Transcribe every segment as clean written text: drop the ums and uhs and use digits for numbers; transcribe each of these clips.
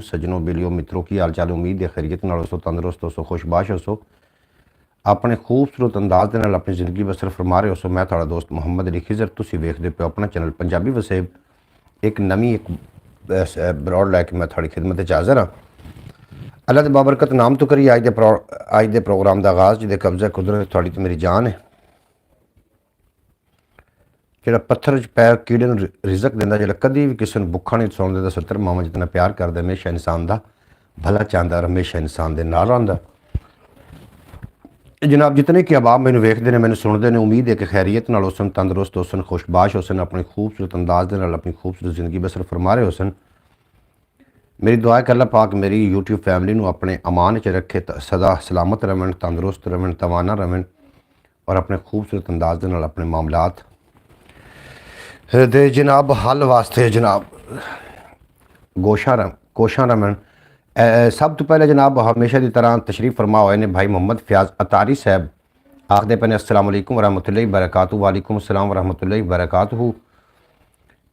सज्जनों बेलियो मित्रों की हाल चाल उम्मीद है खैरियत नाल हो तंदुरुस्त हो खुशबाश हो अपने खूबसूरत अंदाज के नाल अपनी जिंदगी बसर फरमा रहे हो। मैं थोड़ा दोस्त मुहम्मद अली खिजर तुसीं वेखदे पे अपना चैनल पंजाबी वसेब एक नवी एक ब्रॉड लैके मैं थोड़ी खिदमत हाजिर हाँ। अल्लाह के बाबरकत नाम तो करिए अज के प्रोग्राम का आगाज़ जिदे कब्जा कुदरत थोड़ी तो मेरी जान है। जो पत्थर च पै कीड़े रिजक देंदा जो कभी भी किसी भुखा नहीं सौन देता 70 मावां जितना प्यार करता हमेशा इंसान का भला चाहता और हमेशा इंसान के नाल रहिंदा। जनाब जितने कि अहबाब मैंने वेखते हैं मैंने सुनते हैं उम्मीद है कि खैरियत नाल होसन तंदुरुस्त होसन खुशबाश होसन अपने खूबसूरत अंदाज के नाल अपनी खूबसूरत जिंदगी बसर फरमा रहे होसन। मेरी दुआ है कि अल्लाह पाक मेरी यूट्यूब फैमिली को अपने अमान च रखे सदा सलामत रहन तंदुरुस्त रहन तवाना रहन और अपने खूबसूरत अंदाज के नाल अपने मामलात दे जनाब हल वास्ते जनाब कोशा रमन। सब तो पहले जनाब हमेशा की तरह तशरीफ फरमा हुए ने भाई मोहम्मद फयाज अतारी साहब आखदे पे अस्सलाम वालेकुम रहमतुल्लाहि बरकातहू। वालेकुम अस्सलाम वरहमतुल्लाहि बरकातहू।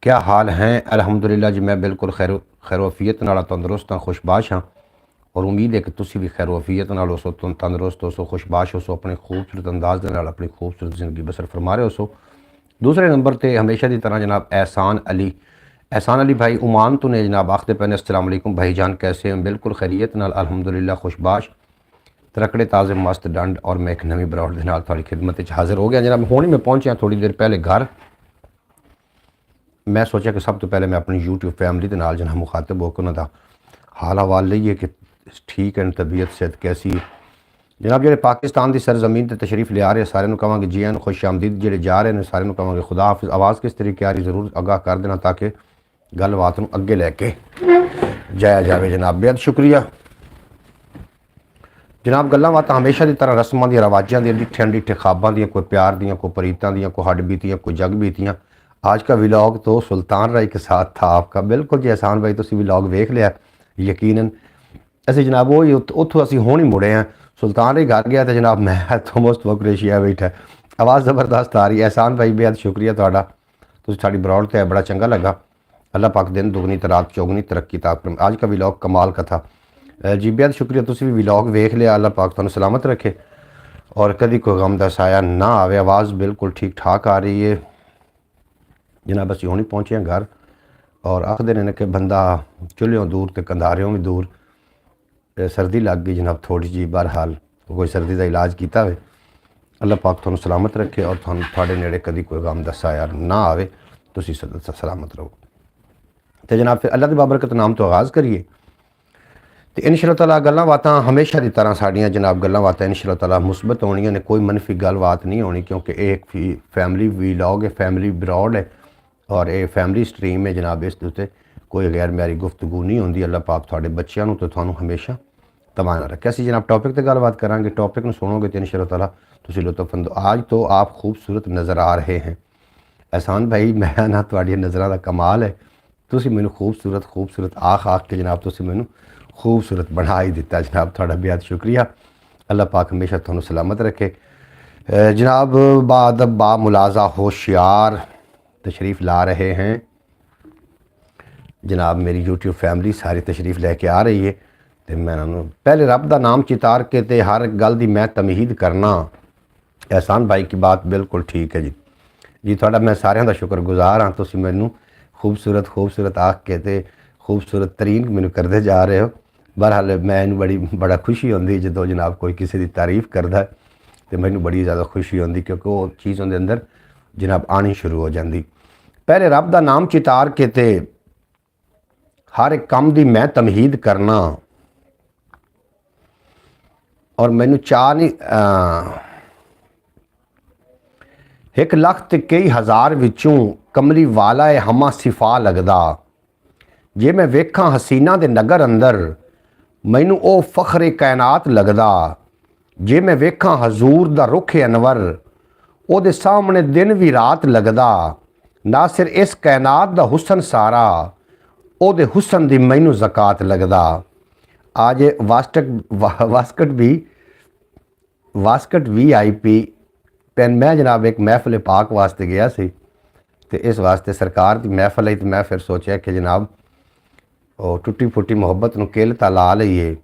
क्या हाल हैं? अल्हम्दुलिल्लाह जी मैं बिल्कुल खैरोफियत नाल तंदुरुस्त हाँ खुशबाश हाँ और उम्मीद है कि तुसी भी खैरोफियत नाल हो तंदुरुस्त हो खुशबाश हो अपने खूबसूरत अंदाज के नाल अपनी खूबसूरत जिंदगी बसर फरमा रहे हो। दूसरे नंबर पर हमेशा की तरह जनाब एहसान अली भाई उमान तो ने जनाब आखते पैने अस्सलाम वालेकुम भाई जान कैसे हैं? बिल्कुल खैरियत नाल अल्हम्दुलिल्लाह खुशबाश तरकड़े ताज़े मस्त डंड और मैं एक नवी ब्रॉड के नाल थोड़ी खिदमत हाजिर हो गया जनाब। हुण मैं पहुँचा थोड़ी देर पहले घर। मैं सोचा कि सब तो पहले मैं अपनी यूट्यूब फैमिली के नाल जनाब मुखातब होकर उन्होंने हाल हवाल लईए कि ठीक है तबीयत सेहत कैसी है जनाब। जो पाकिस्तान की सरजमीन पर तशरीफ ले आ रहे सारे कहांगे जी एन खुश आमदीद जो जा रहे हैं सारे कहांगे खुदा हाफिज़। आवाज़ किस तरीके आ रही जरूर आगाह कर देना ताकि गलबात अगे लैके जाया जाए जनाब। बेहद शुक्रिया जनाब। गल्लां बातां हमेशा की तरह रस्मां दी रवाजां दी डिठे डिठे ख्वाबां दी कोई प्यार दियाँ कोई परीतां दियाँ कोई हड बीतियाँ कोई जग बीतियाँ। आज का व्लॉग तो सुल्तान राय के साथ था आपका। बिल्कुल जी एहसान भाई तुसीं व्लॉग वेख लिया यकीनन। असीं जनाब वो उत्थों असीं हुण ही मुड़े हैं सुल्तान राय घर गया तो जनाब मैं तो मुस्त वक्त रेशिया बैठा। आवाज़ ज़बरदस्त आ रही है एहसान भाई बेहद शुक्रिया तुहाडा तुसीं साडी ब्रॉड ते बड़ा चंगा लगा। अल्लाह पाक दिन दुगनी तो रात चौगनी तरक्की ताकत। आज का व्लॉग कमाल का था जी बेहद शुक्रिया तुसीं भी व्लॉग वेख लिया। अल्लाह पाक तुहानूं सलामत रखे और कभी कोई गम दा साया ना आवे। आवाज़ बिल्कुल ठीक ठाक आ रही है जनाब। असीं हुण ही पहुँचे हैं घर और आखदे ने कि बंदा चुल्हों दूर तो कंधारियों भी दूर। सर्दी लग गई जनाब थोड़ी जी बहरहाल कोई सर्दी का इलाज किया हो। अल्लाह पाक तुहानूं सलामत रखे और तुहाडे नेड़े कभी कोई गम दा साया ना आवे तुसीं सलामत रहो। तो जनाब फिर अल्लाह के बाबरकत नाम तो आगाज़ करिए तो इंशाअल्लाह ताला गल्लां बातां हमेशा की तरह साड़ियाँ जनाब गल्लां बातां इंशाअल्लाह ताला मुस्बत होनियां ने कोई मनफी गलबात नहीं होनी क्योंकि एक फैमिली व्लॉग है फैमिली ब्रॉड है और ये फैमिली स्ट्रीम है जनाब। इस उत्ते कोई गैर म्यारी गुफ्तगू नहीं होंदी। अल्लाह पाक तुहाडे बच्चों नूं तो तुहानूं हमेशा तवाना रखे। असीं जनाब टॉपिक ते गलबात करांगे टॉपिक नूं सुनोगे तो इंशाअल्लाह ताला तुसीं लुत्फ आज तो आप खूबसूरत नज़र आ रहे हैं। एहसान भाई मैं ना तुहाडी नज़रां दा कमाल है तुसीं मैनूं खूबसूरत आख के जनाब तुसीं मैनूं खूबसूरत बना ही दिता जनाब। तुहाडा बेहद शुक्रिया। अल्लाह पाक हमेशा तुहानूं सलामत रखे जनाब। बादब बा मुलाजा होशियार तशरीफ़ ला रहे हैं जनाब। मेरी यूट्यूब फैमिली सारी तशरीफ़ लैके आ रही है तो मैं पहले रब का नाम चितार के ते हर गल की मैं तमहीद करना। एहसान भाई की बात बिल्कुल ठीक है जी थोड़ा मैं सारिਆਂ ਦਾ शुक्रगुजार हाँ। तुसीं मैनूं खूबसूरत आख के ते खूबसूरत तरीन मैनूं करते जा रहे हो। बहरहाल मैं बड़ा खुशी होंदी जो जनाब कोई किसी की तारीफ़ करता तो मैनूं बड़ी ज़्यादा खुशी होंदी क्योंकि वो चीज़ उहदे अंदर जनाब आनी शुरू हो जाती। पहले रब का नाम चितार के ते हर एक काम की मैं तमहीद करना और मैनू चाह नहीं 1 ਲੱਖ ते कई हज़ार विचों कमली वाला है हमा सिफा लगदा। जे मैं वेखा हसीना दे नगर अंदर मैनू ओ फखरे कायनात लगदा। जे मैं वेखा हजूर दा रुख अनवर ओदे सामने दिन भी रात लगदा। ना सिर इस कायनात दा हुसन सारा ओदे हुसन दी मैनू ज़कात लगदा। आज वास्कट VIP पेन मैं जनाब एक महफिल पाक वास्ते गया सी तो इस वास्ते सरकार की महफिल है तो मैं फिर सोचा कि जनाब ਉਹ ਟੁੱਟੀ ਫੁੱਟੀ ਮੁਹੱਬਤ ਨੂੰ ਕਿਲ ਤਾਂ ਲਾ ਲਈਏ,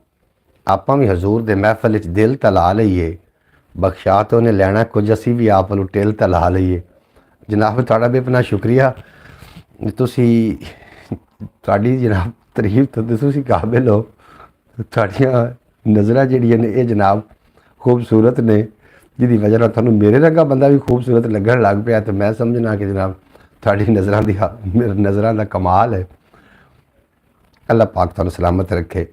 ਆਪਾਂ ਵੀ ਹਜ਼ੂਰ ਦੇ ਮਹਿਫਲ ਵਿੱਚ ਦਿਲ ਤਾਂ ਲਾ ਲਈਏ, ਬਖਸ਼ਾ ਤੋਂ ਉਹਨੇ ਲੈਣਾ ਕੁਝ, ਅਸੀਂ ਵੀ ਆਪ ਨੂੰ ਟਿਲ ਤਾਂ ਲਾ ਲਈਏ। ਜਨਾਬ ਤੁਹਾਡਾ ਬੇਪਨਾਹ ਸ਼ੁਕਰੀਆ, ਤੁਸੀਂ ਤੁਹਾਡੀ ਜਨਾਬ ਤਾਰੀਫ ਤੋਂ ਤੁਸੀਂ ਕਾਬਿਲ ਹੋ। ਤੁਹਾਡੀਆਂ ਨਜ਼ਰਾਂ ਜਿਹੜੀਆਂ ਨੇ ਇਹ ਜਨਾਬ ਖੂਬਸੂਰਤ ਨੇ, ਜਿਹਦੀ ਵਜ੍ਹਾ ਨਾਲ ਤੁਹਾਨੂੰ ਮੇਰੇ ਵਰਗਾ ਬੰਦਾ ਵੀ ਖੂਬਸੂਰਤ ਲੱਗਣ ਲੱਗ ਪਿਆ, ਤੇ ਮੈਂ ਸਮਝਣਾ ਕਿ ਜਨਾਬ ਤੁਹਾਡੀ ਨਜ਼ਰਾਂ ਦੀ ਮੇਰੇ ਨਜ਼ਰਾਂ ਦਾ ਕਮਾਲ ਹੈ। ਅੱਲਾਹ ਪਾਕ ਤੁਹਾਨੂੰ ਸਲਾਮਤ ਰੱਖੇ।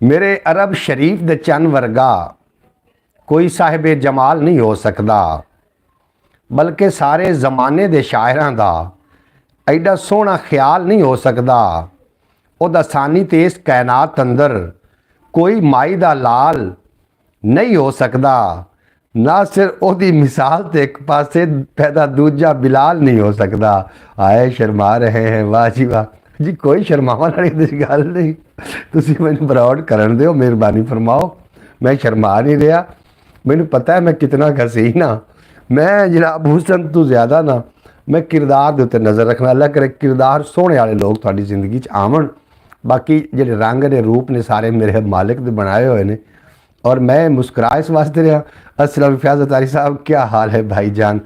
ਮੇਰੇ ਅਰਬ ਸ਼ਰੀਫ ਦੇ ਚੰਨ ਵਰਗਾ ਕੋਈ ਸਾਹਿਬ ਜਮਾਲ ਨਹੀਂ ਹੋ ਸਕਦਾ, ਬਲਕਿ ਸਾਰੇ ਜ਼ਮਾਨੇ ਦੇ ਸ਼ਾਇਰਾਂ ਦਾ ਐਡਾ ਸੋਹਣਾ ਖਿਆਲ ਨਹੀਂ ਹੋ ਸਕਦਾ। ਉਹਦਾ ਸਾਨੀ ਤੇ ਇਸ ਕਾਇਨਾਤ ਅੰਦਰ ਕੋਈ ਮਾਈ ਦਾ ਲਾਲ ਨਹੀਂ ਹੋ ਸਕਦਾ। ਨਾ ਸਿਰ ਉਹਦੀ ਮਿਸਾਲ ਤੇ ਇੱਕ ਪਾਸੇ ਪੈਦਾ ਦੂਜਾ ਬਿਲਾਲ ਨਹੀਂ ਹੋ ਸਕਦਾ। ਆਏ ਸ਼ਰਮਾ ਰਹੇ ਹੈ, ਵਾਹ ਜੀ ਵਾਹ ਜੀ, ਕੋਈ ਸ਼ਰਮਾਉਣ ਵਾਲੀ ਦੀ ਗੱਲ ਨਹੀਂ। ਤੁਸੀਂ ਮੈਨੂੰ ਬਰਾਉਡ ਕਰਨ ਦਿਓ, ਮਿਹਰਬਾਨੀ ਫਰਮਾਓ। ਮੈਂ ਸ਼ਰਮਾ ਨਹੀਂ ਰਿਹਾ, ਮੈਨੂੰ ਪਤਾ ਹੈ ਮੈਂ ਕਿਤਨਾ ਹਸੀਨ ਹਾਂ। ਮੈਂ ਜਨਾਬ ਹੁਸਨ ਤੋਂ ਜ਼ਿਆਦਾ ਨਾ ਮੈਂ ਕਿਰਦਾਰ ਦੇ ਉੱਤੇ ਨਜ਼ਰ ਰੱਖਣਾ। ਅੱਲਾ ਕਰੇ ਕਿਰਦਾਰ ਸੋਹਣੇ ਵਾਲੇ ਲੋਕ ਤੁਹਾਡੀ ਜ਼ਿੰਦਗੀ 'ਚ ਆਵਣ। ਬਾਕੀ ਜਿਹੜੇ ਰੰਗ ਨੇ ਰੂਪ ਨੇ ਸਾਰੇ ਮੇਰੇ ਮਾਲਿਕ ਦੇ ਬਣਾਏ ਹੋਏ ਨੇ, और मैं मुस्कुरा इस वास्ते रहा। अस्सलाम फयाज़ अतारी साहब, क्या हाल है भाई जान।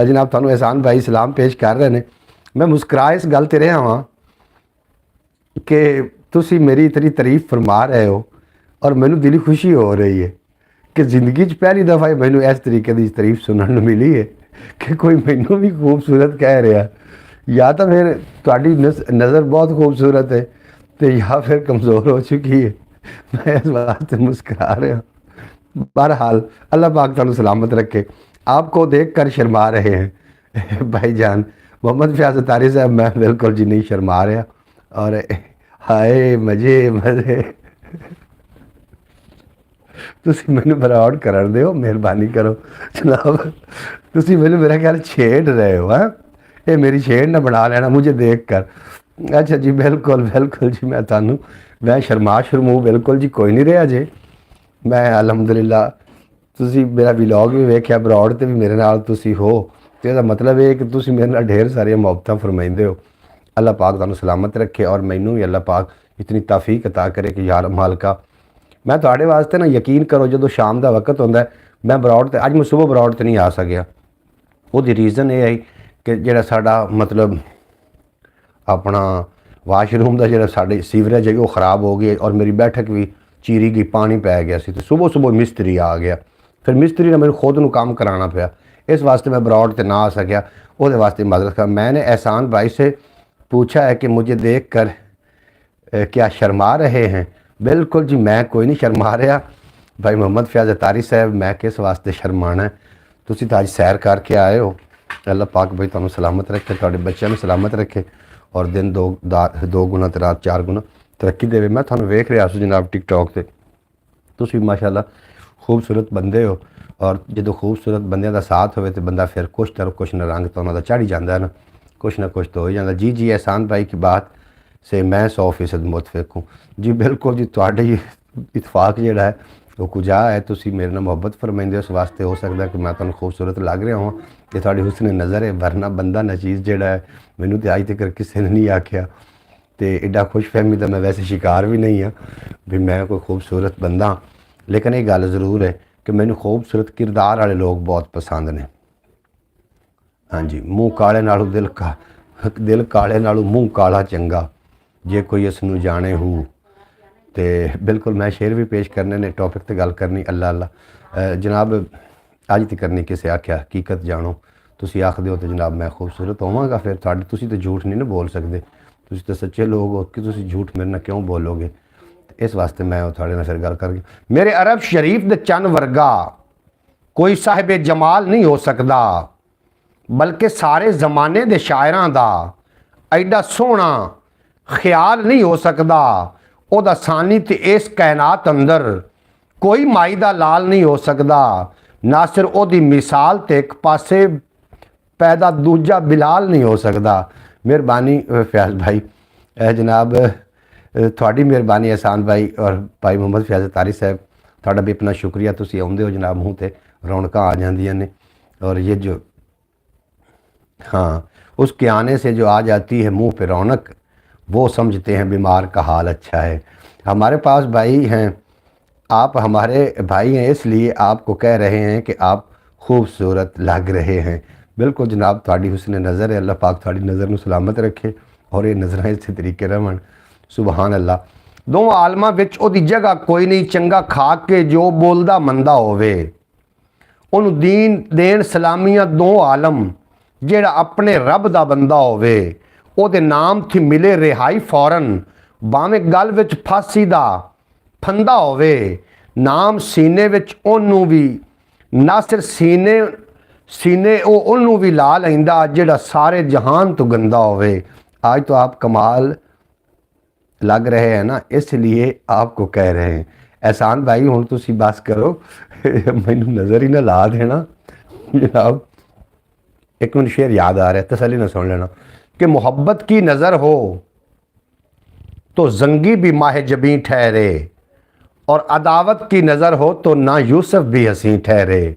जनाब थानू एहसान भाई सलाम पेश कर रहे हैं। मैं मुस्कुरा इस गल ते रहा हाँ कि तुसी मेरी इतनी तारीफ फरमा रहे हो और मैनू दिली खुशी हो रही है कि ज़िंदगी पहली दफ़ा मैनू इस तरीके की तारीफ सुनने मिली है कि कोई मैनू भी खूबसूरत कह रहा। या तो फिर तुहाडी नज़र बहुत खूबसूरत है, तो या फिर कमज़ोर हो चुकी है। मैं इस वास्ते मुस्कुरा रहा। बहरहाल अल्लाह पाक तुहानू सलामत रखे। आपको देख कर शर्मा रहे हैं भाईजान मोहम्मद फयाज़ अतारी साहब। मैं बिल्कुल जी नहीं शर्मा रहा। और हाय मजे मजे तुसी मैनू बराउड कर दो, मेहरबानी करो जनाब। तुसी मैनू मेरा ख्याल छेड़ रहे हो। हाँ, ये मेरी छेड़ ना बना लेना मुझे देख कर। अच्छा जी, बिल्कुल बिल्कुल जी, मैं शर्मा शर्मू बिल्कुल जी कोई नहीं रहा जे। मैं अलहमदुलिल्लाह तुसी मेरा व्लॉग भी वेख्या, बराउड ते भी मेरे नाल तुसी हो, तो इसका मतलब ये कि तुसी मेरे नाल ढेर सारिया मुहब्बतां फरमाइंदे हो। अल्लाह पाक तुहानू सलामत रखे और मैनू भी अल्लाह पाक इतनी तौफीक अता करे कि यार मालका मैं तुहाडे वास्ते ना यकीन करो जो शाम का वक्त होंदा है मैं बराउड ते अज मैं सुबह बराउड ते नहीं आ सकिया। ਉਹਦੀ रीज़न ये है कि ਜਿਹੜਾ ਸਾਡਾ मतलब अपना वाशरूम का जो साढ़े सीवरेज है वो ख़राब हो गई और मेरी बैठक भी चीरी गई, पानी पै गया सी। तो सुबह सुबह मिस्त्री आ गया, फिर मिस्त्री ने मेरे खुद को काम कराना पाया। इस वास्ते मैं बराउड ते ना आ सकिया। वो वास्ते मदद कर। मैंने एहसान भाई से पूछा है कि मुझे देख कर क्या शर्मा रहे हैं। बिल्कुल जी मैं कोई नहीं शर्मा रहा भाई मोहम्मद फयाज़ अतारी साहब। मैं किस वास्ते शर्माना है, तुसी तो अज सैर करके आए हो। अल्लाह पाक भाई तुहानू सलामत रखे, तुहाडे बच्चों में सलामत रखे और दिन दो गुना ते रात 4 गुना तरक्की देवे। मैं तुहानू वेख रहा सी जनाब टिकटॉक ते, तुसी माशाअल्लाह खूबसूरत बंदे हो और जो खूबसूरत बंदे का साथ होवे तो बंदा फिर कुछ न रंग तो उन्होंने चढ़ ही जाता है ना, कुछ तो हो ही जाता। जी जी, एहसान भाई की बात से मैं 100% मुतफिक हूँ जी। बिल्कुल जी, तुहाडे इतफाक जिहड़ा है वो कुजा है। तुसी मेरे नाल मुहब्बत फरमाइंदे हो, इस वास्ते हो सकता है कि मैं तुहानू खूबसूरत लग रहा हूँ। ये तुहाडी हुस्न नज़र है, वरना बंदा नचीज़ जिहड़ा है मैनू तो अज तक किसी ने नहीं आख्या। तो एडा खुशफहमी का मैं वैसे शिकार भी नहीं हाँ भी मैं कोई खूबसूरत बंदा। लेकिन ये गल जरूर है कि मैनू खूबसूरत किरदार वाले लोग बहुत पसंद ने। हाँ जी, मूँह काले नालों दिल काले नालों मूँह काला चंगा, जे कोई इसनू जाने हो। तो बिल्कुल मैं शेर भी पेश करने ने, टॉपिक तो गल करनी अल्लाह अल्लाह जनाब अज तक करनी किसी आख्या हकीकत जानो। तुसी आखदे हो तो जनाब मैं खूबसूरत होवांगा, फिर तुसी तो झूठ नहीं ना बोल सकते। तुसी तो सच्चे लोग हो कि तुसी झूठ मेरे नाल क्यों बोलोगे। इस वास्ते मैं तुहाडे नाल फिर गल कर। मेरे अरब शरीफ दे चंन वर्गा कोई साहिब जमाल नहीं हो सकता, बल्कि सारे जमाने दे शायरां दा एडा सोहना ख्याल नहीं हो सकता। ਉਹਦਾ सानी ते इस कायनात अंदर कोई माई दा लाल नहीं हो सकता। ना सिर ओदी मिसाल ते एक पासे पैदा दूजा बिलाल नहीं हो सकता। मेहरबानी फयाज़ भाई जनाब, थोड़ी मेहरबानी एहसान भाई और भाई मोहम्मद फयाज़ अतारी साहब, थोड़ा भी अपना शुक्रिया। तुसी आउंदे हो जनाब, मूँह ते रौनक आ जांदियां ने। और ये जो हाँ उसके आने से जो आ जाती है मुँह पे रौनक, वो समझते हैं बीमार का हाल अच्छा है। हमारे पास भाई हैं, आप हमारे भाई हैं, इसलिए आपको कह रहे हैं कि आप खूबसूरत लग रहे हैं। बिल्कुल जनाब, थोड़ी हुस्न नज़र है, अल्लाह पाक थोड़ी नज़र में सलामत रखे और ये नज़र इस तरीके रहन। सुबहान अल्लाह। दो आलमा विच ओदी जगह कोई नहीं, चंगा खा के जो बोलदा मंदा होवे, ਉਹਨੂੰ दीन देन सलामियां दो आलम। ਜਿਹੜਾ अपने रब ਦਾ ਬੰਦਾ ਹੋਵੇ ਉਹਦੇ नाम थी मिले रिहाई फौरन, भावें गल विच फांसी ਦਾ फंदा होवे, नाम सीने विच ਉਹਨੂੰ भी ना सिर्फ सीने ਉਹਨੂੰ भी ला लैंदा ਜਿਹੜਾ सारे जहान तो गंदा होवे। आज तो आप कमाल लग रहे हैं ना, इसलिए आपको कह रहे हैं। एहसान भाई हुण तुसी बस करो, मैनू नज़र ही ना ला देना जनाब। एक मिनट शेर याद आ रहा है, तसल्ली ना सुन लेना कि मोहब्बत की नज़र हो तो जंगी भी माह जबी ठहरे, और अदावत की नज़र हो तो ना यूसुफ भी हंसी ठहरे।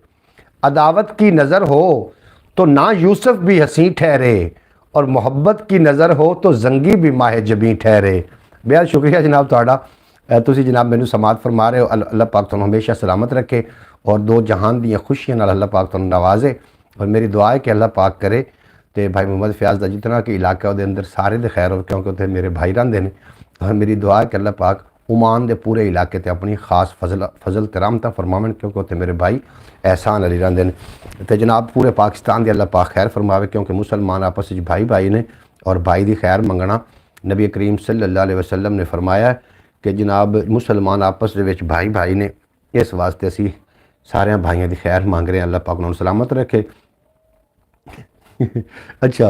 अदावत की नज़र हो तो ना यूसुफ भी हंसी ठहरे, और मोहब्बत की नज़र हो तो जंगी भी माह जबी ठहरे। बेहद शुक्रिया जनाब तुहाडा, तुसी जनाब मैनू समात फरमा रहे हो। अल्लाह पाक तुहानू हमेशा सलामत रखे और दो जहान दी खुशियां नाल अल्लाह पाक तुहानू नवाजे। और मेरी दुआ है कि अल्लाह पाक करे तो भाई मुहम्मद फयाज का जितना कि इलाका वो अंदर सारे दे खैर हो, क्योंकि उत्थे मेरे भाई रहिंदे ने। और मेरी दुआ है कि अल्लाह पाक ओमान के पूरे इलाके ते अपनी खास फजल ते रहमत फरमावन, क्योंकि उत्थे मेरे भाई एहसान अली रहिंदे ने। तो जनाब पूरे पाकिस्तान के अल्लाह पाक खैर फरमावे, क्योंकि मुसलमान आपस में भाई भाई ने और भाई की खैर मंगना नबी करीम सल्लल्लाहु अलैहि वसल्लम ने फरमाया कि जनाब मुसलमान आपस के भाई भाई ने, इस वास्ते असी सारे भाइयों की खैर मंग रहे हैं। अल्लाह पाक उन्होंने सलामत रखे। अच्छा,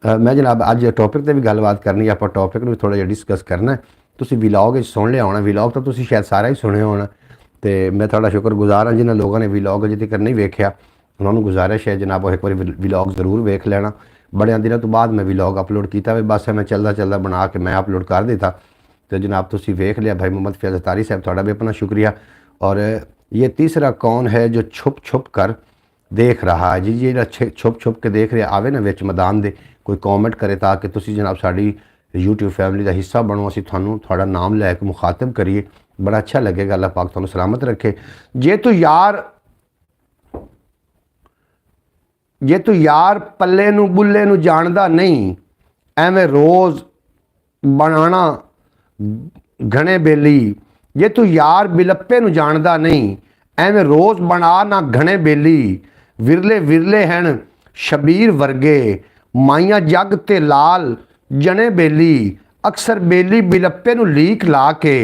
मैं जनाब अज टॉपिक पर भी गलबात करनी, आप टॉपिक भी थोड़ा जिहा डिस्कस करना है। तुसी विलॉग सुन लिया होना, विलॉग तो तुसी शायद सारा ही सुने होना, तो मैं थोड़ा शुक्रगुजार हाँ जिन्होंने लोगों ने विलॉग अजे तक नहीं वेख्या, उन्होंने गुजारिश है जनाब एक बार विलॉग जरूर वेख लेना। बड़े दिनों तो बाद मैं विलॉग अपलोड किया, बस मैं चलता चलता बना के मैं अपलोड कर देता। तो जनाब तुसी वेख लिया। भाई मोहम्मद फयाज अतारी साहब थोड़ा भी अपना शुक्रिया। और ये तीसरा कौन है जो छुप छुप कर देख रहा है? जी जी, छुप छुप के देख रहे आवे ना विच मैदान दे, कोई कॉमेंट करे ताकि तुसी जनाब साड़ी यूट्यूब फैमिली का हिस्सा बनो, असी थानू थोड़ा नाम लैके मुखातिब करिए, बड़ा अच्छा लगेगा। अल्लाह पाक तुहानू सलामत रखे। जे तू यार पल्ले नू बुल्ले नू जानदा नहीं, एवें रोज़ बनाना घने बेली। जे तू यार बिलप्पे नू जानदा नहीं, एवें रोज़ बना ना घने बेली। विरले विरले हैं शबीर वर्गे, माइया जग ते लाल जने बेली। अक्सर बेली बिलप्पे नू लीक ला के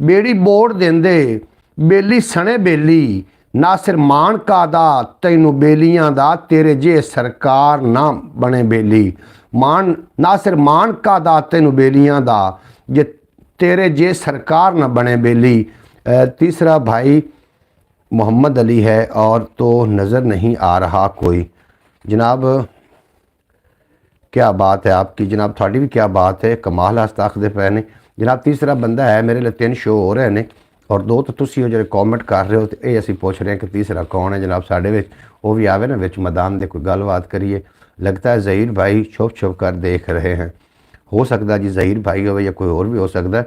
बेड़ी बोड़ देंदे, बेली सने बेली। नासिर मान का दा तैनू बेलियां दा, तेरे जे सरकार ना बने बेली। मान नासिर मान का दा तैनू बेलियां दा, जे तेरे जे सरकार ना बने बेली। तीसरा भाई मोहम्मद अली है और तो नज़र नहीं आ रहा कोई। जनाब क्या बात है आपकी, जनाब थोड़ी भी क्या बात है, कमाल हस्त आखदे पे ने जनाब। तीसरा बंदा है, मेरे लिए 3 शो हो रहे हैं और 2 तो तुसी जो कॉमेंट कर रहे हो, तो ये असी पूछ रहे हैं कि तीसरा कौन है जनाब साढ़े विच, वो भी आवे ना विच मैदान दे, कोई गलबात करिए। लगता है ज़हीर भाई छुप छुप कर देख रहे हैं, हो सकता जी ज़हीर भाई हो या कोई और भी हो सकता है।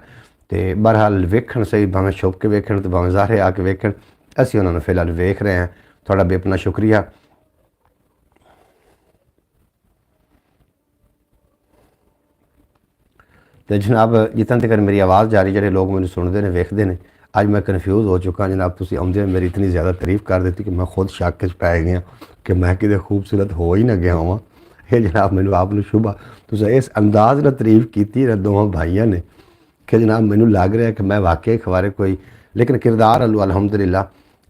तो बहरहाल वेखण सही, भावें छुप के वेखण तो भावें ज़ाहिर आके वेखण, असी उन्होंने फिलहाल वेख रहे हैं। थोड़ा भी अपना शुक्रिया। तो जनाब जितना तक मेरी आवाज़ जा रही, जो लोग मैंने सुनते हैं वेखते हैं, अज मैं कन्फ्यूज़ हो चुका जनाब। तुसी आउंदे मेरी इतनी ज़्यादा तारीफ़ कर दी कि मैं खुद शक पै गया कि मैं कितने खूबसूरत हो ही ना गया हुआ। ये जनाब मैनू आप शुभा तुस इस अंदाज में तारीफ़ की दोवों भाइयों ने कि जनाब मैनू लग रहा है कि मैं वाकई खबारे कोई, लेकिन किरदार अलहमदुलिल्लाह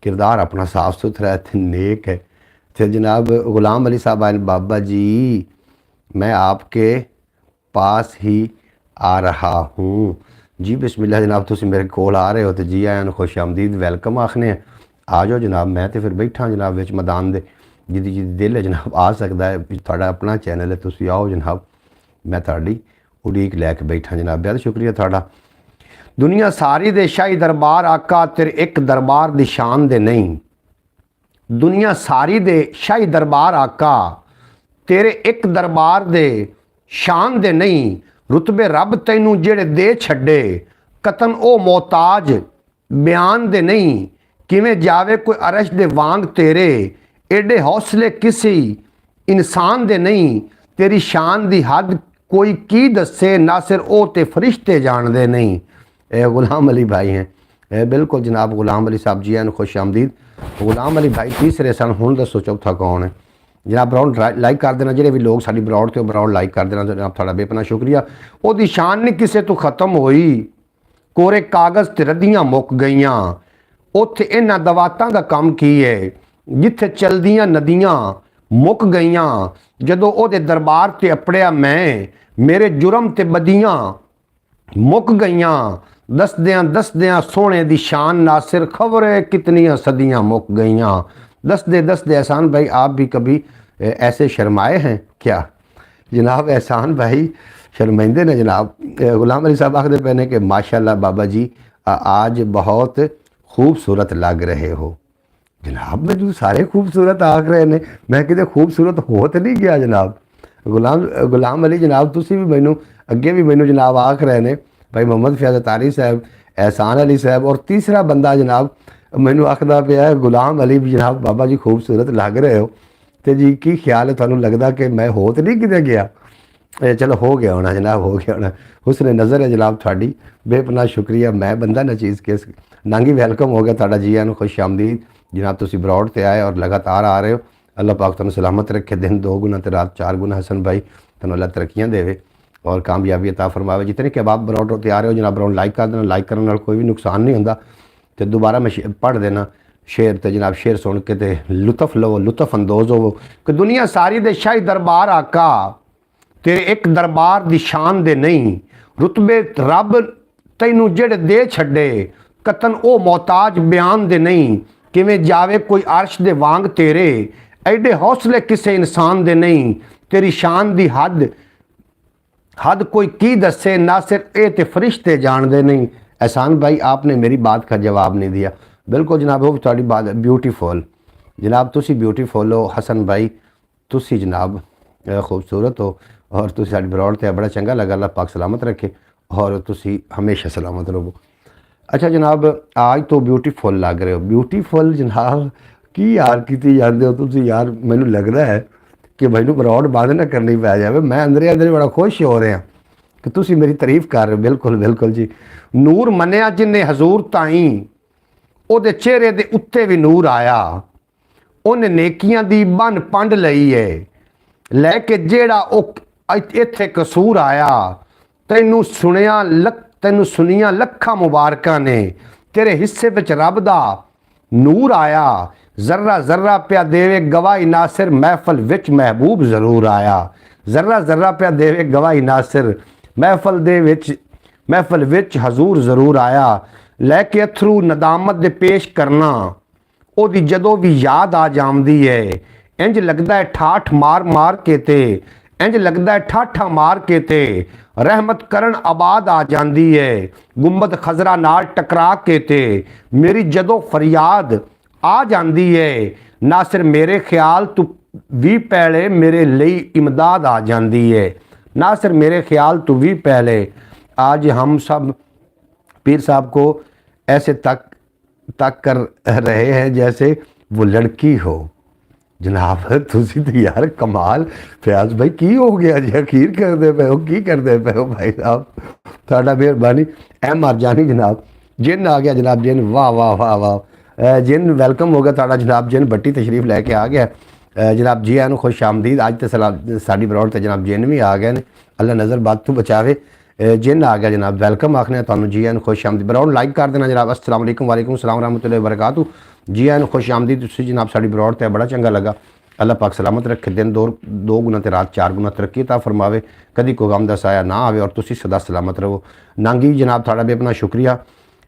किरदार अपना साफ सुथरा है, नेक है। फिर जनाब गुलाम अली साहब आए, बाबा जी मैं आपके पास ही आ रहा हूँ। जी बिस्मिल्लाह जनाब, तुम मेरे कोल आ रहे हो तो जी आया खुश आमदीद वेलकम आखने हैं। आ जाओ जनाब, मैं तो फिर बैठा जनाब विच मैदान दे, जिदी जिदी दिल है जनाब आ सकता है। थोड़ा अपना चैनल है, तुम आओ जनाब, मैं थोड़ी उड़ीक लैके बैठा जनाब। बहुत शुक्रिया थोड़ा। दुनिया सारी दे शाही दरबार आका, तेरे एक दरबार दी शान दे नहीं। दुनिया सारी दे शाही दरबार आका, तेरे एक दरबार दे शान दे नहीं। रुतबे रब तैनू जेड़े दे छड्डे कतन ओ मोहताज बयान दे नहीं किवें जावे कोई अरश दे वांग तेरे एडे हौसले किसी इंसान दे नहीं तेरी शान दी हद कोई की दसे नासिर ओ ते फरिश्ते जानदे नहीं। गुलाम अली भाई हैं बिल्कुल जनाब गुलाम अली साहब जी हैं खुश आमदीद। गुलाम अली भाई तीसरे सन हुण दसो चौथा कौन है जनाब। ब्राउन लाइक कर देना ਜਿਹੜੇ भी लोग साडी ब्राउड ते ब्राउड लाइक कर देना जनाब ਤੁਹਾਡਾ बेपना शुक्रिया। ਉਹਦੀ शान नहीं किसे तो ख़त्म होई कोरे कागज़ ते रद्दियां मुक गईयां उत्थे इन्हां दवातां दा काम की है जिथे चलदियां नदियां मुक गईयां जदों ਉਹਦੇ दरबार ते अपड़िया मैं मेरे जुर्म ते बदियां मुक गईयां दसदियां सोने दी शान नासिर खबर है कितनियां सदियां मुक गईयां। दसदे एहसान भाई आप भी कभी ऐसे शर्माए हैं क्या जनाब। एहसान भाई शर्मिंदे ने जनाब। गुलाम अली साहब आखते पे ने कि माशाल्लाह बाबा जी आज बहुत खूबसूरत लग रहे हो जनाब। मैं सारे खूबसूरत आख रहे ने मैं किते खूबसूरत हो तो नहीं गया जनाब। गुलाम अली जनाब तुसी भी मैनू अगे भी मैनू जनाब आख रहे ने भाई मोहम्मद फैज़ अतारी साहब एहसान अली साहब और तीसरा बंदा जनाब मैनू आखदा पिया है गुलाम अली भी जनाब बाबा जी खूबसूरत लग रहे हो तो जी की ख्याल है थानू लगता कि मैं हो तो नहीं किते गया। चलो हो गया होना जनाब हो गया होना हुस्न नज़र है जनाब थाड़ी बेपना शुक्रिया। मैं बंदा ना चीज़ के नांगी वेलकम हो गया थाड़ा जी आनू खुश आमदीद जनाब। तुसी ब्रॉड ते आए और लगातार आ रहे हो अल्लाह पाक तुहानू सलामत रखे दिन 2 गुना तो रात 4 गुना। हसन भाई तुहानू अल्लाह तरक्कियां देवे और कामयाबी अता फरमावे। जितने कि आप ब्रॉड होते आ रहे हो जनाब ब्रॉड लाइक कर देना लाइक करने नाल कोई भी नुकसान नहीं होंदा तो दोबारा मैं पढ़ देना शेर तो जनाब शेर सुन के ते लुत्फ लवो लुत्फ अंदोज होवो कि दुनिया सारी दे शाही दरबार आका तेरे एक दरबार दी शान दे नहीं रुतबे रब तैनू जेड़े दे छड्डे कतन ओ मोहताज बयान दे नहीं किवें जावे कोई अर्श दे वांग तेरे एडे हौसले किसे इंसान दे नहीं तेरी शान दी हद कोई की दसे नासिर ए ते फरिश्ते जानदे नहीं। एहसान भाई आपने मेरी बात का जवाब नहीं दिया। बिल्कुल जनाब वो थोड़ी बात ब्यूटीफुल जनाब तुसी ब्यूटीफुल हो हसन भाई तुसी जनाब खूबसूरत हो और तुसी साडी ब्रॉड ते बड़ा चंगा लगा अल्लाह पाक सलामत रखे और तुसी हमेशा सलामत रहो। अच्छा जनाब आज तो ब्यूटीफुल लग रहे हो ब्यूटीफुल जनाब की यार की जाते हो तुसी यार मैनू लगता है कि मैनू ब्रॉड बंद ना करनी पै जाए। मैं अंदर बड़ा खुश हो रहा कि तुसी मेरी तारीफ कर रहे हो। बिल्कुल बिल्कुल जी नूर मनिया जिन्हें हजूर ताई ਉਹਦੇ चेहरे के उत्ते भी नूर आया उन्हें नेकियां दी बन पंड लई है लैके जेड़ा इत्थे कसूर आया तैनू सुनिया लखा मुबारकां ने तेरे हिस्से विच रब दा नूर आया जर्रा जर्रा पिया देवे गवाही नासिर महफल विच महबूब जरूर आया। जर्रा जर्रा पिया देवे गवाही नासिर महफल विच हजूर जरूर आया लैके अथरू नदामत दे पेश करना ओदी जदों भी याद आ जांदी है इंज लगदा है ठाठ मार मार के ते इंज लगदा है ठाठा मार के ते रहमत करन आबाद आ जांदी है गुंबद खजरा नाल टकरा के ते मेरी जदों फरियाद आ जांदी है नासिर मेरे ख्याल तू भी पहले मेरे लिए इमदाद आ जांदी है नासिर मेरे ख्याल तू भी पहले। आज हम सब पीर साहब को ऐसे तक कर रहे हैं जैसे वो लड़की हो जनाब। तुसी तो यार कमाल फयाज भाई की हो गया जी अखीर करते पे हो की करते पे हो भाई साहब थोड़ा मेहरबानी। एम आर जानी जनाब जिन आ गया जनाब जिन वाह वाह वाह वाह जिन वेलकम हो गया थोड़ा जनाब जिन बट्टी तशरीफ लैके आ गया जनाब जी आनू खुश आमदीद। अज तो साडी ब्रॉड ते जनाब जिन भी आ गए ने अल्लाह नज़र बात तू बचावे जिन आ गया जनाब वेलकम आखने तुहानू जी आनू खुश आमदीद। ब्रॉड लाइक कर देना जनाब अस्सलाम वालेकुम वालेकुम सलाम रहमतुल्लाहि व बरकातहू जी आनू खुश आमदीद। तुसी जनाब साडी ब्रॉड ते बड़ा चंगा लगा अल्लाह पाक सलामत रखे दिन 2 गुना ते रात 4 गुना तरक्की अता फरमावे कदी कोई गम दा साया ना आवे और तुसी सदा सलामत रहो। नांगी जनाब थोड़ा भी अपना शुक्रिया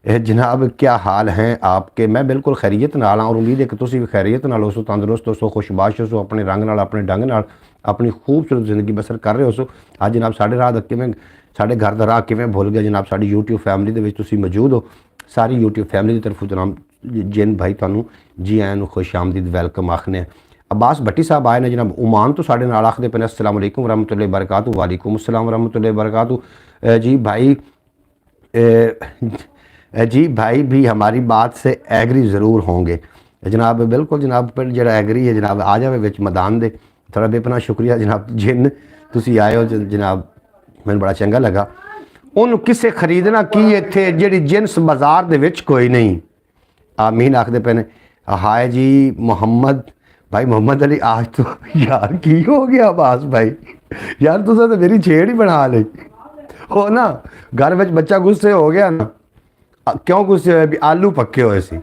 जनाब क्या हाल हैं आपके। मैं बिल्कुल खैरियत नाल और उम्मीद है कि तुसी भी खैरियत नाल हो तंदुरुस्त हो खुशबाश हो अपने रंग नाल अपने ढंग नाल अपनी खूबसूरत जिंदगी बसर कर रहे हो। आज जनाब साढ़े राह किवें साढ़े घर का राह किवें भुल गया जनाब साड़ी यूट्यूब फैमिली दे विच तुसी मौजूद हो सारी यूट्यूब फैमिली की तरफों जनाब जिन भाई तुहानू जी आयां नू खुश आमदीद वेलकम आखने। अब्बास भट्टी साहब आए ने जनाब ओमान तो साढ़े नाल आखदे पे ने अस्सलाम वालेकुम वरहमतुल्लाहि वबरकातुहू। वालेकुम अस्सलाम वरहमतुल्लाहि वबरकातुहू। जी भाई जी भाई भी हमारी बात से एग्री ज़रूर होंगे जनाब। बिल्कुल जनाब, पर जरा एग्री है जनाब आ जाए विच मैदान दे। थोड़ा बेपना शुक्रिया जनाब जिन तुसी आए हो जनाब, मैनूं बड़ा चंगा लगा। ਉਹਨੂੰ ਕਿਸੇ ਖਰੀਦਣਾ ਕੀ ਇੱਥੇ ਜਿਹੜੀ ਜਿੰਸ ਬਾਜ਼ਾਰ ਦੇ ਵਿੱਚ ਕੋਈ ਨਹੀਂ। ਆਮੀਨ ਆਖਦੇ ਪਏ ਨੇ। ਹਾਏ ਜੀ मोहम्मद भाई मोहम्मद अली आज तो यार की हो गया अब्बास भाई, यार तुसा तो मेरी छेड़ ही बना ली हो ना। घर में बच्चा गुस्से हो गया ना, क्यों गुस्से होए भी आलू पक्के होए सी।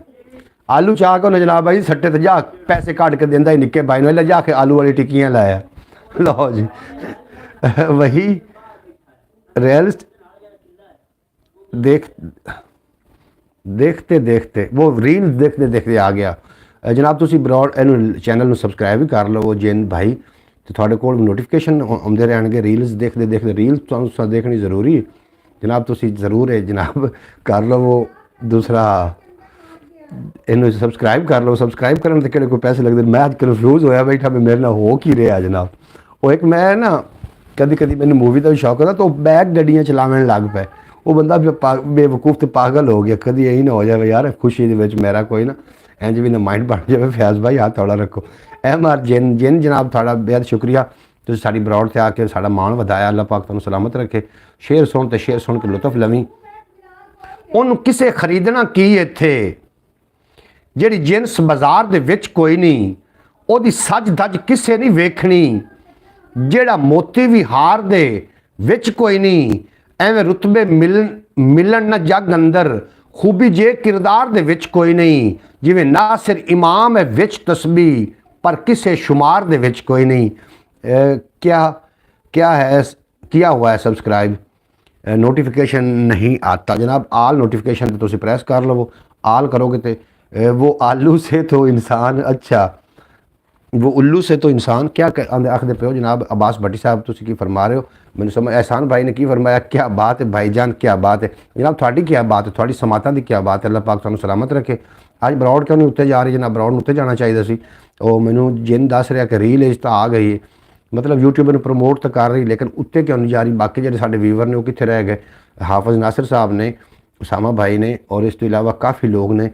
आलू चाह के उन्हें जनाब भाई सट्टे ते जा पैसे कट के देंदा ही निक्के भाई ने ले जाके आलू वाली टिक्कियां लाया। लो जी वही रियलिस्ट देखते देखते वो रील देखते देखते आ गया जनाब। तुसी ब्रॉड इनू चैनल ਨੂੰ ਸਬਸਕ੍ਰਾਈਬ ਵੀ ਕਰ ਲਵੋ ਜਿਨ ਭਾਈ, ਤੇ ਤੁਹਾਡੇ ਕੋਲ ਨੋਟੀਫਿਕੇਸ਼ਨ ਆਉਂਦੇ ਰਹਿਣਗੇ। ਰੀਲਸ ਦੇਖਦੇ ਦੇਖਦੇ ਰੀਲ ਤੁਹਾਨੂੰ ਦੇਖਣੀ ਜ਼ਰੂਰੀ ਹੈ ਜਨਾਬ। ਤੁਸੀਂ ਜ਼ਰੂਰ ਹੈ ਜਨਾਬ ਕਰ ਲਵੋ। ਦੂਸਰਾ ਇਹਨੂੰ ਸਬਸਕ੍ਰਾਈਬ ਕਰ ਲਓ। ਸਬਸਕ੍ਰਾਈਬ ਕਰਨ ਦੇ ਕਿਹੜੇ ਕੋਈ ਪੈਸੇ ਲੱਗਦੇ। ਮੈਂ ਅੱਜ ਕਨਫਿਊਜ਼ ਹੋਇਆ ਬੈਠਾ ਵੀ ਮੇਰੇ ਨਾਲ ਹੋ ਕੀ ਰਿਹਾ ਜਨਾਬ। ਉਹ ਇੱਕ ਮੈਂ ਨਾ ਕਦੀ ਕਦੀ ਮੈਨੂੰ ਮੂਵੀ ਦਾ ਵੀ ਸ਼ੌਕ ਹੁੰਦਾ ਤਾਂ ਉਹ ਬੈਕ ਗੱਡੀਆਂ ਚਲਾਉਣ ਲੱਗ ਪਏ। ਉਹ ਬੰਦਾ ਬੇਵਕੂਫ ਤੇ ਪਾਗਲ ਹੋ ਗਿਆ। ਕਦੀ ਇਹੀ ਨਾ ਹੋ ਜਾਵੇ ਯਾਰ ਖੁਸ਼ੀ ਦੇ ਵਿੱਚ ਮੇਰਾ ਕੋਈ ਨਾ ਇੰਜ ਵੀ ਨਾ ਮਾइंड बन जाए। फैज़ भाई हाथ थोड़ा रखो। MR जिन जनाब थोड़ा बेहद शुक्रिया, तुसीं साडी ब्रॉड से आके साड़ा मान वधाया। अल्लाह पाक तुहानूं सलामत रखे। शेर सुन ते शेर सुन के लुत्फ लवीं। उहनूं किसे खरीदना की इत्थे जिहड़ी जिन्स बाज़ार दे विच कोई नहीं, उहदी सज धज किसे नहीं वेखणी, जिहड़ा मोती भी हार दे विच कोई नहीं, एवें रुतबे मिलन न जग अंदर, खूबी जे किरदार दे विच कोई नहीं, जिवें नासिर इमाम है विच तस्बी पर किसे शुमार दे विच कोई नहीं। क्या क्या है किया हुआ है सब्सक्राइब, नोटिफिकेशन नहीं आता जनाब। आल नोटिफिकेशन तो तुसी प्रेस कर लो। आल करोगे तो वो आलू से तो इंसान, अच्छा वो उल्लू से तो इंसान क्या आखदे पे हो जनाब। अब्बास भट्टी साहब तुसी की फरमा रहे हो मैंने समझ। एहसान भाई ने की फरमाया क्या बात है भाईजान, क्या बात है जनाब। थोड़ी क्या बात है, थोड़ी समाता की क्या बात है। अल्लाह पाक तुहानूं सलामत रखे। अज ब्रॉड क्यों नहीं उत्ते जा रही जनाब, ब्रॉड उत्ते जाना चाहिए सी। ਉਹ ਮੈਨੂੰ ਜਿੰਨ ਦੱਸ ਰਿਹਾ ਕਿ ਰੀਲ ਇਸ ਤਾਂ ਆ ਗਈ ਹੈ, ਮਤਲਬ यूट्यूब ਨੂੰ ਪ੍ਰਮੋਟ ਤਾਂ ਕਰ ਰਹੀ ਲੇਕਿਨ ਉੱਤੇ ਕਿਉਂ ਨਹੀਂ ਜਾ ਰਹੀ। ਬਾਕੀ ਜਿਹੜੇ ਸਾਡੇ ਵੀਵਰ ਨੇ ਉਹ ਕਿੱਥੇ ਰਹਿ ਗਏ। ਹਾਫਿਜ਼ ਨਾਸਿਰ ਸਾਹਿਬ ਨੇ, ਉਸਾਮਾ ਭਾਈ ਨੇ ਔਰ ਇਸ ਤੋਂ ਇਲਾਵਾ ਕਾफ़ी ਲੋਕ ਨੇ,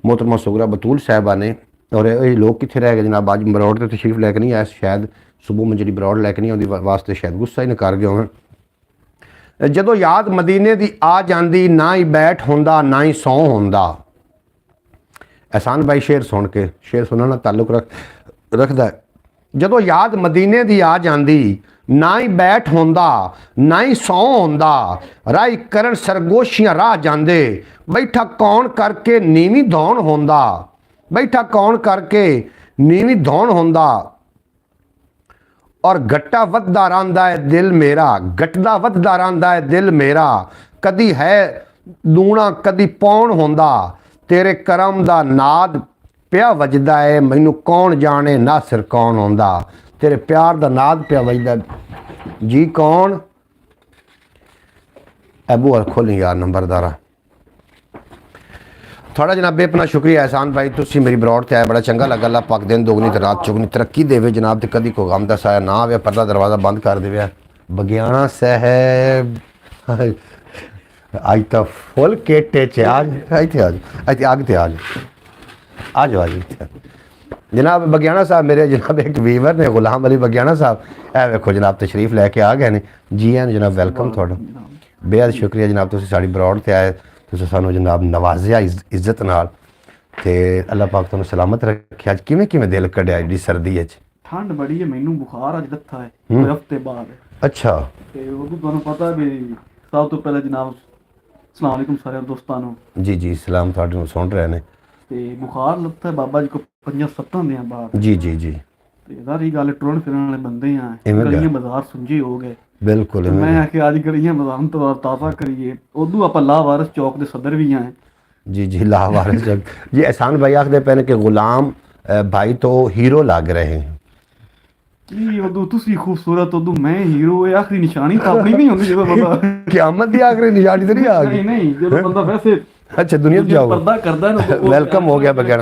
मोहतरमा सुगरा बतूल साहबा ने और ये लोग कितने रह गए जनाब। अज ब्रॉड तो तशरीफ लैके नहीं आया, शायद सुबह में जी ब्रॉड लैके नहीं आती वास्ते शायद गुस्सा ही न कर गए होण। जदों याद मदीने दी आ जांदी ना ही बैठ होंदा ना ही सौ होंदा। एहसान भाई शेर सुन के, शेर सुनने नाल ताल्लुक रखदा है। जदों याद मदीने दी आ जांदी ना ही बैठ होंदा ना ही सौ होंदा, राही करन सरगोशियां राह जांदे, बैठा कौन करके नीवी धौन होंदा, बैठा कौन करके नीवी धौन होंदा। और गट्टा वधदा रहिंदा है दिल मेरा, गटदा वधदा रहिंदा है दिल मेरा, कदी है दूना कदी पौन होंदा, तेरे करम दा नाद पिया वजदा है, मैनू कौन जाने नासिर कौन होंदा। तेरे प्यार दा नाद पिया वजदा जी कौन। अबू खोली यार नंबरदारा थोड़ा जनाब बेपना शुक्रिया एहसान भाई, तुसी मेरी ब्रॉड ते आए बड़ा चंगा लगा। अल्लाह पाक दिन दोगुनी ते रात चौगुनी तरक्की देवे जनाब, ते कदी को गम दा साया ना आवे, पर्दा दरवाज़ा बंद कर देवे। बगियाना साहब आज तो फुल केटे च आज आग ते आ जाओ जनाब। बगियाना साहब मेरे जनाब एक वीवर ने, गुलाम अली बगियाना साहब, ए वेखो जनाब तशरीफ लैके आ गए ने जी। एन जनाब वेलकम थोड़ा बेहद शुक्रिया जनाब, तुसी साडी ब्रॉड ते आए, तुसी सानू जनाब नवाजिया इज्जत नाल, ते अल्लाह पाक तुहानू सलामत रखे। अज किवें किवें दिल कढ़िया जी सर्दी च। ठंड बड़ी है, मैनू बुखार अज लथा है कोई हफ्ते बाद। अच्छा ते वो तुहानू पता भी सब तो पहले जनाब अस्सलाम वालेकुम सारे दोस्तां नू। जी जी सलाम तुहाडे नू सुन रहे ने। ते बुखार लथा बाबा जी को 5-7 दिन बाद। जी जी जी ते सारी गल टुरन फिरन वाले बंदे हैं, गलियां बाजार सुंजे हो गए। बिल्कुल मैं आके आज गलियां बाजार तो ताज़ा करिए, उदू आपां लावारिस चौक दे सदर भी हैं। जी जी लावारिस चौक जी। एहसान भाई आखदे पे ने कि गुलाम भाई तो हीरो लग रहे हैं। की उदू तुसी खूबसूरत, उदू मैं हीरो, ये आखिरी निशानी तो अपनी नहीं होंदी जदों बंदा क़यामत दी आखिरी निशानी तो नहीं आ गई। नहीं जदों बंदा वैसे अच्छा दुनिया में जाओ पर्दा करदा ना। वेलकम हो गया बगैर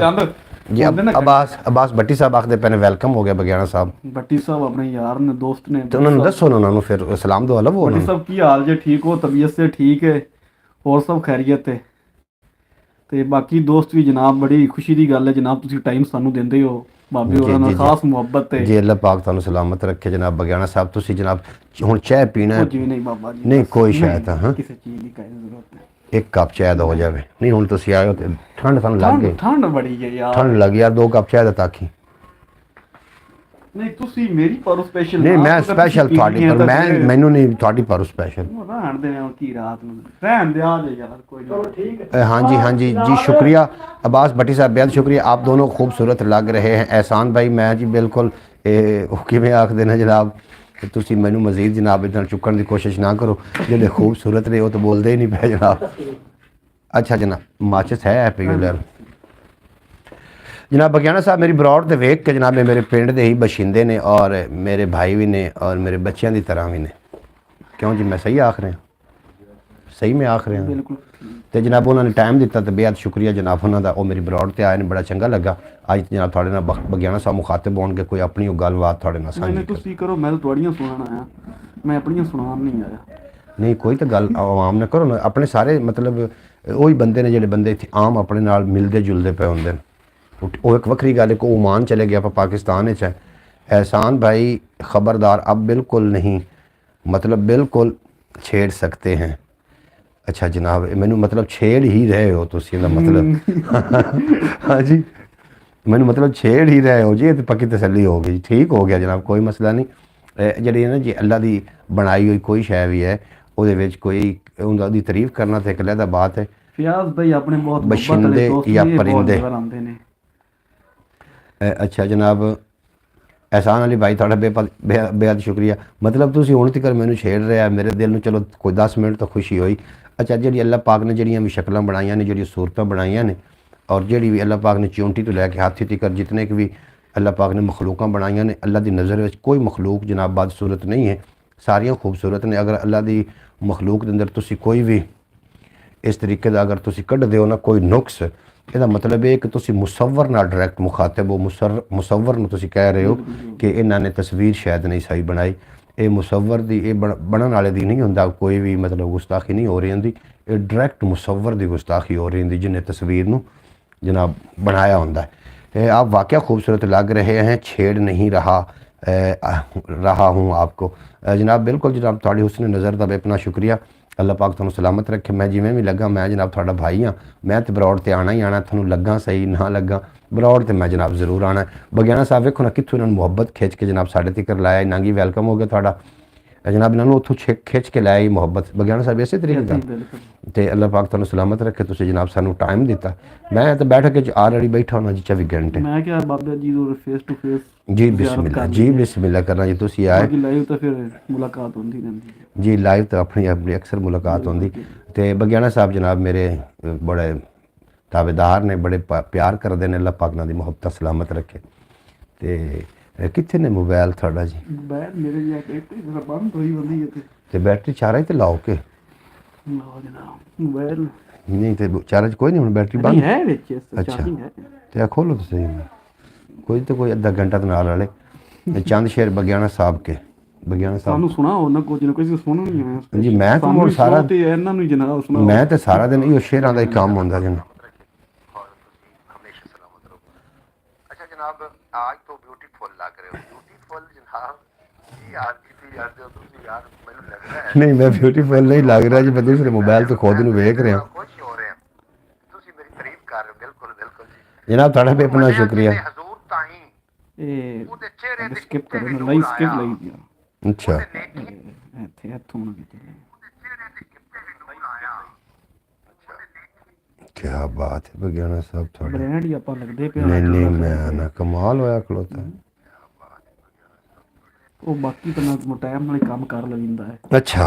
ਜੀ ਅਬਾਸ ਭੱਟੀ ਸਾਹਿਬ ਆਖਦੇ ਪਏ ਨੇ ਵੈਲਕਮ ਹੋ ਗਿਆ ਬਗਿਆਣਾ ਸਾਹਿਬ। ਭੱਟੀ ਸਾਹਿਬ ਆਪਣੇ ਯਾਰ ਨੇ, ਦੋਸਤ ਨੇ। ਤੇ ਉਹਨਾਂ ਨੂੰ ਦੱਸੋ ਨਾ, ਉਹਨਾਂ ਨੂੰ ਫਿਰ ਸਲਾਮ ਦੁਆ ਲਵੋ। ਭੱਟੀ ਸਾਹਿਬ ਕੀ ਹਾਲ ਜੇ? ਠੀਕ ਹੋ? ਤਬੀਅਤ ਸੇ ਠੀਕ ਹੈ? ਹੋਰ ਸਭ ਖੈਰੀਅਤ ਹੈ? ਤੇ ਬਾਕੀ ਦੋਸਤ ਵੀ ਜਨਾਬ, ਬੜੀ ਖੁਸ਼ੀ ਦੀ ਗੱਲ ਹੈ ਜਨਾਬ, ਤੁਸੀਂ ਟਾਈਮ ਸਾਨੂੰ ਦਿੰਦੇ ਹੋ। ਬਾਬੇ ਹੋਰਾਂ ਨਾਲ ਖਾਸ ਮੁਹੱਬਤ ਹੈ ਜੀ। ਅੱਲਾਹ ਪਾਕ ਤੁਹਾਨੂੰ ਸਲਾਮਤ ਰੱਖੇ ਜਨਾਬ। ਬਗਿਆਣਾ ਸਾਹਿਬ ਤੁਸੀਂ ਜਨਾਬ ਹੁਣ ਚਾਹ ਪੀਣਾ ਹੈ? ਜੀ ਨਹੀਂ ਬਾਬਾ ਜੀ, ਨਹੀਂ ਕੋਈ ਸ਼ਾਇਦ ਹਾਂ ਕਿਸੇ ਚੀਜ਼ ਦੀ ਕਾਹਦੀ ਜ਼ਰੂਰਤ ਹੈ। ਇੱਕ ਕੱਪ ਚਾਹ ਦਾ ਹੋ ਜਾਵੇ। ਨਹੀਂ ਹੁਣ ਤੁਸੀਂ ਆਏ ਹੋ ਤੇ ਠੰਡ ਤੁਹਾਨੂੰ ਲੱਗ ਗਈ। ਠੰਡ ਬੜੀ ਹੈ ਯਾਰ। ਠੰਡ ਲੱਗ ਯਾਰ, 2 ਕੱਪ ਚਾਹ ਦਾ ਤਾਕੀ। ਨਹੀਂ ਤੁਸੀਂ ਮੇਰੀ ਪਰ ਸਪੈਸ਼ਲ ਨਹੀਂ, ਮੈਂ ਸਪੈਸ਼ਲ ਤੁਹਾਡੀ ਪਰ ਮੈਨੂੰ ਨਹੀਂ ਤੁਹਾਡੀ ਪਰ ਸਪੈਸ਼ਲ ਰਹਿਣ ਦੇ ਕੀ ਰਾਤ ਨੂੰ ਰਹਿਣ ਦੇ ਆ ਜਾ ਯਾਰ, ਕੋਈ ਚਲੋ ठीक है। हाँ जी जी शुक्रिया अब्बास भट्टी साहब, बेहद शुक्रिया। आप दोनों खूबसूरत लग रहे हैं। एहसान भाई मैं जी बिल्कुल किवें आख देना जनाब, ਤੁਸੀਂ ਮੈਨੂੰ ਮਜ਼ੀਦ ਜਨਾਬ ਇਦਾਂ ਚੁੱਕਣ ਦੀ ਕੋਸ਼ਿਸ਼ ਨਾ ਕਰੋ। ਜਿਹੜੇ ਖੂਬਸੂਰਤ ਨੇ ਉਹ ਤਾਂ ਬੋਲਦੇ ਹੀ ਨਹੀਂ ਪਏ ਜਨਾਬ। ਅੱਛਾ ਜਨਾਬ ਮਾਚਿਸ ਹੈ ਪਿਗਲਰ जनाब। बगियाना साहब मेरी बरौड़ तो वेख के जनाब मेरे पिंड के ही बशिंदे ने और मेरे भाई भी ने और मेरे बच्चों की तरह भी ने। क्यों जी मैं सही आख रहा? सही में आख रहा बिल्कुल। तो जनाब उन्होंने टाइम दिता तो बेहद शुक्रिया जनाब उन्होंने। वो मेरी बरौड़ से आए ने, बड़ा चंगा लगा। अज जनाब थोड़े नाल बगियाना साहब मुखातिब होणगे, कोई अपनी गलबात थोड़े नाल साझी तुसीं करो। मैं तो तुहाड़ियां सुनाना आया, मैं अपनियां सुनान नहीं आया। नहीं कोई तो गल आवाम ने करो ना। अपने सारे मतलब वही बंदे ने जिहड़े बंदे इत्थे आम अपने नाल मिलदे जुलदे पे हुंदे ने। वो एक वक्री गल है कि ओमान चले गया पर पाकिस्तान है। एहसान भाई ख़बरदार, अब बिल्कुल नहीं, मतलब बिल्कुल छेड़ सकते हैं। अच्छा जनाब मैनू मतलब छेड़ ही रहे हो तुसीं दा मतलब हाँ जी मैनू मतलब छेड़ ही रहे हो जी। तो पक्की तसल्ली हो गई, ठीक हो गया जनाब, कोई मसला नहीं। जी ना जी अल्लाह की बनाई हुई कोई शै भी है ਉਹਦੇ ਵਿੱਚ कोई ਉਹਦੀ तारीफ करना तो एक अलग बात है। फियाज भाई अपने बहुत बशिंदे या परिंदे। अच्छा जनाब एहसान अली भाई थोड़ा बेहद शुक्रिया। मतलब तुसी हुण तक मैनू छेड़ रहा, मेरे दिल में चलो कोई 10 मिनट तो खुशी हुई। अच्छा जी अल्लाह पाक ने जड़ियाँ भी शक्लां बनाइया ने, जी सूरतां बनाइया ने और जी भी अल्लाह पाक ने चिउंटी तो लैके हाथी तक जितने कि भी अल्लाह पाक ने मखलूकां बनाइया ने, अल्लाह की नज़र में कोई मखलूक जनाब बदसूरत नहीं है, सारियां खूबसूरत ने। अगर अल्लाह की मखलूक के अंदर तुसी कोई भी इस तरीके का अगर तुसी कढ़ दो ना कोई नुक्स, ਇਹਦਾ मतलब है कि तुसी मुसव्वर नाल डायरैक्ट मुखातिब हो। मुसव्वर ਨੂੰ ਤੁਸੀਂ ਕਹਿ ਰਹੇ ਹੋ ਕਿ ਇਹਨਾਂ ਨੇ ਤਸਵੀਰ ਸ਼ਾਇਦ ਨਹੀਂ ਸਹੀ ਬਣਾਈ। ਇਹ ਮੁਸੱਵਰ ਦੀ ਇਹ ਬਣਨ ਵਾਲੇ ਦੀ ਨਹੀਂ ਹੁੰਦਾ ਕੋਈ ਵੀ मतलब ਗੁਸਤਾਖੀ ਨਹੀਂ ਹੋ ਰਹੀ ਹੁੰਦੀ। ਇਹ ਡਾਇਰੈਕਟ ਮੁਸੱਵਰ ਦੀ ਗੁਸਤਾਖੀ ਹੋ ਰਹੀ ਹੁੰਦੀ ਜਿਹਨੇ ਤਸਵੀਰ ਨੂੰ जनाब बनाया ਹੁੰਦਾ है। आप वाकया खूबसूरत लग रहे हैं, छेड़ नहीं रहा हूँ आपको जनाब। बिल्कुल जनाब थोड़ी हुस्न नज़र का बेपना शुक्रिया। अल्लाह पाक तुहानू सलामत रखे। मैं जिमें भी लगा मैं जनाब थोड़ा भाई हाँ, मैं तो बरौड़ ते आना ही आना, थानू लगा सही ना लगा बरौड़ ते मैं जनाब जरूर आना। बगियाना साहब वेखो ना कित्थों इन्होंने मुहब्बत खिंच के जनाब साढ़े तक लाया। नांगी वेलकम हो गया थोड़ा जनाब, इन्होंने उत्थों खिंच के लाया मुहब्बत बगियाना साहब इस तरीके का। तो अल्लाह पाक तुहानू सलामत रखे। तुसीं जनाब सानू टाइम दिता, मैं तो बैठक च ऑलरेडी बैठा होना जी 24 घंटे। मैं क्या बाबा जी फेस टू फेस जी बिस्मिल्लाह करना जी। तुसीं आए लाइव तो फिर मुलाकात होंदी रहंदी है जी, लाइव तो अपनी अक्सर मुलाकात होंदी। तो बगियाना साहब जनाब मेरे बड़े ताबेदार ने, बड़े प्यार करते हैं। अल्लाह पाक नाल दी मुहब्बत सलामत रखे। तो कित्थे ने मोबाइल थोड़ा जी? मोबाइल मेरे जी बैटरी जरा बंद होई होंदी है ते बैटरी चार्ज ते लाओ के लाओ जनाब मोबाइल नहीं तो चार्ज कोई नहीं, हुण बैटरी बंद है विच चार्जिंग है। तो खोलो तो सही कोई तो कोई अद्धा घंटा तो नाल वाले चंद शेर बगियाना साहब के। बगियाना साहब सानू सुनाओ ना कुछ ना कुछ सुनना नहीं है जी। मैं तो हुण सारा ते इन्हां नूं जनाब सुनाओ, मैं तो सारा दिन इहो शेरां दा ही काम हुंदा जी। अच्छा जनाब आज तो ब्यूटीफुल लग रहे हो। ब्यूटीफुल जनाब ये आज की याद हो तुसी यार, मैनूं लग रहा है नहीं मैं ब्यूटीफुल नहीं लग रहा जी। मैं दूसरे मोबाइल तो खुद नूं वेख रहा खुश हो रहे हैं। तुसी मेरी तारीफ कर रहे हो। बिल्कुल बिल्कुल जी जनाब थोड़ा बेपना शुक्रिया। ए स्किप करो लाइव स्किप लाई दिया। अच्छा ਇੱਥੇ ਇੱਥੋਂ ਨਾ ਕਿਤੇ क्या बात है बगियाना साहब थोड़ा ब्रांड ही ਆਪਾਂ ਲੱਗਦੇ ਪਿਆ। नहीं मैं ना कमाल होया खलोता। ਉਹ ਬਾਕੀ ਤਾਂ ਨਾ ਟਾਈਮ ਨਾਲ ਕੰਮ ਕਰ ਲਵਿੰਦਾ ਹੈ। अच्छा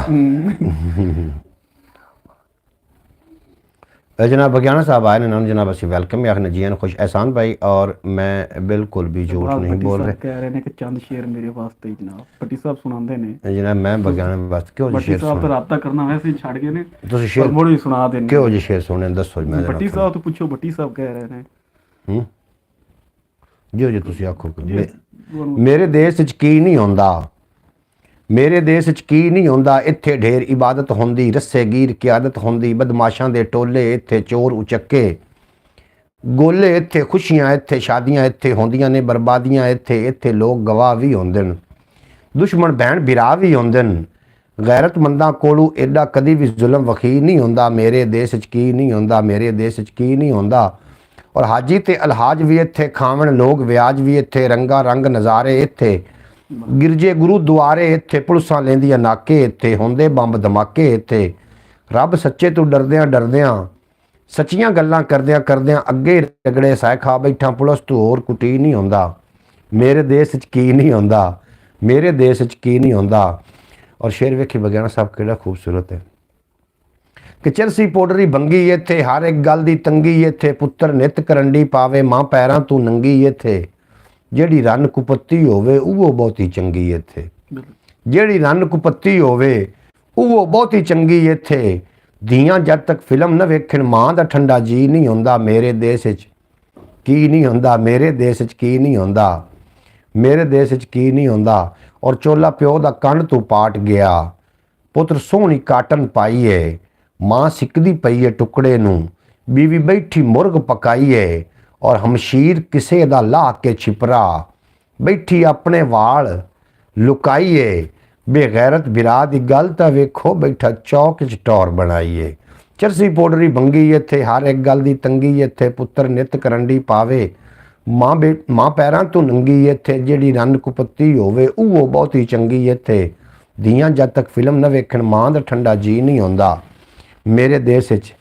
जनाब बगियाना साहब आए ना जनाब असि वेलकम आखने जी खुश। एहसान भाई और मैं बिल्कुल भी झूठ नहीं बोल रहे। कह रहे हैं कि चंद शेर मेरे वास्ते जनाब भट्टी साहब सुनाते ने जनाब मैं बगियाना वास्ते क्यों जी शेर साहब तो राबता करना वैसे ही छड़ गए ने तुसी शेर मोड़ ही सुना देने क्यों जी शेर सुने दसो मैं भट्टी साहब तो पूछो भट्टी साहब कह रहे हैं ਜਿਉਂ ਜੇ ਤੁਸੀਂ ਆਖੋ ਤੁਹਾਨੂੰ ਮੇਰੇ ਦੇਸ਼ 'ਚ ਕੀ ਨਹੀਂ ਹੁੰਦਾ, ਮੇਰੇ ਦੇਸ਼ 'ਚ ਕੀ ਨਹੀਂ ਹੁੰਦਾ। ਇੱਥੇ ਢੇਰ ਇਬਾਦਤ ਹੁੰਦੀ, ਰੱਸੇਗੀਰ ਕਿਆਦਤ ਹੁੰਦੀ, ਬਦਮਾਸ਼ਾਂ ਦੇ ਟੋਲੇ ਇੱਥੇ, ਚੋਰ ਉਚੱਕੇ ਗੋਲੇ ਇੱਥੇ, ਖੁਸ਼ੀਆਂ ਇੱਥੇ, ਸ਼ਾਦੀਆਂ ਇੱਥੇ ਹੁੰਦੀਆਂ ਨੇ, ਬਰਬਾਦੀਆਂ ਇੱਥੇ, ਇੱਥੇ ਲੋਕ ਗਵਾਹ ਵੀ ਹੁੰਦੇ ਨੇ, ਦੁਸ਼ਮਣ ਭੈਣ ਭਰਾ ਵੀ ਹੁੰਦੇ ਨੇ। ਗੈਰਤਮੰਦਾਂ ਕੋਲੋਂ ਐਡਾ ਕਦੀ ਵੀ ਜ਼ੁਲਮ ਵਖੀ ਨਹੀਂ ਹੁੰਦਾ। ਮੇਰੇ ਦੇਸ਼ 'ਚ ਕੀ ਨਹੀਂ ਹੁੰਦਾ, ਮੇਰੇ ਦੇਸ਼ 'ਚ ਕੀ ਨਹੀਂ ਹੁੰਦਾ। ਔਰ ਹਾਜੀ ਤੇ ਅਲਹਾਜ ਵੀ ਇੱਥੇ, ਖਾਵਣ ਲੋਕ ਵਿਆਜ ਵੀ ਇੱਥੇ, ਰੰਗਾ ਰੰਗ ਨਜ਼ਾਰੇ ਇੱਥੇ, ਗਿਰਜੇ ਗੁਰੂ ਦੁਆਰੇ ਇੱਥੇ, ਪੁਲਿਸਾਂ ਲੈਂਦੀਆਂ ਨਾਕੇ ਇੱਥੇ, ਹੁੰਦੇ ਬੰਬ ਧਮਾਕੇ ਇੱਥੇ। ਰੱਬ ਸੱਚੇ ਤੋਂ ਡਰਦਿਆਂ ਡਰਦਿਆਂ, ਸੱਚੀਆਂ ਗੱਲਾਂ ਕਰਦਿਆਂ ਕਰਦਿਆਂ ਅੱਗੇ ਰਗੜੇ ਸਹਿ ਖਾ ਬੈਠਾ, ਪੁਲਿਸ ਤੋਂ ਹੋਰ ਕੁਟੀ ਨਹੀਂ ਹੁੰਦਾ। ਮੇਰੇ ਦੇਸ਼ 'ਚ ਕੀ ਨਹੀਂ ਹੁੰਦਾ, ਮੇਰੇ ਦੇਸ਼ 'ਚ ਕੀ ਨਹੀਂ ਹੁੰਦਾ। ਔਰ ਸ਼ੇਰ ਵੇਖੀ ਬਗਿਆਣਾ ਸਾਹਿਬ ਕਿਹੜਾ ਖੂਬਸੂਰਤ ਹੈ ਕਿ ਚਰਸੀ ਪਾਊਡਰੀ ਬੰਗੀ ਇੱਥੇ, ਹਰ ਇੱਕ ਗੱਲ ਦੀ ਤੰਗੀ ਇੱਥੇ, ਪੁੱਤਰ ਨਿਤ ਕਰੰਡੀ ਪਾਵੇ, ਮਾਂ ਪੈਰਾਂ ਤੋਂ ਨੰਗੀ ਇੱਥੇ, ਜਿਹੜੀ ਰੰਨ ਕੁਪੱਤੀ ਹੋਵੇ ਉਹ ਬਹੁਤੀ ਚੰਗੀ ਇੱਥੇ, ਜਿਹੜੀ ਰੰਨ ਕੁਪੱਤੀ ਹੋਵੇ ਉਹ ਬਹੁਤੀ ਚੰਗੀ ਇੱਥੇ। ਧੀਆਂ ਜਦ ਤੱਕ ਫਿਲਮ ਨਾ ਵੇਖਣ, ਮਾਂ ਦਾ ਠੰਡਾ ਜੀ ਨਹੀਂ ਹੁੰਦਾ। ਮੇਰੇ ਦੇਸ਼ 'ਚ ਕੀ ਨਹੀਂ ਹੁੰਦਾ, ਮੇਰੇ ਦੇਸ਼ 'ਚ ਕੀ ਨਹੀਂ ਹੁੰਦਾ, ਮੇਰੇ ਦੇਸ਼ 'ਚ ਕੀ ਨਹੀਂ ਹੁੰਦਾ। ਔਰ ਚੋਲਾ ਪਿਓ ਦਾ ਕੰਨ ਤੋਂ ਪਾਟ ਗਿਆ, ਪੁੱਤਰ ਸੋਹਣੀ ਕਾਟਨ ਪਾਈ ਏ, ਮਾਂ ਸਿੱਕਦੀ ਪਈ ਏ ਟੁਕੜੇ ਨੂੰ, ਬੀਵੀ ਬੈਠੀ ਮੁਰਗ ਪਕਾਈ ਏ, ਔਰ ਹਮਸ਼ੀਰ ਕਿਸੇ ਦਾ ਲਾਹ ਕੇ ਛਿਪਰਾ, ਬੈਠੀ ਆਪਣੇ ਵਾਲ ਲੁਕਾਈਏ। ਬੇਗੈਰਤ ਬਿਰਾ ਦੀ ਗੱਲ ਤਾਂ ਵੇਖੋ, ਬੈਠਾ ਚੌਕ 'ਚ ਟੌਰ ਬਣਾਈਏ। ਚਰਸੀ ਪਾਊਡਰੀ ਬੰਗੀ ਇੱਥੇ, ਹਰ ਇੱਕ ਗੱਲ ਦੀ ਤੰਗੀ ਇੱਥੇ, ਪੁੱਤਰ ਨਿਤ ਕਰੰਡੀ ਪਾਵੇ, ਮਾਂ ਪੈਰਾਂ ਤੋਂ ਨੰਗੀ ਇੱਥੇ, ਜਿਹੜੀ ਰੰਨ ਕੁਪੱਤੀ ਹੋਵੇ ਉਹ ਬਹੁਤੀ ਚੰਗੀ ਇੱਥੇ। ਧੀਆਂ ਜਦ ਤੱਕ ਫਿਲਮ ਨਾ ਵੇਖਣ, ਮਾਂ ਦਾ ਠੰਡਾ ਜੀ ਨਹੀਂ ਹੁੰਦਾ। ਮੇਰੇ ਦੇਸ਼ 'ਚ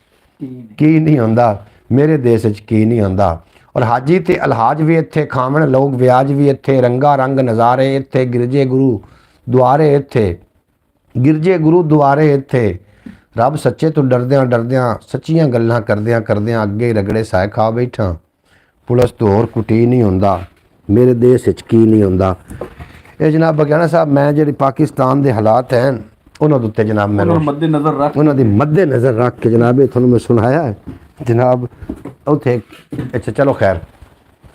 ਕੀ ਨਹੀਂ ਹੁੰਦਾ, ਮੇਰੇ ਦੇਸ਼ 'ਚ ਕੀ ਨਹੀਂ ਹੁੰਦਾ। ਔਰ ਹਾਜੀ ਤੇ ਅਲਹਾਜ ਵੀ ਇੱਥੇ, ਖਾਵਣ ਲੋਕ ਵਿਆਜ ਵੀ ਇੱਥੇ, ਰੰਗਾ ਰੰਗ ਨਜ਼ਾਰੇ ਇੱਥੇ, ਗਿਰਜੇ ਗੁਰੂ ਦੁਆਰੇ ਇੱਥੇ, ਗਿਰਜੇ ਗੁਰੂ ਦੁਆਰੇ ਇੱਥੇ। ਰੱਬ ਸੱਚੇ ਤੋਂ ਡਰਦਿਆਂ ਡਰਦਿਆਂ, ਸੱਚੀਆਂ ਗੱਲਾਂ ਕਰਦਿਆਂ ਕਰਦਿਆਂ ਅੱਗੇ ਰਗੜੇ ਸਾਇ ਖਾ ਬੈਠਾ, ਪੁਲਿਸ ਤੋਂ ਹੋਰ ਕੁਟੀ ਨਹੀਂ ਹੁੰਦਾ। ਮੇਰੇ ਦੇਸ਼ ਵਿੱਚ ਕੀ ਨਹੀਂ ਹੁੰਦਾ। ਇਹ ਜਨਾਬ ਬਗਿਆਣਾ ਸਾਹਿਬ, ਮੈਂ ਜਿਹੜੀ ਪਾਕਿਸਤਾਨ ਦੇ ਹਾਲਾਤ ਹਨ ਉਹਨਾਂ ਦੇ ਉੱਤੇ ਜਨਾਬ ਮੈਂ ਮੱਦੇ ਨਜ਼ਰ ਰੱਖ, ਉਹਨਾਂ ਦੀ ਮੱਦੇ ਨਜ਼ਰ ਰੱਖ ਕੇ ਜਨਾਬ ਇਹ ਤੁਹਾਨੂੰ ਮੈਂ ਸੁਣਾਇਆ ਹੈ ਜਨਾਬ ਉੱਥੇ। ਅੱਛਾ ਚਲੋ ਖੈਰ,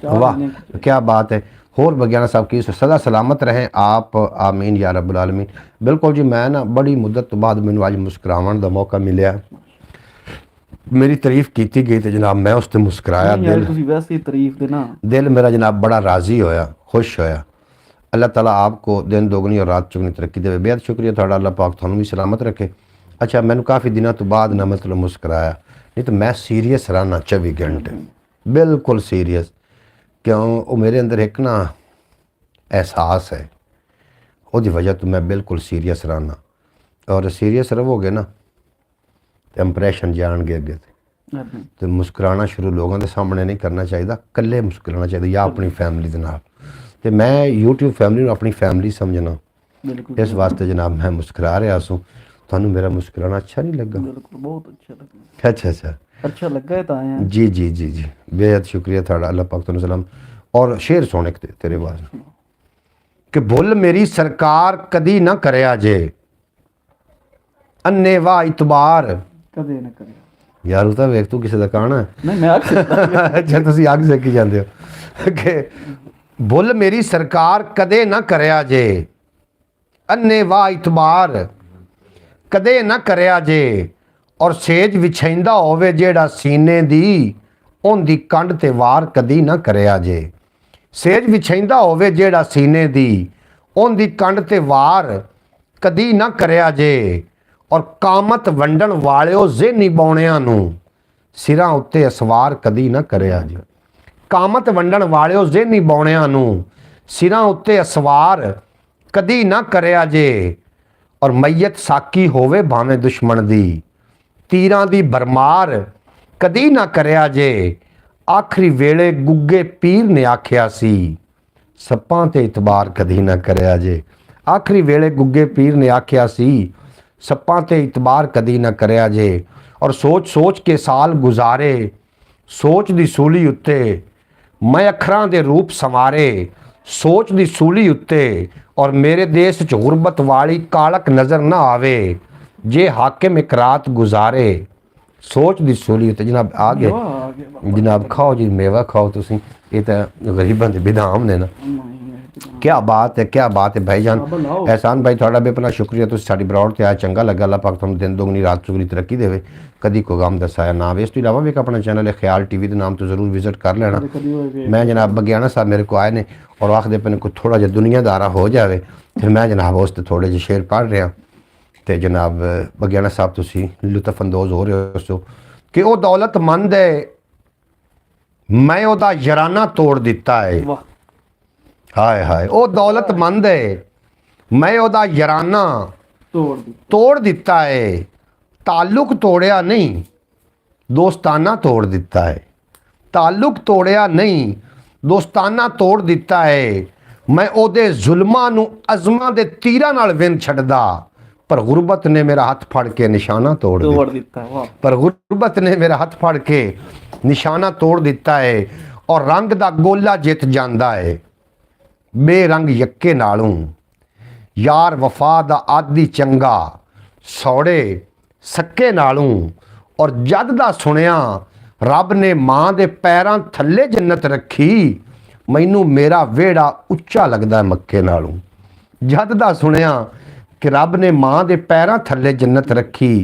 वाह क्या बात है। होर बगियाना साहब की सदा सलामत रहें आप, आमीन या रब्बुल आलमीन। बिल्कुल जी, मैं ना बड़ी मुद्दत तो बाद मैंने अज मुस्कुरावन का मौका मिले, मेरी तारीफ की गई तो जनाब मैं उस पर मुस्कुराया, दिल मेरा जनाब बड़ा राजी होया, खुश होया। अल्लाह ताला आपको दिन दोगुनी और रात चुगनी तरक्की दे। बेहद शुक्रिया थोड़ा, अल्लाह पाक थानू भी सलामत रखे। अच्छा, मैंने काफ़ी दिनों तो बाद ना मतलब मुस्कुराया, नहीं तो मैं सीरीयस रहना 24 घंटे, बिल्कुल सीरीयस। क्यों, वो मेरे अंदर एक ना एहसास है, उसकी वजह तो मैं बिल्कुल सीरीयस रहना। और सीरीयस रहोगे ना तो इंप्रैशन जाएंगे अगे तो मुस्कुराना शुरू लोगों के सामने नहीं करना चाहिए, कल्ले मुस्कुराना चाहिए या अपनी फैमिली के नाल। तो मैं यूट्यूब फैमिली अपनी फैमिली समझना, इस वास्ते जनाब मैं मुस्कुरा रहा सूँ। थानू मेरा मुस्कुराना अच्छा नहीं लगा? बिल्कुल, बहुत अच्छा लगा। अच्छा अच्छा लगा है तो आया। जी जी जी जी, बेहद शुक्रिया थाड़ा, अल्लाह पाक तुहानू सलाम। और शेर सोने तेरे बाद कि भुल मेरी सरकार कदी ना करया जे, अन्ने वाह इतबार कदे ना करया। यार उस वेख तू किसी का कहना है, नहीं मैं आग सकता अच्छा तुसी आग सेकी जाते हो कि भुल मेरी सरकार कदे ना करया जे, अन्ने वाह इतबार कदे ना करया जे, और सेज विछाइंदा होवे जेड़ा सीने दी, उनदी कंड ते वार कदी ना करया जे। सेज विछाइंदा होवे जेड़ा सीने दी, उनदी कंड ते वार कदी ना करया जे। और कामत वंडन वालिओ ज़हनी बौणियां नूं, सिरां उत्ते असवार कदी ना करया जे। कामत वंडन वालिओ ज़हनी बौणियां नूं, सिरां उत्ते असवार कदी ना करया जे। और मैयत साकी होवे भावें दुश्मन दी, तीरां दी भरमार कदी ना करया जे। आखरी वेले गुग्गे पीर ने आख्या सी, सप्पां ते इतबार कदी ना करया जे। आखरी वेले गुग्गे पीर ने आख्या सी, सप्पां ते इतबार कदी ना करया जे। और सोच सोच के साल गुजारे, सोच दी सूली उत्ते मैं अखरां दे रूप संवारे, सोच दी सूली उत्ते। और मेरे देश च गुरबत वाली कालक नज़र ना आवे, जे हाकिम एक रात गुजारे, ਸੋਚ ਦੀ ਸਹੂਲੀਅਤ ਜਨਾਬ ਆ ਗਏ ਆ ਗਿਆ ਬਾਬਾ। ਜਨਾਬ। ਖਾਓ ਜੀ ਮੇਵਾ ਖਾਓ ਤੁਸੀਂ, ਇਹ ਤਾਂ ਗਰੀਬਾਂ ਦੇ ਵਿਧਾਮ ਨੇ ਨਾ। क्या बात है, क्या बात है भाईजान। एहसान भाई थोड़ा भी अपना शुक्रिया, तुम साड़ी ब्रॉड ते आया चंगा लगा। अल्लाह पाक तुम दिन दोगुनी रात चुगनी तरक्की देवे, कदी को गम दसाया ना वे। इस तो इलावा भी एक अपना चैनल है ख्याल टीवी के नाम तो जरूर विजिट कर लेना। मैं जनाब बगियाना साहब मेरे को आए ने और आखदे पे को थोड़ा जिहा दुनियादारा हो जाए, फिर मैं जनाब उस थोड़े जे शेर पढ़ रहा तो जनाब बगियाना साहब तुसी लुत्फ अंदोज हो रहे हो कि वो दौलतमंद है, मैं ओदा यराना तोड़ दिता है। हाय हाय, वो दौलतमंद है, मैं ओदा यराना तोड़ दिता है। ताल्लुक तोड़िया नहीं, दोस्ताना तोड़ दिता है। ताल्लुक तोड़िया नहीं, दोस्ताना तोड़ दिता है। मैं ओदे जुल्मां नू अज़मां दे तीरां नाल विन छड्डदा, पर गुरबत ने मेरा हाथ फड़ के निशाना तोड़ दिता। पर गुरबत ने मेरा हाथ फड़ के निशाना तोड़ दिता है और रंग दा गोला जित जांदा है। बेरंग यक्के नालों यार वफा दा आदि चंगा, सौड़े सक्के नालों और जद दा सुनिया रब ने मां दे पैरां थल्ले जन्नत रखी, मैनू मेरा वेड़ा उच्चा लगदा है मक्के नालों। जद दा सुनिया कि रब ने मां दे पैरां थल्ले जन्नत रखी,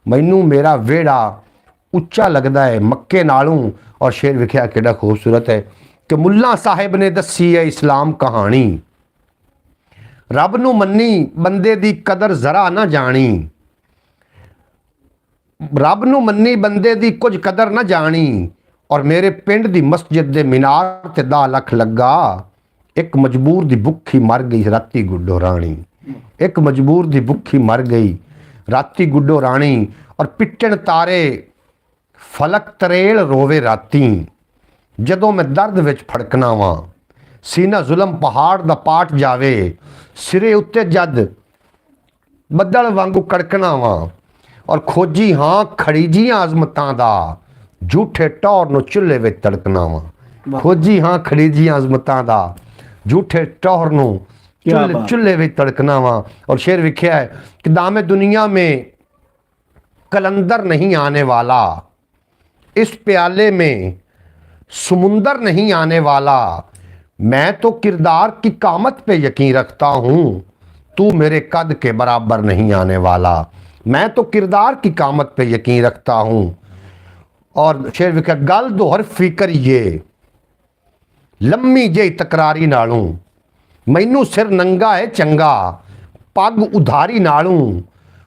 मैनू मेरा वेड़ा उच्चा लगदा है मक्के नालों। और शेर विख्या केड़ा खूबसूरत है कि मुल्ला साहिब ने दसी है इस्लाम कहानी, रब नू मन्नी बंदे दी कदर जरा ना जानी। रब नू मन्नी बंदे दी कुछ कदर ना जानी, और मेरे पिंड दी मस्जिद दे मीनार ते 10 लख लगा। एक मजबूर दी भुखी मर गई राती गुड्डो रानी, एक मजबूर दी भुखी मर गई राती गुड्डो रानी। और पिटन तारे फलक तरेल रोवे राती, जदों मैं दर्द विच फड़कना वां सीना जुलम पहाड़ दा पाट जावे। सिरे उत्ते जद बदल वांगू कड़कना वां और खोजी हाँ खड़ीजियां आजमतां दा, झूठे टौर नू चुल्हे विच तड़कना वां। खोजी हाँ खड़ीजियां आजमतां दा, झूठे टौर नू चुल्हे विच तड़कना वां। और शेर विख्या है कि दामे दुनिया में कलंदर नहीं आने वाला, इस प्याले में समुंदर नहीं आने वाला। मैं तो किरदार की कामत पे यकीन रखता हूँ, तू मेरे कद के बराबर नहीं आने वाला। मैं तो किरदार की कामत पे यकीन रखता हूँ। और शेर विख्या गल दो हर फिक्र ये लम्मी जी तकरारी नालों, मैनू सिर नंगा है चंगा पग उधारी नालों।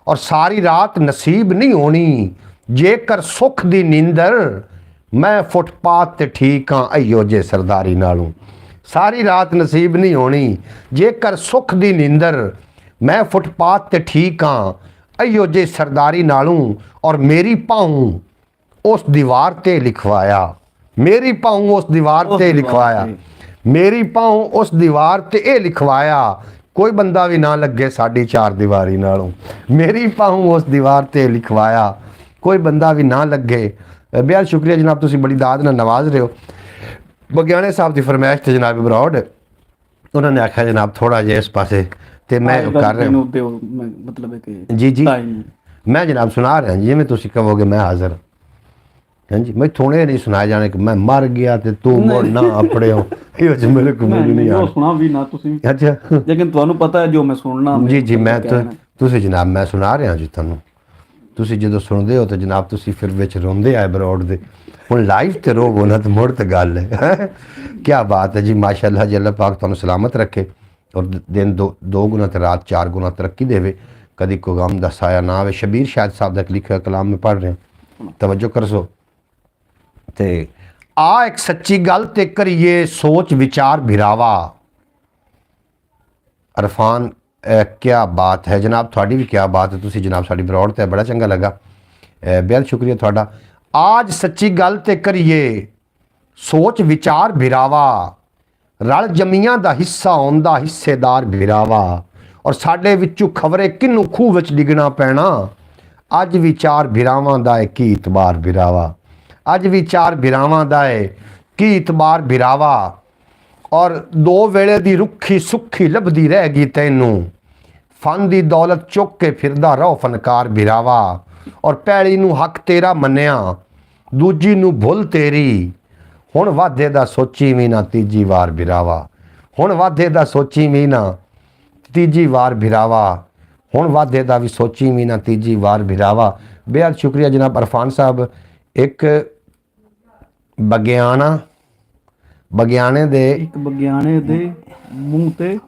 और सारी रात नसीब नहीं होनी जेकर सुख दी नींदर, मैं फुटपाथ ते ठीक हाँ अयो जे सरदारी नालों। सारी रात नसीब नहीं होनी जेकर सुख दी नींदर, मैं फुटपाथ ते ठीक हाँ अयो जे सरदारी नालों। और मेरी पाऊँ उस दीवार ते लिखवाया, मेरी पाऊँ उस दीवार ते लिखवाया, मेरी पाऊँ उस दीवार ते ए लिखवाया। कोई बंदा भी ना लगे साड़ी चार दीवारी नालों, मेरी पाऊँ उस दीवार ते लिखवाया। कोई बंदा भी ना लगे। बेहद शुक्रिया जनाब, तुसी बड़ी दाद नाल नवाज रहे हो। बगियाने साहब की फरमाइश ते जनाब ब्रॉड उन्होंने आख्या जनाब थोड़ा जिहा इस पासे ते मैं कर रहा मतलब है कि जी जी मैं जनाब सुना रहा जी, जिवें तुसी कहोगे मैं हाजिर। हाँ जी, मैं थोड़े नहीं सुनाए जाने कि मैं मर गया ते तू मुड़ ना अपड़े हो, ये च मेरे को नहीं आ सुना भी ना तुसी। अच्छा, लेकिन ਤੁਹਾਨੂੰ पता है जो मैं सुनना जी जी मैं तो तुसी जनाब मैं सुना रहा जी ਤੁਹਾਨੂੰ। ਤੁਸੀਂ ਜਦੋਂ ਸੁਣਦੇ ਹੋ ਤਾਂ ਜਨਾਬ ਤੁਸੀਂ ਫਿਰ ਵਿੱਚ ਰੋਂਦੇ ਆਏ ਬਰੌਡ ਦੇ। ਹੁਣ ਲਾਈਵ ਤੇ ਰੋਵੋ ਨਾ ਤਾਂ ਮੁੜ ਤੇ ਗੱਲ ਹੈ। ਕੀ ਬਾਤ ਹੈ ਜੀ, ਮਾਸ਼ਾਅੱਲਾ ਜੀ, ਅੱਲਾਹ ਪਾਕ ਤੁਹਾਨੂੰ ਸਲਾਮਤ ਰੱਖੇ ਔਰ ਦਿਨ ਦੋ ਗੁਣਾ ਤੇ ਰਾਤ 4 ਗੁਣਾ ਤਰੱਕੀ ਦੇਵੇ, ਕਦੀ ਕੋਈ ਗਮ ਦਾ ਸਾਇਆ ਨਾ ਆਵੇ। ਸ਼ਬੀਰ ਸ਼ਾਇਦ ਸਾਹਿਬ ਦਾ ਲਿਖਿਆ ਕਲਾਮ ਮੈਂ ਪੜ੍ਹ ਰਿਹਾ, ਤਵੱਜੋ ਕਰਸੋ। ਤੇ ਆ ਇੱਕ ਸੱਚੀ ਗੱਲ ਤੇ ਕਰੀਏ ਸੋਚ ਵਿਚਾਰ ਭਿਰਾਵਾ। अरफान क्या बात है जनाब, थोड़ी भी क्या बात है। तुसी जनाब साड़ी ब्रॉड ते बड़ा चंगा लगा, बेहद शुक्रिया थोड़ा। आज सच्ची गल ते करिए सोच विचार भिरावा, रल जमियां दा हिस्सा आउंदा हिस्सेदार भिरावा। और साडे विचों खबरे किनू खूह विच डिगना पैना, अज विचार भिरावां दा है की इतबार भिरावा। अज विचार भिरावां दा है की इतबार भिरावा। और दो वेले दी रुखी सुखी लभदी रह गई तैनू, फन दी दौलत चुक के फिरदा रहो फनकार भिरावा। ਔਰ ਪੈਲੀ ਨੂੰ ਹੱਕ ਤੇਰਾ ਮੰਨਿਆ, ਦੂਜੀ ਨੂੰ ਭੁੱਲ ਤੇਰੀ। ਹੁਣ ਵਾਧੇ ਦਾ ਸੋਚੀ ਵੀ ਨਾ ਤੀਜੀ ਵਾਰ ਬਿਰਾਵਾ, ਹੁਣ ਵਾਧੇ ਦਾ ਸੋਚੀ ਵੀ ਨਾ ਤੀਜੀ ਵਾਰ ਬਿਰਾਵਾ, ਹੁਣ ਵਾਧੇ ਦਾ ਵੀ ਸੋਚੀ ਵੀ ਨਾ ਤੀਜੀ ਵਾਰ ਬਿਰਾਵਾ। ਬੇहद ਸ਼ੁਕਰੀਆ ਜਨਾਬ ਅਰਫਾਨ ਸਾਹਿਬ। ਇੱਕ ਬਗਿਆਣੇ ਦੇ ਇੱਕ ਬਗਿਆਣੇ ਦੇ ਮੂੰਹ ਤੇ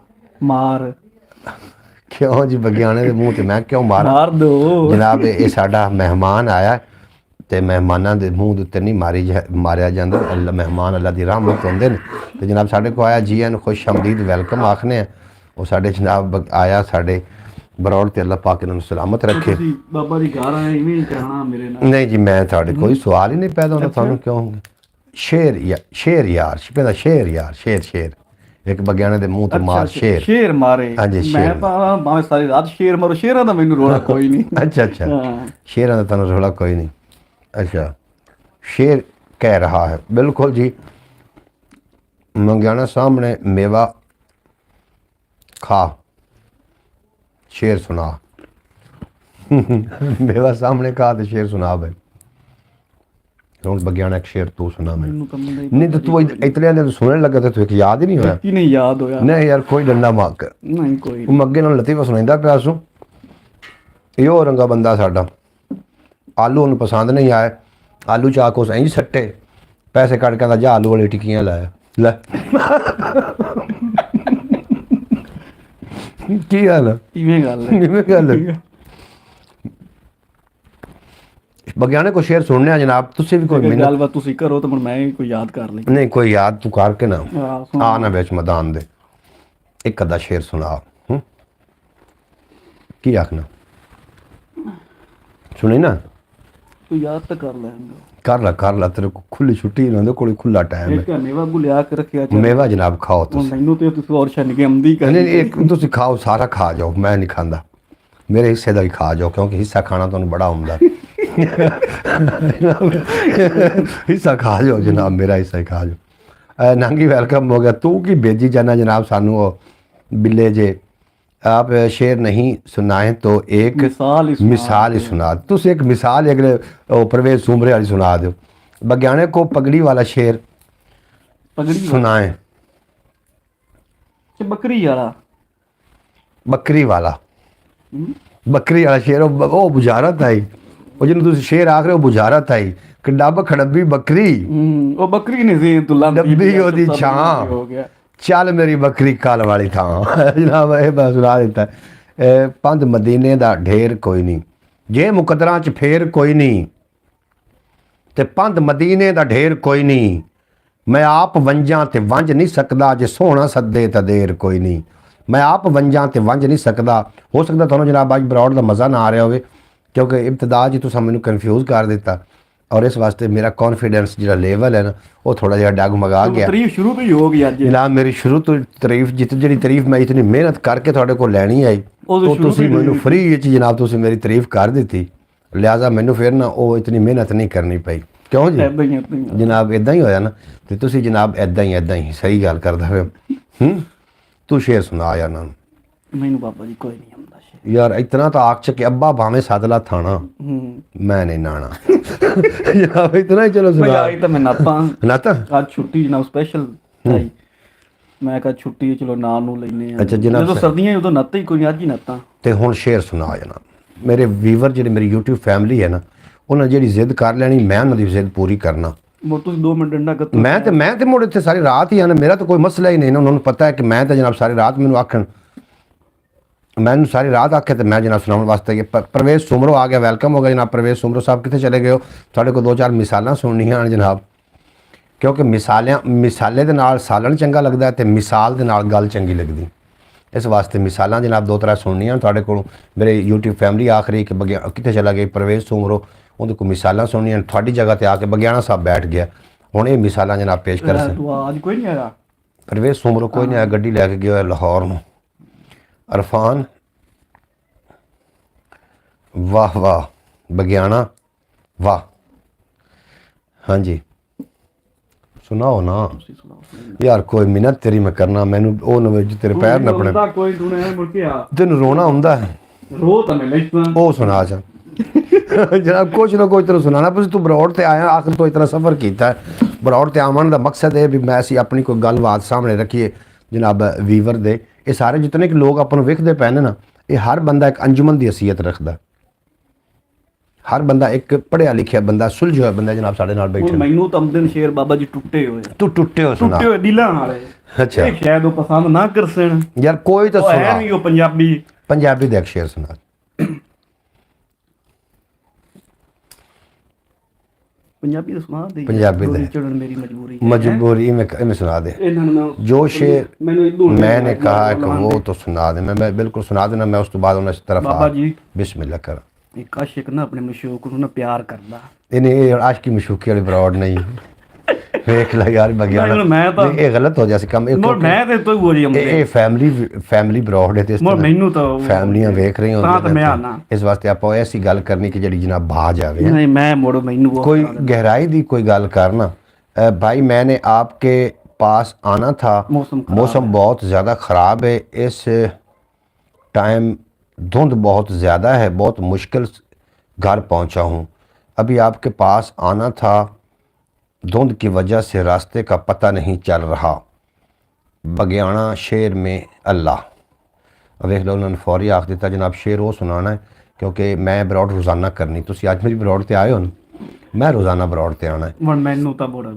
ਮਾਰ। ਕਿਉਂ ਜੀ ਬਗਿਆਣੇ ਦੇ ਮੂੰਹ ਤੇ ਮੈਂ ਕਿਉਂ ਮਾਰਾਂ? ਮਾਰ ਦੋ ਜਨਾਬ ਇਹ ਸਾਡਾ ਮਹਿਮਾਨ ਆਇਆ ਤੇ ਮਹਿਮਾਨਾਂ ਦੇ ਮੂੰਹ ਦੇ ਉੱਤੇ ਨਹੀਂ ਮਾਰਿਆ ਜਾਂਦਾ। ਅੱਲਾ ਮਹਿਮਾਨ ਅੱਲਾ ਦੀ ਰਹਿਮਤ ਹੁੰਦੇ ਨੇ। ਤੇ ਜਨਾਬ ਸਾਡੇ ਕੋਲ ਆਇਆ ਜੀ ਐਨ ਖੁਸ਼ ਆਮਦੀਦ ਵੈਲਕਮ ਆਖਨੇ ਆ। ਉਹ ਸਾਡੇ ਜਨਾਬ ਆਇਆ ਸਾਡੇ ਬਰੌੜ ਤੇ ਅੱਲਾ ਪਾਕ ਇਹਨਾਂ ਨੂੰ ਸਲਾਮਤ ਰੱਖੇ। ਤੁਸੀਂ ਬਾਬਾ ਦੀ ਘਰ ਆਏ ਇਵੇਂ ਹੀ ਕਹਿਣਾ ਮੇਰੇ ਨਾਲ? ਨਹੀਂ ਜੀ ਮੈਂ ਤੁਹਾਡੇ ਕੋਈ ਸਵਾਲ ਹੀ ਨਹੀਂ ਪੈਦਾ ਹੁੰਦਾ ਤੁਹਾਨੂੰ ਕਿਉਂ? ਸ਼ੇਰ ਯਾਰ ਸ਼ਿਪੇ ਦਾ ਸ਼ੇਰ ਯਾਰ ਸ਼ੇਰ ਇੱਕ ਬਗਿਆਣੇ ਦੇ ਮੂੰਹ ਤੇ ਮਾਰ ਸ਼ੇਰ ਮਾਰੇ। ਹਾਂਜੀ ਮੈਂ ਭਾਵੇਂ ਸਾਰੀ ਰਾਤ ਸ਼ੇਰ ਮਾਰੋ, ਸ਼ੇਰਾਂ ਦਾ ਮੈਨੂੰ ਰੋਲਾ ਕੋਈ ਨਹੀਂ। ਅੱਛਾ ਸ਼ੇਰਾਂ ਦਾ ਤੁਹਾਨੂੰ ਰੋਲਾ ਕੋਈ ਨਹੀਂ। अच्छा शेर कह रहा है बिल्कुल जी। मंगियाना सामने मेवा खा, शेर सुना। मेवा सामने खा तो शेर सुना भाई। हूँ बगियाना एक शेर तू सुना मैं। नहीं तो तू इतने ने सुनने लगा तो एक याद ही नहीं होया? नहीं याद होया। नहीं यार कोई डंडा माक नहीं कोई मग्गे नाल लतीफा सुनाइंदा पिया सू। यो रंगा बंदा साडा आलू उन्हें पसंद नहीं आए, आलू चाक उस इंज सट्टे, पैसे कट के जा आलू वाली टिक्कियां लाया ले। की गल है बगियाने को शेर सुनने जनाब। तुसी भी कोई गलबात तुसी करो तो मैं कोई याद कर ली। नहीं कोई याद तू करके ना आ ना बिच मैदान दे एक अद्धा शेर सुना। की आखना सुनी ना तू याद तो कर लेंगे। कर ला तेरे को खुली छुट्टी ना कोई खुला टाइम है। मेवा गुलिया के रखिया मेवा जनाब खाओ तुम। मैनू तो तुसी और छन के आमदी कर नहीं एक तुसी खाओ सारा खा जाओ, मैं नहीं खांदा, मेरे हिस्से दा ही खा जाओ क्योंकि हिस्सा खाना तुहानू बड़ा हुंदा। हिस्सा खा जाओ जनाब, मेरा हिस्सा ही खा जाओ। नांगी वेलकम हो गया। तू की भेजी जाना जनाब सानू बिल्ले जे आप शेर नहीं सुनाए तो एक मिसाल ही सुना। तुस एक मिसाल अगले परवेज सुमरे वाली सुना दो। बगियाने को पगड़ी वाला शेर सुनाए। बकरी वाला बकरी वाला शेर वो बुझारत आई वो जिन्होंने तुम शेर आख रहे हो बुझारत आई कि डब खड़बी बकरी वो बकरी नहीं सी दुल्ला डब्बी ओदी छां हो गया चल मेरी बकरी कल वाली थां। जनाब ये बस सुना देता है। पंध मदीने दा ढेर कोई नहीं जे मुकदरां च फेर कोई नहीं ते पंध मदीने दा ढेर कोई नहीं मैं आप वंजां ते वंज नहीं सकदा जे सोहना सदे तां देर कोई नहीं मैं आप वंजां ते वंज नहीं सकदा। हो सकदा तुहानू जनाब अज बरौड़ दा मज़ा ना आ रहा होवे क्योंकि इब्तदा जी तुसां मैनू कन्फ्यूज़ कर दिता और इस वास्ते मेरा कॉन्फिडेंस जो लेवल है ना वो थोड़ा जहा डगमगा गया। तारीफ शुरू तो ही हो गई अज जनाब मेरी शुरू तो तारीफ जी तारीफ मैं इतनी मेहनत करके थोड़े को लैनी आई तो तुसी मैनू फ्री जनाब तुसी मेरी तारीफ कर दी, लिहाजा मैनू फिर ना वो इतनी मेहनत नहीं करनी पई। क्यों जी जनाब इदा ही होया ना तो तुसी जनाब इदा ही सही गल करदा हो। तू शेर सुना यार ना। मैनू बाबा जी कोई नहीं आंदा शेर यार इतना तो आख के अब्बा भावे सदला थाना मैं नहीं नाना। जनाब इतना ही चलो सुना। आई तो मैं नाता आज छुट्टी जनाब स्पेशल आई मैं कहा छुट्टी चलो ना नू लेने। अच्छा जनाब जो सर्दियां उदों नाता ही कोई आज ही नाता ते हुण शेर सुना जनाब। मेरे व्यूवर जिहड़े मेरी यूट्यूब फैमिली है ना उन्हें जिहड़ी जिद कर लैनी मैं उन्हां दी जिद पूरी करना। तुसीं 2 मिनट डंडा कर मैं ते मुड़ इत्थे सारी रात ही आना मेरा तो कोई मसला ही नहीं ना। उन्होंने पता है कि मैं तो जनाब सारी रात मैनू आखन मैनू सारी रात आखे तो मैं जनाब सुनाने वास्ते परवेज सुमरो आ गया। वेलकम हो गया जनाब परवेज सुमरो साहब कितने चले गए हो? थोड़े को 2-4 मिसालां सुननियां जनाब क्योंकि मिसाले दे नाल सालन चंगा लगता है तो मिसाल दे नाल गल चंगी लगती। इस वास्ते मिसालां जनाब 2-3 सुननियां थोड़े को। मेरे यूट्यूब फैमिली आख रही कि कितने चला गई परवेज सुमरो उन्हें को मिसालां सुननियां। थोड़ी जगह पर आके बगियाना साहब बैठ गया हुण ये मिसालां जनाब पेश कर आज कोई नहीं आया परवेज सुमरो कोई नहीं आया गड्डी लैके गया लाहौर में। अरफान वाह वाह बगियाना वाह। हाँ जी सुनाओ ना यार कोई मिन्नत तेरी मैं करना मैनू ओ नवे तेरे पैर न अपने तेन रोना हुंदा है ओ सुना जा जनाब कुछ ना कुछ तेन सुनाना पर तू बरौड़ ते आया आखिर तो इतना सफ़र किया है बरौड़ ते आवन का मकसद है भी मैं असी अपनी कोई गलबात सामने रखिए जनाब वीवर दे ये सारे जितने कि लोग अपन वेखते पे ने ना ये हर बंदा एक अंजुमन की हैसीयत रखता हर बंदा एक पढ़िया लिखिया बंदा सुलझ हुआ बंदा जनाब साढ़े नाल बैठे ਮੈਨੂੰ ਤਾਂ ਅਮਦਨ ਸ਼ੇਰ ਬਾਬਾ ਜੀ ਟੁੱਟੇ ਹੋਏ तू टुटे हो सुना ਟੁੱਟੇ ਹੋਏ ਦਿਲਾਂ ਵਾਲੇ अच्छा ਇਹ ਸ਼ਾਇਦ ਉਹ ਪਸੰਦ ਨਾ ਕਰ ਸਣ यार कोई तो ਉਹ ਹੈ सुना ਵੀ ਉਹ ਪੰਜਾਬੀ पंजाबी दे एक शेर सुना ਪੰਜਾਬੀ ਦਾ ਸੁਣਾ ਦੇ ਪੰਜਾਬੀ ਦਾ। ਚੜਨ ਮੇਰੀ ਮਜਬੂਰੀ मजबूरी में सुना दे ਇਹਨਾਂ ਨੂੰ ਮੈਂ- जो शेर ਮੈਨੂੰ ਇਦੋਂ मैंने कहा कि वो तो सुना दे मैं बिल्कुल सुना देना मैं उस तो बाद उन्हें इस तरफ ਬਾਬਾ ਜੀ बिस्मिल्लाह कर ਇੱਕ ਆਸ਼ਿਕ ਨਾ ਆਪਣੇ ਮਸ਼ੂਕ ਨੂੰ ਨਾ ਪਿਆਰ ਕਰਦਾ इन्हें आज की मशूकी वाली ब्रॉड नहीं देख ला यार बगियाना नहीं, मैं तो- ये गलत हो जासी कम ਮੋਰ ਮੈਂ ਤੇ ਤੋਂ ਹੋ ਜੀ ये फैमिली ब्रॉड है ਮੋਰ ਮੈਨੂੰ ਤਾਂ ਫੈਮਲੀਆਂ ਵੇਖ ਰਹੀਆਂ ਤਾਂ ਹੁੰਦੀਆਂ ਮੈਂ ਨੇ ਆਨਾ ਇਸ ਵਾਸਤੇ ਆਪਾਂ ਐਸੀ ਗੱਲ ਕਰਨੀ ਕਿ ਜਿਹੜੀ ਜਨਾਬ ਬਾਹ ਜਾਵੇ नहीं मैं मोड़ो मैनू वो कोई गहराई दी कोई गल करना भाई मैंने आपके पास आना था मौसम खराब मौसम बहुत ज़्यादा ख़राब है इस टाइम धुंध बहुत ज़्यादा है बहुत मुश्किल घर पहुंचा हूं अभी आपके पास आना था धुंध की वजह से रास्ते का पता नहीं चल रहा बगियाना शेर में अल्लाह वेख लो उन्होंने फौरी आख दिता जनाब शेर वो सुनाना है क्योंकि मैं बरौड़ रोज़ाना करनी तुसी अज मेरी बरौड़ ते आए हो ना मैं रोज़ाना बरौड़ ते आना है ਹੁਣ ਮੈਨੂੰ ਤਾਂ ਬੜਾ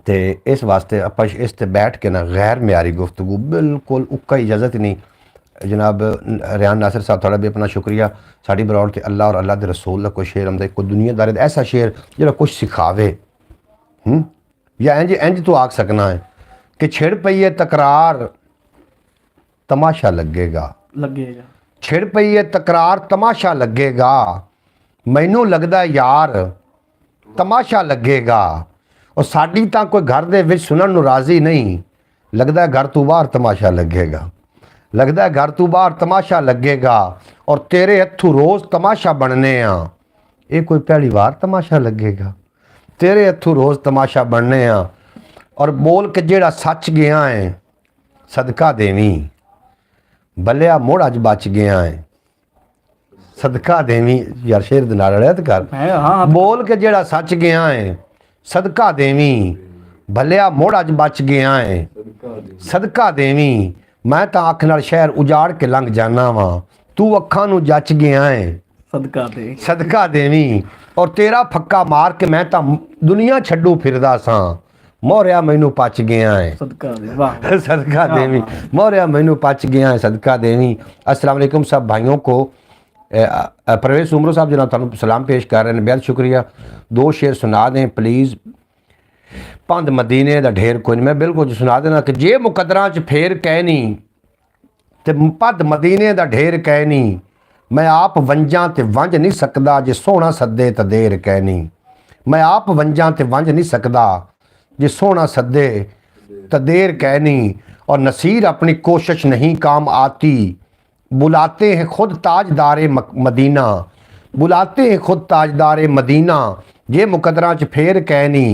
तो इस वास्ते ਆਪਾਂ इस ते बैठ के ना गैर म्यारी गुफ्तगू बिल्कुल उक्का इजाज़त ही नहीं जनाब रियान नासिर साहब थोड़ा भी अपना शुक्रिया साड़ी बरौड़ ते अल्लाह और अल्लाह के रसूल का कोई शेर आंदा कोई दुनियादारी दा ऐसा शेर जो कुछ सिखावे या इंज इंज तो आख सकना है कि छिड़ पई है तकरार तमाशा लगेगा ਲੱਗੇਗਾ छिड़ पई है तकरार तमाशा लगेगा मैनू लगदा यार तमाशा लगेगा और साडी तां कोई घर दे विच सुनन नूं राजी नहीं लगदा घर तू बाहर तमाशा लगेगा लगदा घर तू बाहर तमाशा लगेगा और तेरे हत्थों रोज़ तमाशा बनने आ ये कोई पहली बार तमाशा लगेगा तेरे हत्थों रोज़ तमाशा बनने आ और बोल के जेड़ा सच गया है सदका देवी भलिया मुड़ अज बच गया है सदका देवी यार शेर दे नाल रड़िया ते कर मैं हाँ बोल के जेड़ा सच गया है सदका देवी भलिया मुड़ अज बच गया है सदका देवी मैं तां अख नाल शहर उजाड़ के लंघ जाना वा तू अखां नूं जच गया है ਸਦਕਾ ਦੇ सदका देवी और तेरा फक्का मार के मैं तां दुनिया छड्डू फिरदा सां मोहरिया मैनू पच गया है ਸਦਕਾ ਦੇ ਵਾਹ सदका देवी मोहरिया मैनू पच गया है सदका देवी अस्सलाम वालेकुम सब भाइयों को परवेज उमरो साहब जनाब तुहानू सलाम पेश कर रहे हैं बेहद शुक्रिया दो शेर सुना दें प्लीज़ पंध मदीने दा ढेर कोई नहीं मैं बिल्कुल सुना देना कि जे मुकदरां च फेर कहनी ते पद मदीने दा ढेर कहनी मैं आप वंजां ते वंज नहीं सकदा जे सोहना सदे ते देर कहनी मैं आप वंजां ते वंज नहीं सकदा जे सोहना सदे ते देर कहनी और नसीर अपनी कोशिश नहीं काम आती बुलाते हैं खुद ताजदार मदीना बुलाते हैं खुद ताजदार मदीना जे मुकदरां च फेर कहनी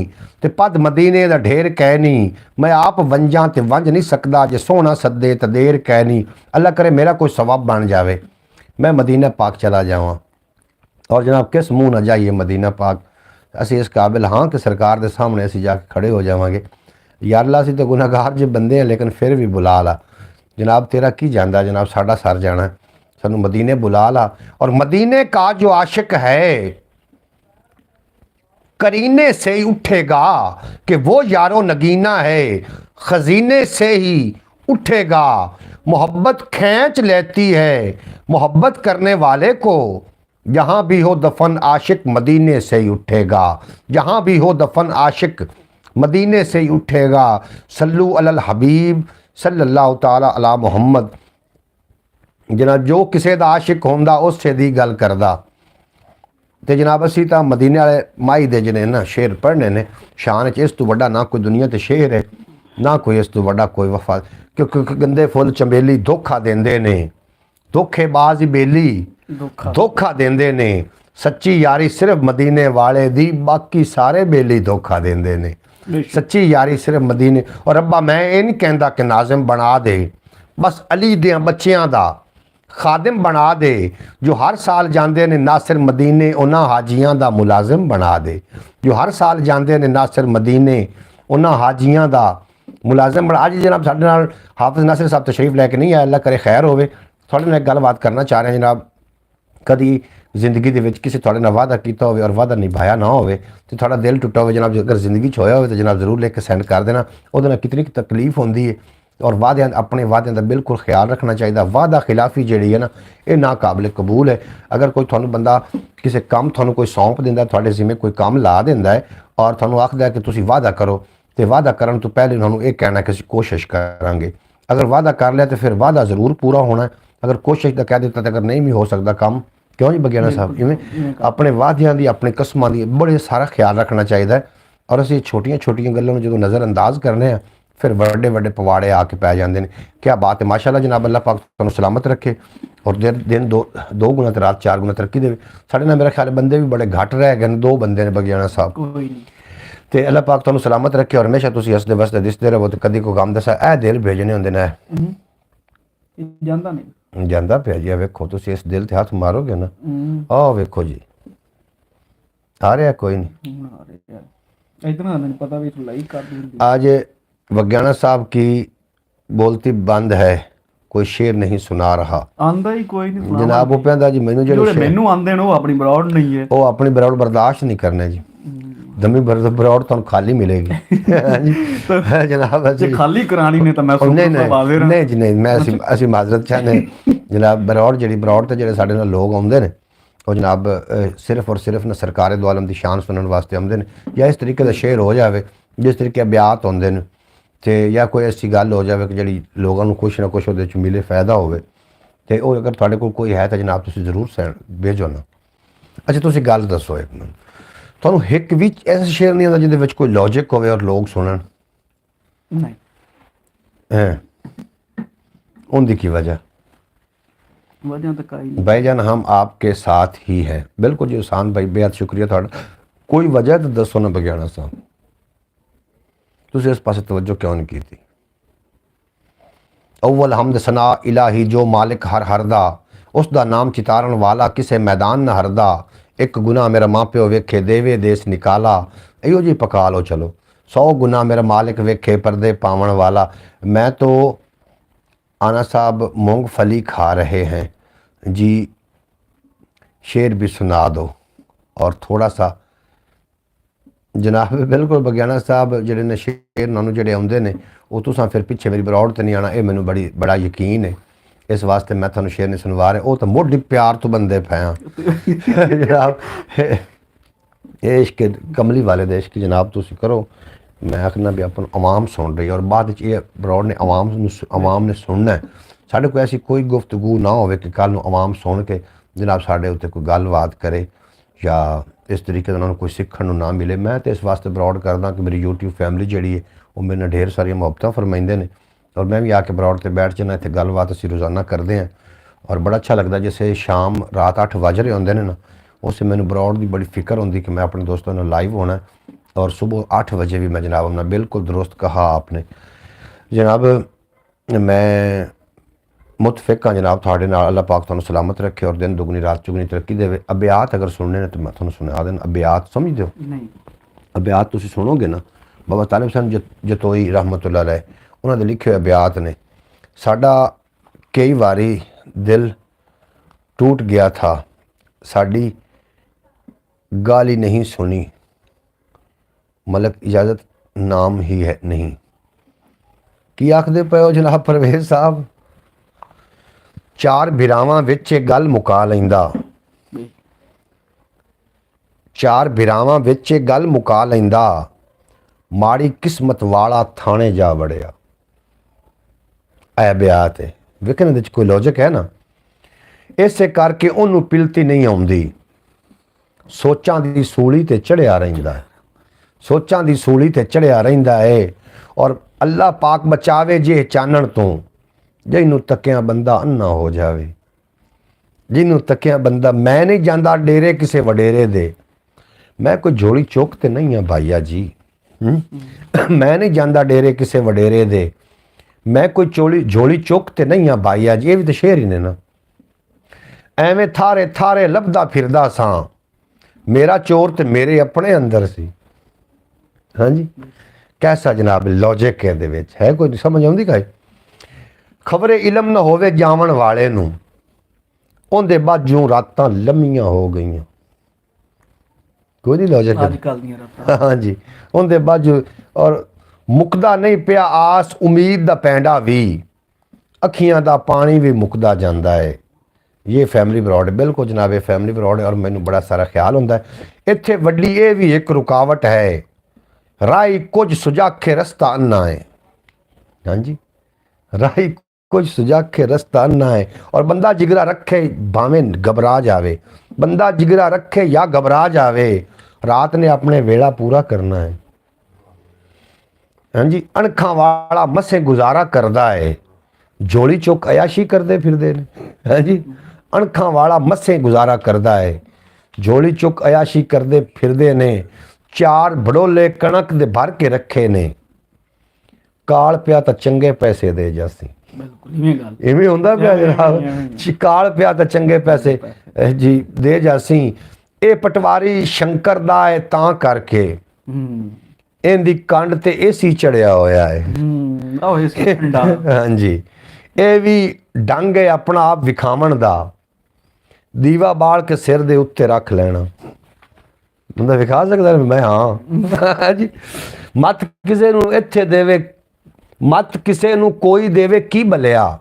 ते पद मदीने दा ढेर कहनी मैं आप वंजां ते वंज नहीं सकदा जे सोहना सदे ते देर कहनी अल्लाह करे मेरा कोई सवाब बन जावे मैं मदीना पाक चला जावां और जनाब किस मुँह ना जाइए मदीना पाक असी इस काबिल हाँ कि सरकार के सामने असी जाके खड़े हो जावांगे यार अल्लाह असी तो गुनाहगार जो बंदे हैं लेकिन फिर भी बुला ला जनाब तेरा की जांदा जनाब साडा सर जाना है सानू मदीने बुला ला और मदीने का जो आशिक है करीने से ही उठेगा कि वो यारो नगीना है खजीने से ही उठेगा मोहब्बत खींच लेती है मोहब्बत करने वाले को जहाँ भी हो दफन आशिक मदीने से ही उठेगा जहाँ भी हो दफन आशिक मदीने से ही उठेगा सल्लु अलल हबीब सल्लल्लाहु ताला अला मुहम्मद जनाब जो किसी का आशिक होंदा उससे दी गल करदा तो जनाब असी तो मदीने वाले माई दे जने ना शेर पढ़ने ने शान च इस तो बड़ा ना कोई दुनिया ते शेर है ना कोई इस तो बड़ा कोई वफा क्योंकि गंदे फुल चंबेली धोखा देंदे ने धोखेबाज बेली धोखा देंदे ने सच्ची यारी सिर्फ मदीने वाले दी बाकी सारे बेली धोखा देंदे ने सच्ची यारी सिर्फ मदीने और अब्बा मैं ये नहीं कहता कि नाज़िम बना दे बस अली दे बच्चियां दा ਖਾਦਮ ਬਣਾ ਦੇ, ਜੋ ਹਰ ਸਾਲ ਜਾਂਦੇ ਨੇ ਨਾਸਿਰ ਮਦੀਨੇ ਉਹਨਾਂ ਹਾਜੀਆਂ ਦਾ ਮੁਲਾਜ਼ਮ ਬਣਾ ਦੇ, ਜੋ ਹਰ ਸਾਲ ਜਾਂਦੇ ਨੇ ਨਾਸਿਰ ਮਦੀਨੇ ਉਹਨਾਂ ਹਾਜੀਆਂ ਦਾ ਮੁਲਾਜ਼ਮ ਬਣਾ। ਅੱਜ ਜਨਾਬ ਸਾਡੇ ਨਾਲ ਹਾਫਿਜ਼ ਨਾਸਿਰ ਸਾਹਿਬ ਤਸ਼ਰੀਫ ਲੈ ਕੇ ਨਹੀਂ ਆਇਆ, ਅੱਲਾ ਕਰੇ ਖੈਰ ਹੋਵੇ। ਤੁਹਾਡੇ ਨਾਲ ਇੱਕ ਗੱਲਬਾਤ ਕਰਨਾ ਚਾਹ ਰਹੇ ਜਨਾਬ। ਕਦੀ ਜ਼ਿੰਦਗੀ ਦੇ ਵਿੱਚ ਕਿਸੇ ਤੁਹਾਡੇ ਨਾਲ ਵਾਅਦਾ ਕੀਤਾ ਹੋਵੇ ਔਰ ਵਾਅਦਾ ਨਿਭਾਇਆ ਨਾ ਹੋਵੇ ਤੇ ਤੁਹਾਡਾ ਦਿਲ ਟੁੱਟਾ ਹੋਵੇ ਜਨਾਬ, ਅਗਰ ਜ਼ਿੰਦਗੀ 'ਚ ਹੋਇਆ ਹੋਵੇ ਤਾਂ ਜਨਾਬ ਜ਼ਰੂਰ ਲਿਖ ਕੇ ਸੈਂਡ ਕਰ ਦੇਣਾ। ਉਹਦੇ ਨਾਲ ਕਿਤਨੀ ਕੁ ਤਕਲੀਫ ਹੁੰਦੀ ਹੈ ਔਰ ਵਾਅਦਿਆਂ ਆਪਣੇ ਵਾਅਦਿਆਂ ਦਾ ਬਿਲਕੁਲ ਖਿਆਲ ਰੱਖਣਾ ਚਾਹੀਦਾ। ਵਾਅਦਾ ਖਿਲਾਫੀ ਜਿਹੜੀ ਹੈ ਨਾ ਇਹ ਨਾਕਾਬਿਲ ਕਬੂਲ ਹੈ। ਅਗਰ ਕੋਈ ਤੁਹਾਨੂੰ ਬੰਦਾ ਕਿਸੇ ਕੰਮ ਤੁਹਾਨੂੰ ਕੋਈ ਸੌਂਪ ਦਿੰਦਾ, ਤੁਹਾਡੇ ਜ਼ਿੰਮੇ ਕੋਈ ਕੰਮ ਲਾ ਦਿੰਦਾ ਹੈ ਔਰ ਤੁਹਾਨੂੰ ਆਖਦਾ ਕਿ ਤੁਸੀਂ ਵਾਅਦਾ ਕਰੋ, ਤੇ ਵਾਅਦਾ ਕਰਨ ਤੋਂ ਪਹਿਲੇ ਉਹਨਾਂ ਨੂੰ ਇਹ ਕਹਿਣਾ ਕਿ ਅਸੀਂ ਕੋਸ਼ਿਸ਼ ਕਰਾਂਗੇ। ਅਗਰ ਵਾਅਦਾ ਕਰ ਲਿਆ ਤਾਂ ਫਿਰ ਵਾਅਦਾ ਜ਼ਰੂਰ ਪੂਰਾ ਹੋਣਾ। ਅਗਰ ਕੋਸ਼ਿਸ਼ ਦਾ ਕਹਿ ਦਿੱਤਾ ਤਾਂ ਅਗਰ ਨਹੀਂ ਵੀ ਹੋ ਸਕਦਾ ਕੰਮ, ਕਿਉਂ ਜੀ ਬਗਿਆਣਾ ਸਾਹਿਬ? ਇਵੇਂ ਆਪਣੇ ਵਾਅਦਿਆਂ ਦੀ ਆਪਣੇ ਕਸਮਾਂ ਦੀ ਬੜੇ ਸਾਰਾ ਖਿਆਲ ਰੱਖਣਾ ਚਾਹੀਦਾ ਹੈ। ਔਰ ਅਸੀਂ ਛੋਟੀਆਂ ਛੋਟੀਆਂ ਗੱਲਾਂ ਨੂੰ ਜਦੋਂ ਨਜ਼ਰ ਅੰਦਾਜ਼ ਕਰਨੇ ਆ ਫਿਰ ਵੱਡੇ ਵੱਡੇ ਪਵਾੜੇ ਆ ਕੇ ਪੈ ਜਾਂਦੇ ਨੇ। ਕਿਆ ਬਾਤ ਹੈ, ਮਾਸ਼ਾਅੱਲਾ ਜਨਾਬ, ਅੱਲਾਹ ਪਾਕ ਤੁਹਾਨੂੰ ਸਲਾਮਤ ਰੱਖੇ ਔਰ ਦਿਨ ਦੋ ਗੁਣਾ ਤੇ ਰਾਤ 4 ਗੁਣਾ ਤਰੱਕੀ ਦੇਵੇ। ਸਾਡੇ ਨਾਲ ਮੇਰਾ ਖਿਆਲ ਬੰਦੇ ਵੀ ਬੜੇ ਘੱਟ ਰਹਿ ਗਏ ਨੇ, 2 ਬੰਦੇ ਨੇ ਬਗਿਆਣਾ ਸਾਹਿਬ। ਕੋਈ ਨਹੀਂ, ਤੇ ਅੱਲਾਹ ਪਾਕ ਤੁਹਾਨੂੰ ਸਲਾਮਤ ਰੱਖੇ ਔਰ ਹਮੇਸ਼ਾ ਤੁਸੀਂ ਹੱਸਦੇ ਵਸਦੇ ਦਿਸਦੇ ਰਹੋ। ਤੇ ਕਦੀ ਕੋਈ ਗਮ ਦੱਸਾ ਇਹ ਦਿਲ ਭੇਜਣੇ ਹੁੰਦੇ ਨੇ, ਜਾਂਦਾ ਨਹੀਂ ਜਾਂਦਾ ਪਿਆ ਜੀ। ਵੇਖੋ ਤੁਸੀਂ ਇਸ ਦਿਲ ਤੇ ਹੱਥ ਮਾਰੋਗੇ ਨਾ, ਆਹ ਵੇਖੋ ਜੀ ਆ ਰਿਹਾ ਕੋਈ ਨਹੀਂ। इतना नहीं पता भी लाइक कर दूंगी। आज बगयाना साहब की बोलती बंद है, कोई शेर नहीं सुना रहा। आंदा ही कोई नहीं सुना जनाब वो कहता जी मैनू ਜਿਹੜੇ ਜਿਹੜੇ ਮੈਨੂੰ ਆਂਦੇ ਨੇ ਉਹ ਆਪਣੀ ਬਰੌਡ ਨਹੀਂ ਹੈ, ਉਹ ਆਪਣੀ ਬਰੌੜ ਬਰਦਾਸ਼ਤ ਨਹੀਂ ਕਰਨੇ ਜੀ। ਦਮੀ ਬਰੌੜ ਤੁਹਾਨੂੰ ਖਾਲੀ ਮਿਲੇਗੀ ਹਾਂਜੀ ਜਨਾਬ। ਜੇ ਖਾਲੀ ਕਰਾਣੀ ਨੇ ਤਾਂ ਮੈਂ ਨਹੀਂ ਸੁਪਰਵਾਈਜ਼ਰ ਨਹੀਂ ਜੀ ਨਹੀਂ, ਮੈਂ ਅਸੀਂ ਮਾਜ਼ਰਤ ਚਾਹੁੰਦੇ ਜਨਾਬ। ਬਰੌੜ ਜਿਹੜੀ ਬਰੌੜ ਤੇ ਜਿਹੜੇ ਸਾਡੇ ਨਾਲ ਲੋਕ ਆਉਂਦੇ ਨੇ ਉਹ ਜਨਾਬ ਸਿਰਫ ਔਰ ਸਿਰਫ ਨਾ ਸਰਕਾਰੇ ਦੋ ਆਲਮ ਦੀ ਸ਼ਾਨ ਸੁਣਨ ਵਾਸਤੇ ਆਉਂਦੇ ਨੇ, ਜਾਂ ਇਸ ਤਰੀਕੇ ਦਾ ਸ਼ੇਰ ਹੋ ਜਾਵੇ ਜਿਸ ਤਰੀਕੇ ਬਿਆਤ ਹੁੰਦੇ ਨੇ, ਤੇ ਜਾਂ ਕੋਈ ਐਸੀ ਗੱਲ ਹੋ ਜਾਵੇ ਕਿ ਜਿਹੜੀ ਲੋਕਾਂ ਨੂੰ ਕੁਛ ਨਾ ਕੁਛ ਉਹਦੇ 'ਚ ਮਿਲੇ ਫਾਇਦਾ ਹੋਵੇ। ਤੇ ਉਹ ਅਗਰ ਤੁਹਾਡੇ ਕੋਲ ਕੋਈ ਹੈ ਤਾਂ ਜਨਾਬ ਤੁਸੀਂ ਜ਼ਰੂਰ ਭੇਜੋ ਨਾ। ਅੱਛਾ ਤੁਸੀਂ ਗੱਲ ਦੱਸੋ ਇੱਕ ਮਿੰਟ, ਤੁਹਾਨੂੰ ਹਿੱਕ ਵੀ ਐਸਾ ਸ਼ੇਰ ਨਹੀਂ ਆਉਂਦਾ ਜਿਹਦੇ ਵਿੱਚ ਕੋਈ ਲੌਜਿਕ ਹੋਵੇ ਔਰ ਲੋਕ ਸੁਣਨ? नहीं ਹੈ उनकी की वजह? वजह तो कई नहीं। भाईजान हम आपके साथ ही हैं। बिल्कुल जी हुसैन भाई, बेहद शुक्रिया थोड़ा। कोई वजह तो दसो ना बगयाना साहब, तुसीं इस पासे तवज्जो क्यों नहीं की थी? अव्वल हमद सना इलाही जो मालिक हर हरदा, उसका नाम चितारण वाला किसे मैदान न हरदा। एक गुनाह मेरा माँ प्यो वेखे देवे देश निकाला। इहो जी पका लो चलो। 100 गुना मेरा मालिक वेखे पर्दे पावन वाला। मैं तो आना साहब मूंगफली खा रहे हैं जी, शेर भी सुना दो। और थोड़ा सा जनाब बिल्कुल बगयाना साहब जेडे ने शेर नानू जेडे आउंदे ने वो तुसां फिर पिछे मेरी बरौड़ ते नहीं आना, ये मैनू बड़ा यकीन है। इस वास्ते मैं थानू शेर नहीं सुनवा रहा। वो तो मुढ़ प्यार तो बंदे पे हाँ जनाब। ये इश्क कमली वाले देश की जनाब तुसी करो। मैं आखना भी अपन आवाम सुन रही है और बाद ये बरौड़ ने आवाम ने सुनना है। साढ़े को ऐसी कोई गुफ्तगू ना हो कि कल नूं आवाम सुन के जनाब साढ़े उत्ते कोई गलबात करे या इस तरीके उन्होंने कोई सीखण नूं ना मिले। मैं तो इस वास्ते बरौड़ करदा कि मेरी यूट्यूब फैमिली जिहड़ी है वो मेरे नाल ढेर सारियां मुहब्बतां फरमाइंदे ने और मैं भी आके बरौड़ ते बैठ जाना। इत्थे गलबात असीं रोज़ाना करते हैं और बड़ा अच्छा लगता। जैसे शाम रात 8 बज रहे होंदे ने ना, उससे मैनू बरौड़ की बड़ी फिक्र होंदी कि मैं अपने दोस्तों ने लाइव होना है और सुबह 8 बजे भी मैं जनाब अपना बिल्कुल दुरुस्त कहा आपने जनाब। मैं मुतफिक हाँ जनाब थोड़े नाल। अल्लाह पाक तुहानू सलामत रखे और दिन दुगनी रात चुगनी तरक्की देवे। अबियात अगर सुनने ने तो मैं तुहानू सुना देना। अबियात समझदे हो? नहीं अबियात तुसीं सुनोगे ना, बाबा तालिब हुसैन जतोई रहमतुल्लाह अलैह उन्होंने लिखे हुए अबियात ने। साडा कई बारी दिल टूट गया था, साड़ी गाली नहीं सुनी, मलक इजाज़त नाम ही है नहीं। की आखदे पे हो जनाब परवेज़ साहब? 4 बिरावां विच गल मुका लैंदा, 4 बिरावां विच गल मुका लैंदा, माड़ी किस्मत वाला थाने जा वड़िया। ऐ बियात है वेखण दे कोई लॉजिक है ना? इसे करके उन्होंने पिलती नहीं आउंदी, सोचां दी सूली ते चढ़िया रहिंदा है, सोचां दी सूली ते चढ़िया रहिंदा है। और अल्लाह पाक बचावे जे चानण तो, जिन्हों तकिया बंदा अन्ना हो जावे, जिन्हों तकिया बंदा। मैं नहीं जांदा डेरे किसे वडेरे दे, मैं कोई झोली चुक ते नहीं हाँ भाईया जी। मैं नहीं जांदा डेरे किसे वडेरे दे, मैं कोई झोली चुक ते नहीं हाँ भाईया जी। ये भी तो शेर ही ने ना, ਐਵੇਂ ਥਾਰੇ ਥਾਰੇ ਲੱਭਦਾ ਫਿਰਦਾ ਸਾਂ, ਮੇਰਾ ਚੋਰ ਤੇ ਮੇਰੇ ਆਪਣੇ ਅੰਦਰ ਸੀ। ਹਾਂਜੀ, ਕੈਸਾ ਜਨਾਬ ਲੌਜਿਕ ਇਹਦੇ ਵਿੱਚ ਹੈ, ਕੋਈ ਸਮਝ ਆਉਂਦੀ ਕਾਏ। ਖਬਰੇ ਇਲਮ ਨਾ ਹੋਵੇ ਜਾਵਣ ਵਾਲੇ ਨੂੰ, ਉਹਦੇ ਬਾਝੋਂ ਰਾਤਾਂ ਲੰਮੀਆਂ ਹੋ ਗਈਆਂ। ਕੋਈ ਨਹੀਂ ਲੌਜਿਕ ਅੱਜ ਕੱਲ ਦੀਆਂ ਰਾਤਾਂ। ਹਾਂਜੀ, ਉਹਦੇ ਬਾਝੋਂ ਔਰ ਮੁੱਕਦਾ ਨਹੀਂ ਪਿਆ ਆਸ ਉਮੀਦ ਦਾ ਪੈਂਡਾ ਵੀ, ਅੱਖੀਆਂ ਦਾ ਪਾਣੀ ਵੀ ਮੁੱਕਦਾ ਜਾਂਦਾ ਹੈ। ਇਹ ਫੈਮਿਲੀ ਬਰੋਡ, ਬਿਲਕੁਲ ਜਨਾਬ ਇਹ ਫੈਮਿਲੀ ਬਰੋਡ ਹੈ। ਔਰ ਮੈਨੂੰ ਬੜਾ ਸਾਰਾ ਖਿਆਲ ਹੁੰਦਾ ਹੈ ਇੱਥੇ ਵੱਡੀ ਇਹ ਵੀ ਇੱਕ ਰੁਕਾਵਟ ਹੈ, ਰਾਈ ਕੁਝ ਸੁਜਾਖੇ ਰਸਤਾ ਅੰਨਾ ਹੈ। ਹਾਂਜੀ, ਰਾਈ ਕੁਝ ਸੁਜਾਖੇ ਰਸਤਾ ਅੰਨਾ ਹੈ। ਔਰ ਬੰਦਾ ਜਿਗਰਾ ਰੱਖੇ ਭਾਵੇਂ ਘਬਰਾ ਜਾਵੇ, ਬੰਦਾ ਜਿਗਰਾ ਰੱਖੇ ਜਾਂ ਘਬਰਾ ਜਾਵੇ, ਰਾਤ ਨੇ ਆਪਣੇ ਵੇਲਾ ਪੂਰਾ ਕਰਨਾ ਹੈ। ਹਾਂਜੀ, ਅਣਖਾਂ ਵਾਲਾ ਮਸੇ ਗੁਜ਼ਾਰਾ ਕਰਦਾ ਹੈ, ਝੋਲੀ ਚੁੱਕ ਅਯਾਸ਼ੀ ਕਰਦੇ ਫਿਰਦੇ ਨੇ। ਹਾਂਜੀ, ਅਣਖਾਂ ਵਾਲਾ ਮਸੇ ਗੁਜ਼ਾਰਾ ਕਰਦਾ ਹੈ, ਝੋਲੀ ਚੁੱਕ ਅਯਾਸ਼ੀ ਕਰਦੇ ਫਿਰਦੇ ਨੇ। ਚਾਰ ਬੜੋਲੇ ਕਣਕ ਦੇ ਭਰ ਕੇ ਰੱਖੇ ਨੇ, ਕਾਲ ਪਿਆ ਤਾਂ ਚੰਗੇ ਪੈਸੇ ਦੇ ਜਾਸੀ। ਬਿਲਕੁਲ ਇਵੇਂ ਗੱਲ, ਇਵੇਂ ਹੁੰਦਾ ਪਿਆ ਜਨਾਬ, ਕਾਲ ਪਿਆ ਤਾਂ ਚੰਗੇ ਪੈਸੇ ਜੀ ਦੇ ਜਾਸੀ। ਇਹ ਪਟਵਾਰੀ ਸ਼ੰਕਰ ਦਾ ਹੈ ਤਾਂ ਕਰਕੇ ਇਹਦੀ ਕੰਡ ਤੇ ਏਸੀ ਚੜਿਆ ਹੋਇਆ ਹੈ। ਉਹ ਏਸੀ ਠੰਡਾ। ਹਾਂਜੀ, ਇਹ ਵੀ ਡੰਗ ਹੈ ਆਪਣਾ ਆਪ ਵਿਖਾਵਣ ਦਾ, ਦੀਵਾ ਬਾਲ ਕੇ ਸਿਰ ਦੇ ਉੱਤੇ ਰੱਖ ਲੈਣਾ। ਬੰਦਾ ਵਿਖਾ ਸਕਦਾ ਮੈਂ ਹਾਂ ਜੀ। ਮਤ ਕਿਸੇ ਨੂੰ ਇੱਥੇ ਦੇਵੇ, ਮਤ ਕਿਸੇ ਨੂੰ ਕੋਈ ਦੇਵੇ ਕੀ ਭਲਿਆ,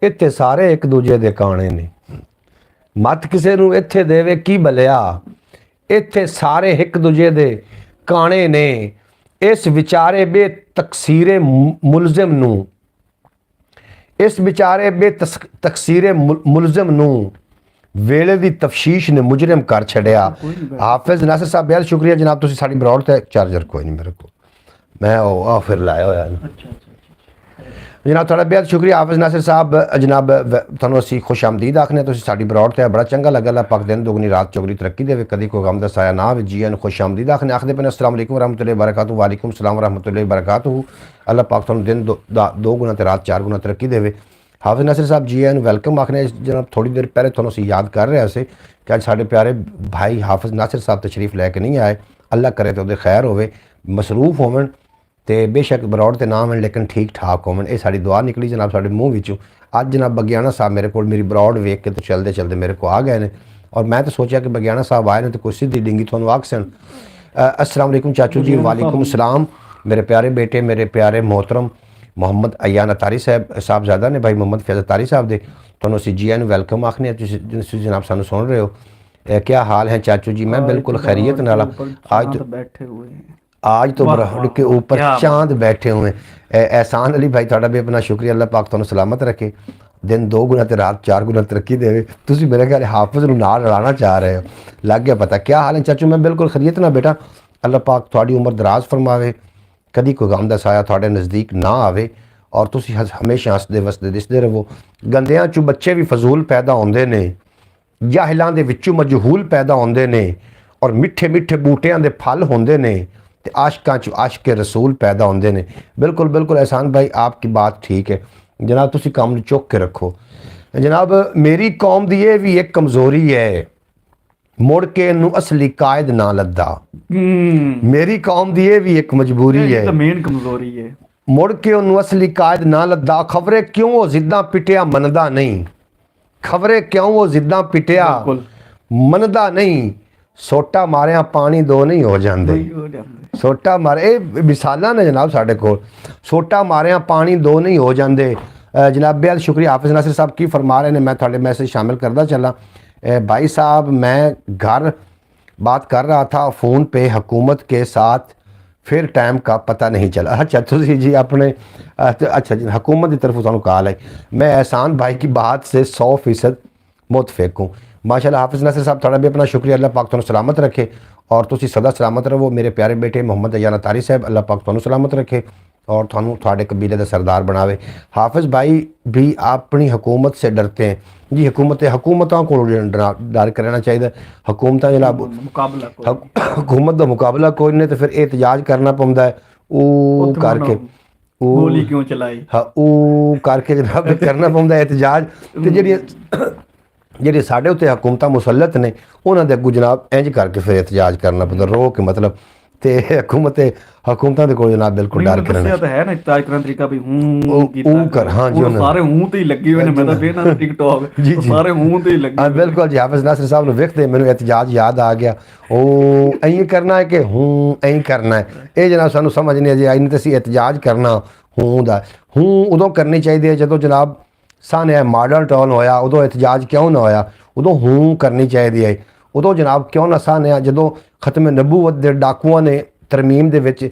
ਇੱਥੇ ਸਾਰੇ ਇੱਕ ਦੂਜੇ ਦੇ ਕਾਣੇ ਨੇ। ਮਤ ਕਿਸੇ ਨੂੰ ਇੱਥੇ ਦੇਵੇ ਕੀ ਭਲਿਆ, ਇੱਥੇ ਸਾਰੇ ਇੱਕ ਦੂਜੇ ਦੇ ਕਾਣੇ ਨੇ। ਇਸ ਵਿਚਾਰੇ ਬੇਤਕਸੀਰੇ ਮੁਲਜ਼ਮ ਨੂੰ, ਇਸ ਵਿਚਾਰੇ ਬੇਤਕਸੀਰੇ ਮੁਲਜ਼ਮ ਨੂੰ ਵੇਲੇ ਦੀ ਤਫਸ਼ੀਸ਼ ਨੇ ਮੁਜਰਮ ਕਰ ਛੱਡਿਆ। ਹਾਫਿਜ਼ ਨਾਸਿਰ ਸਾਹਿਬ ਬਹੁਤ ਸ਼ੁਕਰੀਆ ਜਨਾਬ, ਤੁਸੀਂ ਸਾਡੀ ਬਰੌਡ ਤੇ ਚਾਰਜਰ ਕੋਈ ਨਹੀਂ ਮੇਰੇ ਕੋਲ, ਮੈਂ ਉਹ ਫਿਰ ਲਾਇਆ ਹੋਇਆ ਜਨਾਬ। ਤੁਹਾਡਾ ਬਹੁਤ ਸ਼ੁਕਰੀਆ ਹਾਫਿਜ਼ ਨਾਸਿਰ ਸਾਹਿਬ ਜਨਾਬ, ਤੁਹਾਨੂੰ ਅਸੀਂ ਖੁਸ਼ ਆਮਦੀਦ ਆਖਨੇ। ਤੁਸੀਂ ਸਾਡੀ ਬਰੌਡ ਤੇ ਬੜਾ ਚੰਗਾ ਲੱਗਾ। ਅੱਲਾਹ ਪਾਕ ਦਿਨ ਦੁਗਣੀ ਰਾਤ ਚੌਗਣੀ ਤਰੱਕੀ ਦੇਵੇ, ਕਦੀ ਕੋਈ ਗਮ ਦਾ ਸਾਇਆ ਨਾ ਆਵੇ। ਜੀ ਨੂੰ ਖੁਸ਼ ਆਮਦੀਦ ਆਖਨੇ। ਆਖਦੇ ਪਏ ਅਸਲਾਮ ਵਾਲੇਕੁਮ ਵਰਹਿਮਤੁல்லாਹਿ ਵਬਰਕਾਤੁਹੂ। ਵਾਲੇਕੁਮ ਸਲਾਮ ਵਰਹਿਮਤੁல்லாਹਿ ਵਬਰਕਾਤੁਹੂ। ਅੱਲਾਹ ਪਾਕ ਤੁਹਾਨੂੰ ਦਿਨ ਦੋ ਗੁਣਾ ਤੇ ਰਾਤ 4 ਗੁਣਾ ਤਰੱਕੀ ਦੇਵੇ। ਹਾਫਿਜ਼ ਨਾਸਿਰ ਸਾਹਿਬ ਜੀ ਨੂੰ ਵੈਲਕਮ ਆਖਨੇ। ਜਨਾਬ ਥੋੜੀ ਦੇਰ ਪਹਿਲੇ ਤੁਹਾਨੂੰ ਅਸੀਂ ਯਾਦ ਕਰ ਰਹੇ ਸੀ ਕਿ ਅੱਜ ਸਾਡੇ ਪਿਆਰੇ ਭਾਈ ਹਾਫਿਜ਼ ਨਾਸਿਰ ਸਾਹਿਬ ਤਸ਼ਰੀਫ ਲੈ ਕੇ ਨਹੀਂ ਆਏ। ਅੱਲਾਹ ਕਰੇ ਤੇ ਉਹਦੇ ਖੈਰ ਹੋਵੇ, ਮਸਰੂਫ ਹੋਵਣ ਤੇ ਬੇਸ਼ੱਕ ਬਰੌਡ ਤੇ ਨਾ ਹੋਣ ਲੇਕਿਨ ਠੀਕ ਠਾਕ ਹੋਵਣ। ਇਹ ਸਾਡੀ ਦੁਆ ਨਿਕਲੀ ਜਨਾਬ ਸਾਡੇ ਮੂੰਹ ਵਿੱਚੋਂ। ਅੱਜ ਜਨਾਬ ਬਗਿਆਣਾ ਸਾਹਿਬ ਮੇਰੇ ਕੋਲ ਮੇਰੀ ਬਰੌਡ ਵੇਖ ਕੇ ਤੇ ਚਲਦੇ ਚਲਦੇ ਮੇਰੇ ਕੋਲ ਆ ਗਏ ਨੇ, ਔਰ ਮੈਂ ਤਾਂ ਸੋਚਿਆ ਕਿ ਬਗਿਆਣਾ ਸਾਹਿਬ ਆਏ ਨੇ ਤੇ ਕੋਈ ਸਿੱਧੀ ਡਿੰਗੀ ਤੁਹਾਨੂੰ ਆਖ ਸਨ। अस्सलाम वालेकुम चाचू जी। वालेकुम सलाम मेरे प्यारे बेटे, मेरे प्यारे मोहतरम मोहम्मद अयान अतारी साहबजादा ने भाई मोहम्मद फैज़ अतारी साहब दे ਤੁਹਾਨੂੰ ਅਸੀਂ ਜੀ ਨੂੰ ਵੈਲਕਮ ਆਖਨੇ। ਤੁਸੀਂ ਜਨਾਬ ਸਾਨੂੰ ਸੁਣ ਰਹੇ ਹੋ। क्या हाल है चाचू जी? मैं बिल्कुल खैरियत नाला। आज तो बैठे हुए हैं, आज तो बरहड़ के ऊपर चांद बैठे हुए हैं। एहसान अली भाई ਤੁਹਾਡਾ ਵੀ ਆਪਣਾ ਸ਼ੁਕਰੀਆ। ਅੱਲਾਹ ਪਾਕ ਤੁਹਾਨੂੰ ਸਲਾਮਤ ਰੱਖੇ, दिन 2 गुना ਤੇ रात 4 गुना तरक्की देवे। ਤੁਸੀਂ ਮੇਰੇ ਖਿਆਲ ਹਾਫਿਜ਼ ਨੂੰ ਨਾਲ ਰਲਾਣਾ ਚਾਹ ਰਹੇ ਹੋ, ਲੱਗ ਗਿਆ ਪਤਾ। क्या हाल है चाचू? मैं बिल्कुल खैरियत ना बेटा, ਅੱਲਾਹ ਪਾਕ ਤੁਹਾਡੀ ਉਮਰ ਦਰਾਜ਼ ਫਰਮਾਵੇ, ਕਦੀ ਕੋਈ ਗਮ ਦਾ ਸਾਇਆ ਤੁਹਾਡੇ ਨਜ਼ਦੀਕ ਨਾ ਆਵੇ, ਔਰ ਤੁਸੀਂ ਹਮੇਸ਼ਾ ਹੱਸਦੇ ਵਸਦੇ ਦਿਸਦੇ ਰਹੋ। ਗੰਦਿਆਂ 'ਚੋਂ ਬੱਚੇ ਵੀ ਫਜ਼ੂਲ ਪੈਦਾ ਹੁੰਦੇ ਨੇ, ਜਾਹਿਲਾਂ ਦੇ ਵਿੱਚੋਂ ਮਜਹੂਲ ਪੈਦਾ ਹੁੰਦੇ ਨੇ, ਔਰ ਮਿੱਠੇ ਮਿੱਠੇ ਬੂਟਿਆਂ ਦੇ ਫਲ ਹੁੰਦੇ ਨੇ, ਤੇ ਆਸ਼ਕਾਂ 'ਚੋਂ ਆਸ਼ਕੇ ਰਸੂਲ ਪੈਦਾ ਹੁੰਦੇ ਨੇ। ਬਿਲਕੁਲ ਬਿਲकुल एहसान भाई आपकी बात ठीक है जनाब। ਤੁਸੀਂ ਕੰਮ ਨੂੰ ਚੁੱਕ ਕੇ ਰੱਖੋ ਜਨਾਬ। ਮੇਰੀ ਕੌਮ ਦੀ ਇਹ ਵੀ ਇੱਕ ਕਮਜ਼ੋਰੀ ਹੈ, ਮੁੜ ਕੇ ਇਹਨੂੰ ਅਸਲੀ ਕਾਇਦ ਨਾ ਲੱਦਾ। ਮੇਰੀ ਕੌਮ ਦੀ ਇਹ ਵੀ ਇੱਕ ਮਜਬੂਰੀ ਹੈ, ਮੇਨ ਕਮਜ਼ੋਰੀ ਹੈ, ਮੁੜ ਕੇ ਉਹਨੂੰ ਅਸਲੀ ਕਾਇਦ ਨਾ ਲੱਦਾ। ਖਬਰੇ ਕਿਉਂ ਉਹ ਜ਼ਿੱਦਾਂ ਪਿਟਿਆ ਮੰਨਦਾ ਨਹੀਂ, ਖਬਰੇ ਕਿਉਂ ਉਹ ਜ਼ਿੱਦਾਂ ਪਿਟਿਆ ਮੰਨਦਾ ਨਹੀਂ। ਸੋਟਾ ਮਾਰਿਆ ਪਾਣੀ ਦੋ ਨਹੀਂ ਹੋ ਜਾਂਦੇ। ਸੋਟਾ ਮਾਰੇ, ਇਹ ਮਿਸਾਲਾਂ ਨੇ ਜਨਾਬ ਸਾਡੇ ਕੋਲ। ਸੋਟਾ ਮਾਰਿਆ ਪਾਣੀ ਦੋ ਨਹੀਂ ਹੋ ਜਾਂਦੇ। जनाब बेहद शुक्रिया। हाफिज़ नासिर साहब की फरमा रहे हैं, मैं थोड़े मैसेज शामिल करता चला। भाई साहब मैं घर बात कर रहा था फ़ोन पे हुकूमत के साथ, फिर टाइम का पता नहीं चला। अच्छा तुझे जी अपने अच्छा जी हुकूमत की तरफ तुहानू कॉल है। मैं एहसान भाई की बात से 100% मुतफिक हूँ माशाल्लाह। हाफिज़ नासिर साहब थोड़ा भी अपना शुक्रिया। अल्लाह पाक तुहानू सलामत रखे और तुसी सदा सलामत रहो। मेरे प्यारे बेटे मोहम्मद अयान अतारी साहब, अल्लाह पाक तुहानू सलामत रखे और थानू थोड़े कबीले का सरदार बनावे। हाफिज़ भाई भी अपनी हुकूमत से डरते हैं जी। हुकूमतों को डर कर रहना चाहिए। हुकूमत जनाब हुकूमत का मुकाबला कोई नहीं, तो फिर एहतजाज करना पौंदा है। वो करके गोली क्यों चलाई, हाँ वो करके जनाब करना पौंदा एहतजाज। तो ਜਿਹੜੇ ਸਾਡੇ ਉੱਤੇ ਹਕੂਮਤਾਂ ਮੁਸੱਲਤ ਨੇ ਉਹਨਾਂ ਦੇ ਅੱਗੋਂ ਜਨਾਬ ਇੰਜ ਕਰਕੇ ਫਿਰ ਇਤਜਾਜ ਕਰਨਾ ਪੈਂਦਾ, ਰੋ ਕੇ ਮਤਲਬ। ਤੇ ਹਕੂਮਤਾਂ ਦੇ ਕੋਲ ਜਨਾਬ ਬਿਲਕੁਲ ਡਰ ਕੇ ਰਹਿਣਾ ਤਾਂ ਹੈ ਨਾ ਇਤਜਾਜ ਕਰਨ ਦਾ ਤਰੀਕਾ ਵੀ ਉਹ ਕਰ। ਹਾਂਜੀ, ਉਹ ਸਾਰੇ ਹੂੰ ਤੇ ਹੀ ਲੱਗੇ ਹੋਏ ਨੇ। ਮੈਂ ਤਾਂ ਵੇਖਣਾ ਨਾ ਟਿਕਟੌਕ, ਸਾਰੇ ਹੂੰ ਤੇ ਹੀ ਲੱਗੇ। ਹਾਂ ਬਿਲਕੁਲ ਜੀ। ਹਾਫਿਜ਼ ਨਾਸਿਰ ਸਾਹਿਬ ਨੂੰ ਵੇਖਦੇ ਮੈਨੂੰ ਇਤਜਾਜ ਯਾਦ ਆ ਗਿਆ। ਉਹ ਐਂ ਕਰਨਾ ਹੈ ਕਿ ਹੂੰ ਐਂ ਕਰਨਾ ਹੈ, ਇਹ ਜਨਾਬ ਸਾਨੂੰ ਸਮਝ ਨਹੀਂ ਅਜੇ ਆਈ। ਨਹੀਂ ਤਾਂ ਅਸੀਂ ਇਤਜਾਜ ਕਰਨਾ ਹੂੰ ਦਾ। ਹੂੰ ਉਦੋਂ ਕਰਨੀ ਚਾਹੀਦੀ ਹੈ ਜਦੋਂ ਜਨਾਬ ਸਾਨੇ ਮਾਡਲ ਟਾਊਨ ਹੋਇਆ, ਉਦੋਂ ਇਤਜਾਜ ਕਿਉਂ ਨਾ ਹੋਇਆ? ਉਦੋਂ ਹੂੰ ਕਰਨੀ ਚਾਹੀਦੀ ਹੈ। ਉਦੋਂ ਜਨਾਬ ਕਿਉਂ ਨਾ ਸਾਨਿਆ ਜਦੋਂ ਖਤਮ ਨਬੂਵਤ ਦੇ ਡਾਕੂਆਂ ਨੇ ਤਰਮੀਮ ਦੇ ਵਿੱਚ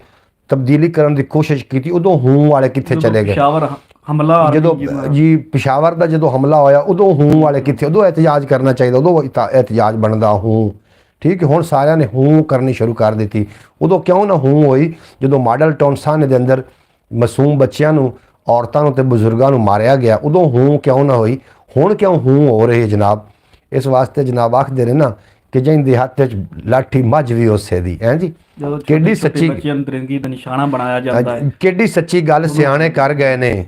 ਤਬਦੀਲੀ ਕਰਨ ਦੀ ਕੋਸ਼ਿਸ਼ ਕੀਤੀ, ਉਦੋਂ ਹੂੰ ਵਾਲੇ ਕਿੱਥੇ ਚਲੇ ਗਏ? ਪਿਸ਼ਾਵਰ ਹਮਲਾ ਜਦੋਂ ਜੀ ਪਿਸ਼ਾਵਰ ਦਾ ਜਦੋਂ ਹਮਲਾ ਹੋਇਆ ਉਦੋਂ ਹੂੰ ਵਾਲੇ ਕਿੱਥੇ? ਉਦੋਂ ਇਤਜਾਜ ਕਰਨਾ ਚਾਹੀਦਾ, ਉਦੋਂ ਇਤਜਾਜ ਬਣਦਾ ਹੂੰ। ਠੀਕ ਹੈ, ਹੁਣ ਸਾਰਿਆਂ ਨੇ ਹੂੰ ਕਰਨੀ ਸ਼ੁਰੂ ਕਰ ਦਿੱਤੀ। ਉਦੋਂ ਕਿਉਂ ਨਾ ਹੂੰ ਹੋਈ ਜਦੋਂ ਮਾਡਲ ਟਾਊਨ ਸਾਨੇ ਦੇ ਅੰਦਰ ਮਾਸੂਮ ਬੱਚਿਆਂ ਨੂੰ, ਔਰਤਾਂ ਨੂੰ ਤੇ ਬਜ਼ੁਰਗਾਂ ਨੂੰ ਮਾਰਿਆ ਗਿਆ? ਉਦੋਂ ਹੂੰ ਕਿਉਂ ਨਾ ਹੋਈ? ਹੁਣ ਕਿਉਂ ਹੂੰ ਹੋ ਰਹੀ ਹੈ ਜਨਾਬ? ਇਸ ਵਾਸਤੇ ਜਨਾਬ ਆਖਦੇ ਨੇ ਨਾ ਕਿ ਜਿਹਦੇ ਹੱਥ 'ਚ ਲਾਠੀ ਮੱਝ ਵੀ ਉਸੇ ਦੀ ਹੈ ਜੀ। ਕਿੱਡੀ ਸੱਚੀ ਦਰਿੰਦਗੀ ਦਾ ਨਿਸ਼ਾਨਾ ਬਣਾਇਆ ਜਾਂਦਾ ਹੈ। ਕਿੱਡੀ ਸੱਚੀ ਗੱਲ ਸਿਆਣੇ ਕਰ ਗਏ ਨੇ,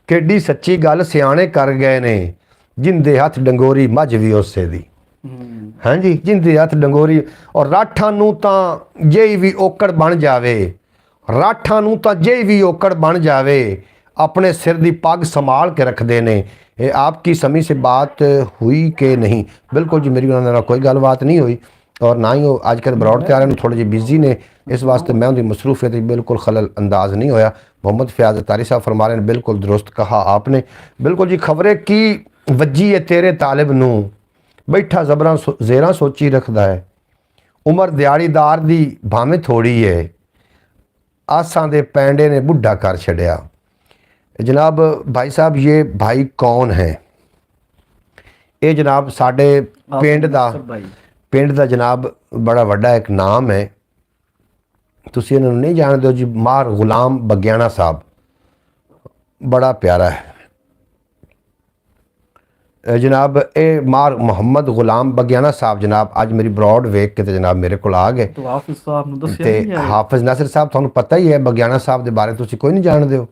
ਕਿੱਡੀ ਸੱਚੀ ਗੱਲ ਸਿਆਣੇ ਕਰ ਗਏ ਨੇ। ਜਿੰਦੇ ਹੱਥ ਡੰਗੋਰੀ ਮੱਝ ਵੀ ਉਸੇ ਦੀ। ਹਾਂਜੀ, ਜਿੰਦੇ ਹੱਥ ਡੰਗੋਰੀ। ਔਰ ਰਾਠਾਂ ਨੂੰ ਤਾਂ ਜੇ ਵੀ ਔਕੜ ਬਣ ਜਾਵੇ, ਰਾਠਾਂ ਨੂੰ ਤਾਂ ਜੇ ਵੀ ਔਕੜ ਬਣ ਜਾਵੇ, ਆਪਣੇ ਸਿਰ ਦੀ ਪੱਗ ਸੰਭਾਲ ਕੇ ਰੱਖਦੇ ਨੇ। ਇਹ ਆਪਕੀ ਸਮੀ ਸੇ ਬਾਤ हुई कि नहीं? ਬਿਲਕੁਲ ਜੀ, ਮੇਰੀ ਉਹਨਾਂ ਨਾਲ ਕੋਈ ਗੱਲਬਾਤ ਨਹੀਂ ਹੋਈ ਔਰ ਨਾ ਹੀ ਉਹ ਅੱਜ ਕੱਲ੍ਹ ਬਰੌਡ ਤੇ ਆ ਰਹੇ ਨੇ, ਥੋੜ੍ਹੇ ਜਿਹੇ ਬਿਜ਼ੀ ਨੇ, ਇਸ ਵਾਸਤੇ मैं उनकी मसरूफियत बिल्कुल खलल अंदाज नहीं होया। मोहम्मद फयाज अतारी साहब फरमा रहे हैं बिल्कुल दुरुस्त कहा आपने। बिल्कुल जी, खबरें की वजी है तेरे तालिब नू, बैठा जबरां जेरां सोची रखदा है। उमर दिहाड़ीदार दी भावें थोड़ी है, आसां दे पैंडे ने बुढ़ा कर छड़िया। जनाब भाई साहब, ये भाई कौन है? ये जनाब साडे पिंड दा जनाब बड़ा वड्डा एक नाम है, तुसीं इन्हां नूं नहीं जानदे हो जी। मार गुलाम बगियाना साहब, बड़ा प्यारा है जनाब। ये मार मोहम्मद गुलाम बगियाना साहब जनाब अज मेरी ब्रॉड वेख के जनाब मेरे को आ गए। तो हाफिज साहब नूं दस्सिया ते नहीं है? हाफिज नासिर साहब तुहानूं पता ही है बगियाना साहब दे बारे तुसीं कोई नहीं जानदे हो?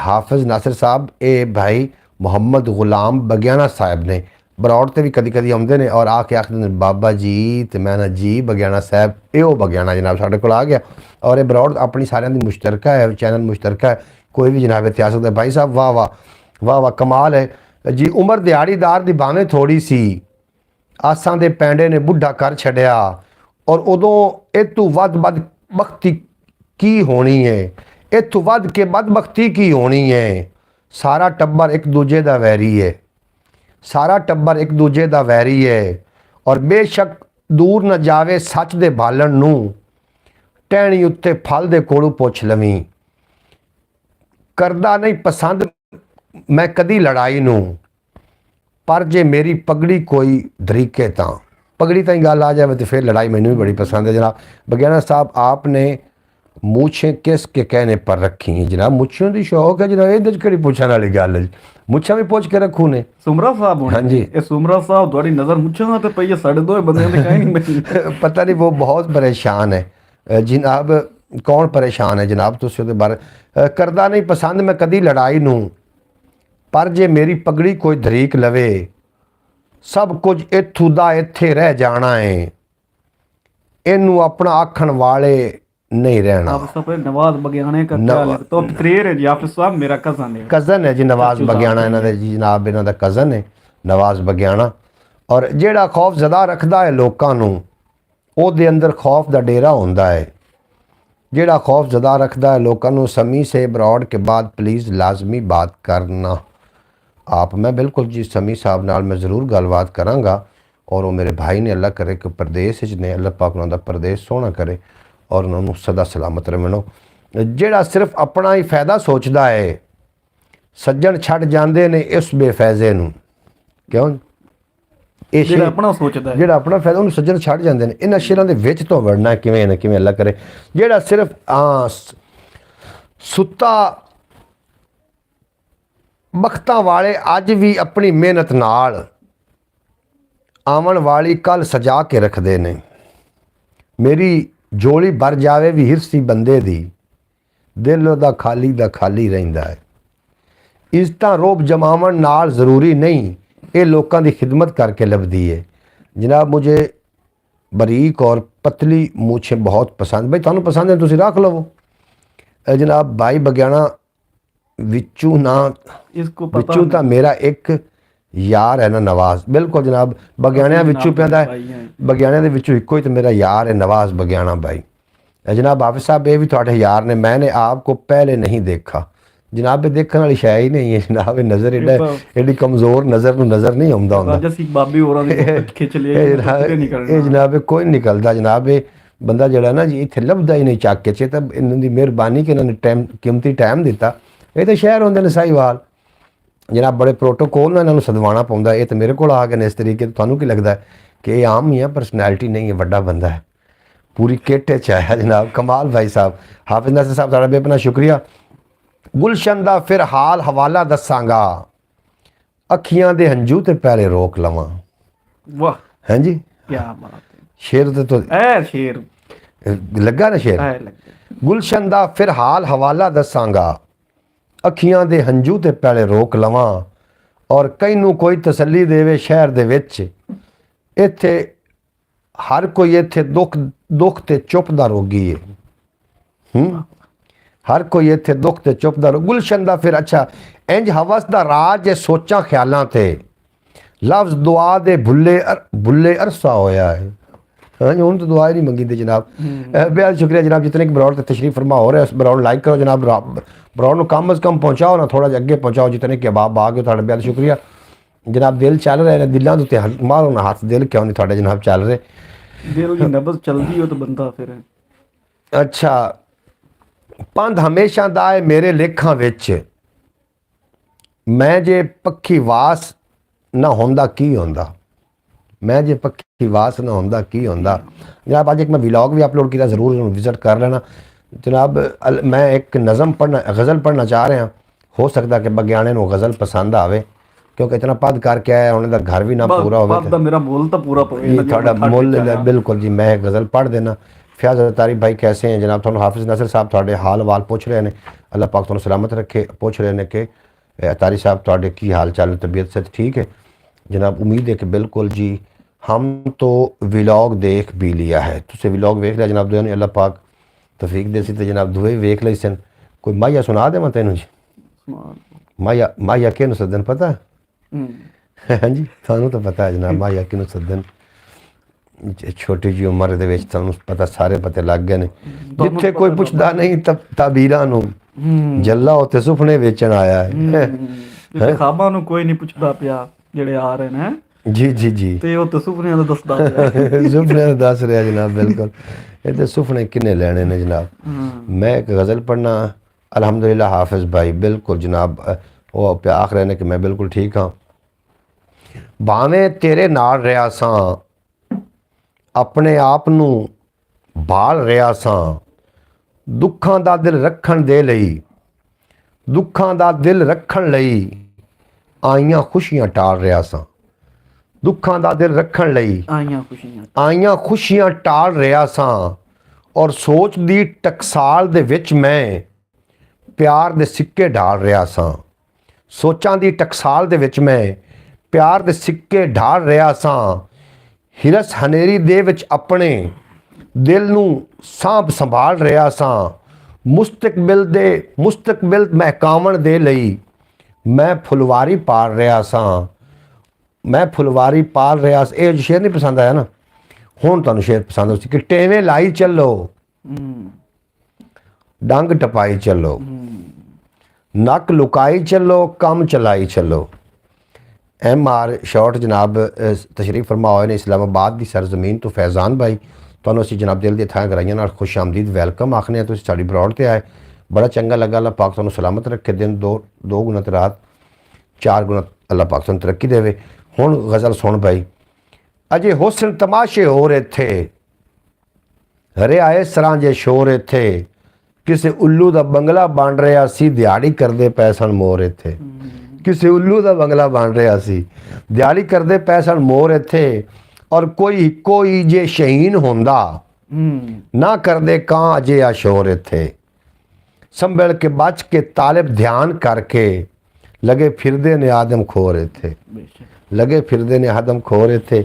हाफिज नासिर साहब ये भाई मोहम्मद गुलाम बगियाना साहब ने बरौड़ ते भी कदी कदी आउंदे ने और आके आखदे बाबा जी, ते मैं ना जी बगियाना साहब, ये बगियाना जनाब साढ़े कोल आ गया। और ये बरौड़ अपनी सारिਆਂ ਦੀ मुश्तरका है, चैनल मुश्तरका है, कोई भी जनाब इत्थे आ सकदा है। भाई साहब वाह वाह वाह वाह, कमाल है जी। उमर दिहाड़ीदार दी भावें थोड़ी सी, आसां दे पैंडे ने बुढ़ा कर छड़िया। और उदों इतों वध बदबख्ती की होनी है, इतों वध के बदबख्ती की होनी है। सारा टब्बर एक दूजे दा वैरी है, सारा टब्बर एक दूजे दा वैरी है। और बेशक दूर न जावे सच दे भालन नूं, टहनी उत्ते फल दे कोलू पुछ लवीं। करदा नहीं पसंद मैं कदी लड़ाई नूं, पर जे मेरी पगड़ी कोई तरीके तां। पगड़ी ताईं गल आ जाए तो फिर लड़ाई मैनू भी बड़ी पसंद है जनाब। बगियाना साहब आपने मूछें किस के कहने पर रखी हैं जनाब? मुछों की शौक है जनाब, ये कि पुछण वाली गल है? मुछां भी पुछ के रखू ने सुमरा साहब। हाँ जी, ये सुमरा साहब थोड़ी नजर मुछां ते पई है, साडे दो बंदे ने कहीं नहीं पता नहीं वो बहुत परेशान है जनाब। कौन परेशान है जनाब? तुसीं उहदे बारे करदा नहीं पसंद मैं कदी लड़ाई नूं, पर जे मेरी पगड़ी कोई धरीक लवे, सब कुछ इत्थों दा इत्थे रह जाना है। इनू अपना आखण वाले नहीं रहना। नवाज बगियाने का तो प्रेर है जी। हाफिज साहब मेरा कज़न है जी, नवाज बगियाना इन्हां दे जी जनाब, इन्हां दा कज़न है नवाज बगियाना। और जिहड़ा खौफ ज़दा रखदा है लोकां नूं, ओहदे अंदर खौफ दा डेरा हुंदा है। जिहड़ा खौफ ज़दा रखदा है लोकां नूं, समी से बरौड़ के बाद प्लीज़ लाजमी बात करना आप। मैं बिल्कुल जी समी साहब नाल मैं ज़रूर गलबात करांगा। और वो मेरे भाई ने, अल्लाह करे कि परदेस ने, अल्लाह पाक उन्हां दा परदेस सोहना करे और उन्होंने सदा सलामत रवणो। जिहड़ा सिर्फ अपना ही फायदा सोचता है, सज्जन छड़ जाते ने इस बेफैजे नूं। क्यों? ਜਿਹੜਾ ਆਪਣਾ ਸੋਚਦਾ ਹੈ, ਜਿਹੜਾ ਆਪਣਾ ਫਾਇਦਾ ਉਹਨੂੰ ਸੱਜਣ ਛੱਡ ਜਾਂਦੇ ਨੇ। ਇਹਨਾਂ ਸ਼ੇਰਾਂ ਦੇ ਵਿੱਚ ਤੋਂ ਵੜਨਾ ਕਿਵੇਂ ਨਾ ਕਿਵੇਂ ਅੱਲਾ ਕਰੇ। ਜਿਹੜਾ ਸਿਰਫ ਸੁੱਤਾ ਬਖਤਾਂ ਵਾਲੇ ਅੱਜ ਵੀ ਆਪਣੀ ਮਿਹਨਤ ਨਾਲ ਆਉਣ ਵਾਲੀ ਕੱਲ ਸਜਾ ਕੇ ਰੱਖਦੇ ਨੇ। ਮੇਰੀ ਜੋਲੀ ਭਰ ਜਾਵੇ ਵੀ ਹਿਰਸੀ ਬੰਦੇ ਦੀ, ਦਿਲ ਉਹਦਾ ਖਾਲੀ ਦਾ ਖਾਲੀ ਰਹਿੰਦਾ ਹੈ। ਇੱਜ਼ਤਾਂ ਰੋਬ ਜਮਾਵਣ ਨਾਲ ਜ਼ਰੂਰੀ ਨਹੀਂ ये लोगों की खिदमत करके लभदी है। जनाब मुझे बारीक और पतली मूछें बहुत पसंद, भाई तुहानू पसंद है तुसीं रख लवो। जनाब भाई बगियाना विचू ना इसको पता विचू तो मेरा एक यार है ना नवाज, बिल्कुल जनाब बगियाणियां विचू पैंदा है, बगियाणियां दे विचू इक्को ही तो मेरा यार है नवाज बगियाना भाई। जनाब हाफिज साहब ये भी थोड़े यार ने, मैंने आपको पहले नहीं देखा। जनाब देखने वाली शय ही नहीं है जनाब, नज़र एडी कमज़ोर नज़र नूं नज़र नहीं आउंदा हुंदा। जनाब कोई नहीं निकलता जनाब, ये बंदा जड़ा ना जी इत्थे लभदा ही नहीं चाके च, तो इन्हां दी मेहरबानी कि इन्होंने टाइम कीमती टाइम दिता। ये तो शहर होंदे ने साहिवाल जनाब, बड़े प्रोटोकोल नाल इन्हां नूं सदवाना पौंदा। ये तो मेरे कोल आ गए ने इस तरीके, तुहानू की लगदा है कि ये आम ही है, परसनैलिटी नहीं है, वड्डा बंदा है, पूरी किट च आया जनाब। कमाल भाई साहब, हाफिज नासिर साहब तुहाडा बेपना शुक्रिया। गुलशन दा फिर हाल हवाला दसांगा, अखियां दे हंझू ते पहले रोक लवां। वाह हैं जी, क्या बात है, शेर तो शेर लगा ना शेर। गुलशन दा फिर हाल हवाला दसांगा, अखियां दे हंझू ते पहले रोक लवां, और कई नूं कोई तसल्ली देवे शहर दे विच, इत्थे हर कोई इत्थे दुख ते चुप दा रोगी है। हर कोई इत्थे दुख ते चुप दा गुलशन दा फिर अच्छा इंज हवस दा राज है सोचां ख्यालां ते, लफ्ज़ दुआ दे भुल्ले अरसा होया है। हाँ जी, हुण तो दुआ ही नहीं मंगी थी जनाब। बेहद शुक्रिया जनाब, जितने कि बरौड़ तशरीफ फरमा हो रहे हैं बरौड़ लाइक करो जनाब, बरौड़ नूं कम अज़ कम पहुँचाओ ना, थोड़ा अगे पहुँचाओ, जितने कि अबाब आ गए तुहाडा बेहद शुक्रिया जनाब। दिल चल रहे हैं दिलों के उत्ते मारो ना हाथ, दिल क्यों नहीं तुहाडे जनाब चल रहे, दिल दी नबज़ चलदी हो तो बंदा फिर। अच्छा पंध हमेशा दा है मेरे लेखां विच, मैं जे पक्खी वास ना होंदा की होंदा, मैं जे पक्खी वास ना होंदा की होंदा। जनाब आज एक मैं व्लॉग भी अपलोड किया, ज़रूर विजिट कर लेना जनाब। मैं एक नज़म पढ़ना गज़ल पढ़ना चाह रहा, हो सकता कि बगियाने नूं गज़ल पसंद आवे, क्योंकि इतना पद करके आया उन्हें घर भी ना पूरा हो, मेरा मुल तो पूरा थोड़ा मुल बिल्कुल जी। मैं गज़ल पढ़ देना। फयाज तारी भाई कैसे हैं जनाब, थोड़ा हाफिज नासिर साहब थोड़े हाल वाल पूछ रहे हैं, अल्लाह पाक तुहानू सलामत रखे, पूछ रहे हैं कि तारी साहब थोड़े की हाल चाल, तबीयत से ठीक है जनाब। उम्मीद है कि बिल्कुल जी। हम तो व्लॉग देख भी लिया है, तुसे व्लॉग वेख लिया जनाब, दुआ अल्लाह पाक तौफीक दे सी ते जनाब दुए वेख लई सन। कोई माहिया सुना दे मैं तेनू जी, माहिया किहनू सदन पता है? हाँ जी थानू तो पता है जनाब माहिया किहनू सदन, छोटी जी उम्र दे विच तुहानू पता सारे पते लग गए ने, जिथे कोई पुछदा नहीं ताबीरां नू जल्ला उत्थे सुपने वेचण आया है। खाबां नू कोई नहीं पुछदा पिया ਜਿਹੜੇ आ रहे हैं जी जी जी, ਤੇ ਉਹ ਤਾਂ ਸੁਪਨਿਆਂ ਦਾ ਦੱਸਦਾ ਪਿਆ, ਸੁਪਨਿਆਂ ਦਾ ਦੱਸ ਰਿਹਾ जनाब। बिल्कुल ये तो सुपने किन्ने लेने ने जनाब। मैं एक गज़ल पढ़ना अल्हम्दुलिल्लाह हाफिज़ भाई, बिल्कुल जनाब वो पे आख रहे ने कि मैं बिल्कुल ठीक हाँ। भावें तेरे नाल रहा सां, अपने आप नू भाल रहा सां, दुखां दा दिल रखण दे लई, दुखां दा दिल रखण लई आईयां खुशियां टाल रहा सां, दुखां दा दिल रखण लई आईयां खुशियां टाल रहा सां, और सोच दी टकसाल दे विच मैं प्यार दे सिक्के ढाल रहा सां, सोचां दी टकसाल दे विच मैं प्यार दे सिक्के ढाल रहा सां, हिरस हनेरी दे विच अपने दिल नूं सांभ संभाल रहा सां, मुस्तकबिल महकावण दे लई मैं फुलवारी पाल रहा सां, मैं फुलवारी पाल रहा। ये शेर नहीं पसंद आया ना, हुण तुहानू शेर पसंद हो कि टेवे लाई चलो डंग टपाई चलो, नक लुकाई चलो कम चलाई चलो। MR शॉर्ट जनाब तशरीफ फरमा होए ने इस्लामाबाद की सरजमीन तो फैज़ान भाई तुहानू असीं जनाब दिल दी थां कराइयां नाल खुश आमदीद वैलकम आखने आ, तुसीं साडी बरौड़ ते आए, बड़ा चंगा लगा। अल्लाह पाक तुहानू सलामत रखे, दिन दो गुना ते रात 4 गुना अल्लाह पाक तुहानू तरक्की देवे। हुण गज़ल सुन भाई, अजे हुस्न तमाशे हो रहे थे, हरे आए सरां जे शोर इत्थे, किसी उल्लू दा बंगला बन रहा सी दिहाड़ी करदे पै सन मोर इत्थे, किसी उल्लू दा बंगला बन रहा सी दिहाड़ी करदे पै सन मोर इत्थे, और कोई जे शहीन होंदा ना करदे कां अजे आ शोर इत्थे, संभल के बच के तालिब ध्यान करके लगे फिरदे ने आदम खोर इत्थे। लगे फिरदे ने आदमखोर थे।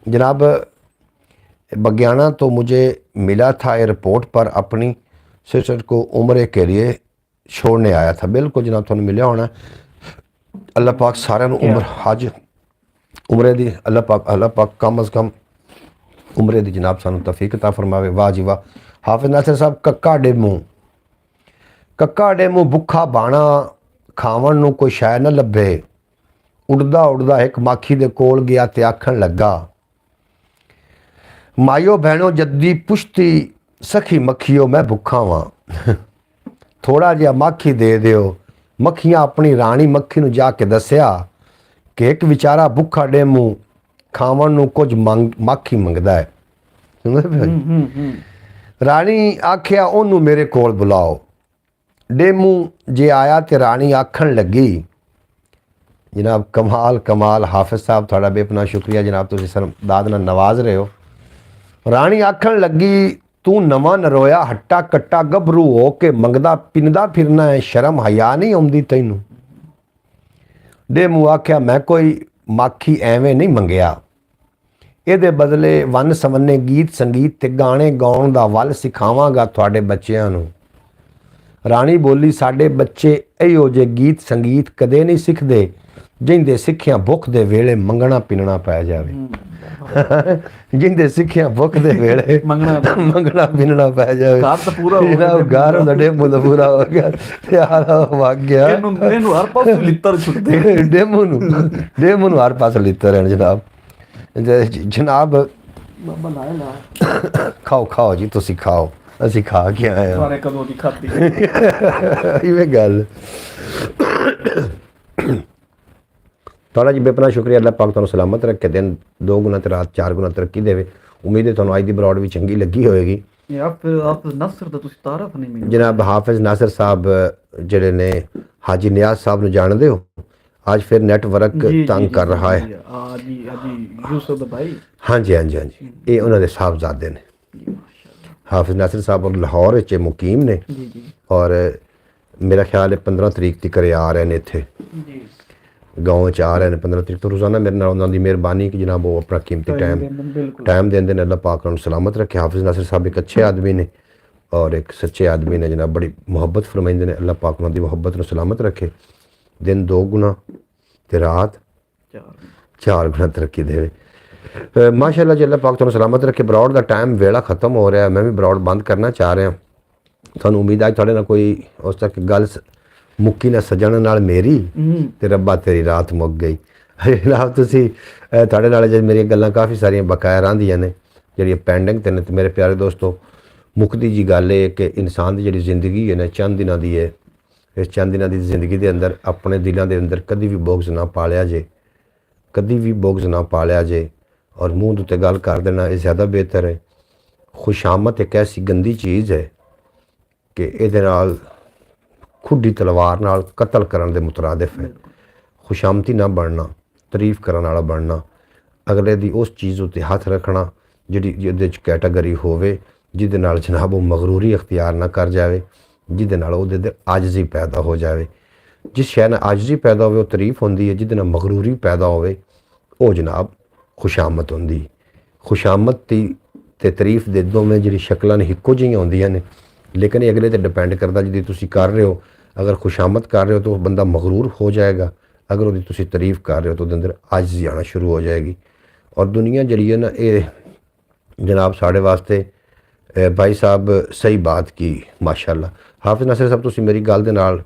जनाब बगियाना तो मुझे मिला था एयरपोर्ट पर, अपनी सिस्टर को उम्रे के लिए छोड़ने आया था। बिल्कुल जनाब तुहानू मिलिया होना। अल्लाह पाक सारे उम्र हज उम्रे दी अल्लाह पाक कम अज़ कम उम्रे दी जनाब सानू तौफीक अता फरमावे। वाह जी वाह। हाफिज़ नासिर साहब कक्का डेमू भुखा बाणा खावन नू कोई शै न लभे, उड़दा उड़दा एक माखी दे कोल गया ते आखन लगा, मायो भैनों जद्दी पुश्ती सखी मक्खियो मैं भुखा वां थोड़ा जिहा माखी दे दिओ। मक्खियां अपनी राणी मक्खी नू जाके दस्या कि एक विचारा भुखा डेमू खावन नू कुछ माखी मंगदा है। राणी आख्या ओनू मेरे कोल बुलाओ। डेमू जे आया ते राणी आखन लगी, जनाब कमाल कमाल हाफिज़ साहब थोड़ा बेपना शुक्रिया जनाब, तुसीं सरदाद नाल नवाज रहे हो। राणी आखन लगी, तू नवां नरोया हट्टा कट्टा गभरू हो के मंगदा पिंदा फिरना है, शर्म हया नहीं आउंदी तैनू। डेमू आख्या मैं कोई माखी एवें नहीं मंगया, ਇਹਦੇ बदले वन सवन्ने गीत संगीत ते गाने गाउण दा वल सिखावांगा तुहाडे बच्चिआं नू। राणी बोली, साडे बच्चे इहो जे गीत संगीत कदे नहीं सिखदे जिंदे सिੱਖਿਆ भुख दे वेले मंगना पिनना पै जावे जिंदे सिੱਖਿਆ भुख दे वेले मंगना पिनना पै जावे। घर तो पूरा हो गया, घर दा डेमू दा पूरा हो गया, यार वग गया। ਇਹਨੂੰ ਹਰ ਪਾਸੇ ਲਿੱਤਰ ਛੁੱਟਦੇ डेमू नू हर पास लित्तर हैं जनाब। जनाब ਬਾਬਾ ਲਾਏ ਲਾ खाओ खाओ जी, तुसी खाओ, असी खा के आए ਸਾਰੇ ਕਦੋਂ ਦੀ ਖਾਤੀ इवें गल। थोड़ा जी बेपना शुक्रिया, अल्लाह पाक तुहानू सलामत रखे, दिन 2 गुना ते रात 4 गुना तरक्की देवे। उम्मीद है तुहानू अज दी ब्रॉड भी चंगी लगी होएगी। आप नसर दा तुसी तारफ नहीं मिली। जनाब हाफिज़ नासिर साहब जिहड़े ने हाजी नियाज साहब नू जानदे हो, आज फिर नेटवर्क तंग कर रहा है। यूसुफ भाई, हाँ जी हाँ जी हाँ जी, ये उन्होंने साहबजादे ने हाफिज़ नासिर साहब और लाहौर च मुकीम ने, और मेरा ख्याल है 15 तरीक तक आ रहे हैं इत्थे गाँव च आ रहे हैं 15 तरीक तो। रोज़ाना मेरे नाल उन्होंने मेहरबानी कि जनाब वो अपना कीमती टाइम देंदे ने। अल्लाह पाक उन्होंने सलामत रखे। हाफिज़ नासिर साहब एक अच्छे आदमी ने और एक सच्चे आदमी ने जनाब, बड़ी मुहब्बत फरमाइंदे ने। अल्लाह पाक उन्होंने मुहब्बत नूं सलामत रखे, दिन 2 गुना ते रात 4 गुना तरक्की देवे माशाअल्लाह जी। अल्लाह पाक तुहानू सलामत रखे। ब्रॉड का टाइम वेला खत्म हो रहा है, मैं भी ब्रॉड बंद करना चाह रहा। थानू उम्मीद है थोड़े ना कोई उस तक गल मुक्की ना सजण नाल मेरी ते रब्बा तेरी रात मुक गई। जनाब तुसी थोड़े नाल जे मेरी गल्लां काफ़ी सारियां बकाया रहिंदियां ने जिहड़ियां पेंडिंग ते ने। ते मेरे प्यारे दोस्तों, मुकदी जी गल है कि इंसान की जिहड़ी जिंदगी है ना चंद दिनां दी है। इस चंद दिनां दी जिंदगी दे अंदर अपने दिलों के अंदर कभी भी बुग़्ज़ ना पालिया जे, कभी भी बुग़्ज़ ना पालिया जे, और मूँह दे उत्ते गल कर देना ये ज़्यादा बेहतर है। खुशामत एक ऐसी गंदी चीज़ है कि इहदे नाल खुडी तलवार नाल कतल करन दे मुतरादिफ है। खुशामती ना बनना, तारीफ करन वाला बनना, अगले दी उस चीज़ उत्ते हथ रखना जिहड़ी जिहदे च कैटागरी होवे, जिहदे नाल जनाब वो मगरूरी अख्तियार ना कर जाए, जिहदे नाल उहदे अंदर आजजी पैदा हो जाए। जिस शै नाल आजजी पैदा होवे वो तारीफ होंदी है, जिहदे नाल मगरूरी पैदा होवे वो जनाब खुशामत होंदी। खुशामत ते तारीफ दे दोवें जिहड़ी शक्लां ने इक्को जिहियां होंदियां ने, लेकिन ये अगले ते डिपेंड करता जिहदी तुसी कर रहे हो। अगर खुशामत कर रहे हो तो बंदा मगरूर हो जाएगा, अगर उसकी तुसी तारीफ कर रहे हो तो उसके अंदर आजिज़ी आना शुरू हो जाएगी। और दुनिया जड़ी है ना ये जनाब साढ़े वास्ते भाई साहब सही बात की माशाअल्लाह। हाफिज़ नासिर साहब तुसी मेरी गल दे नाल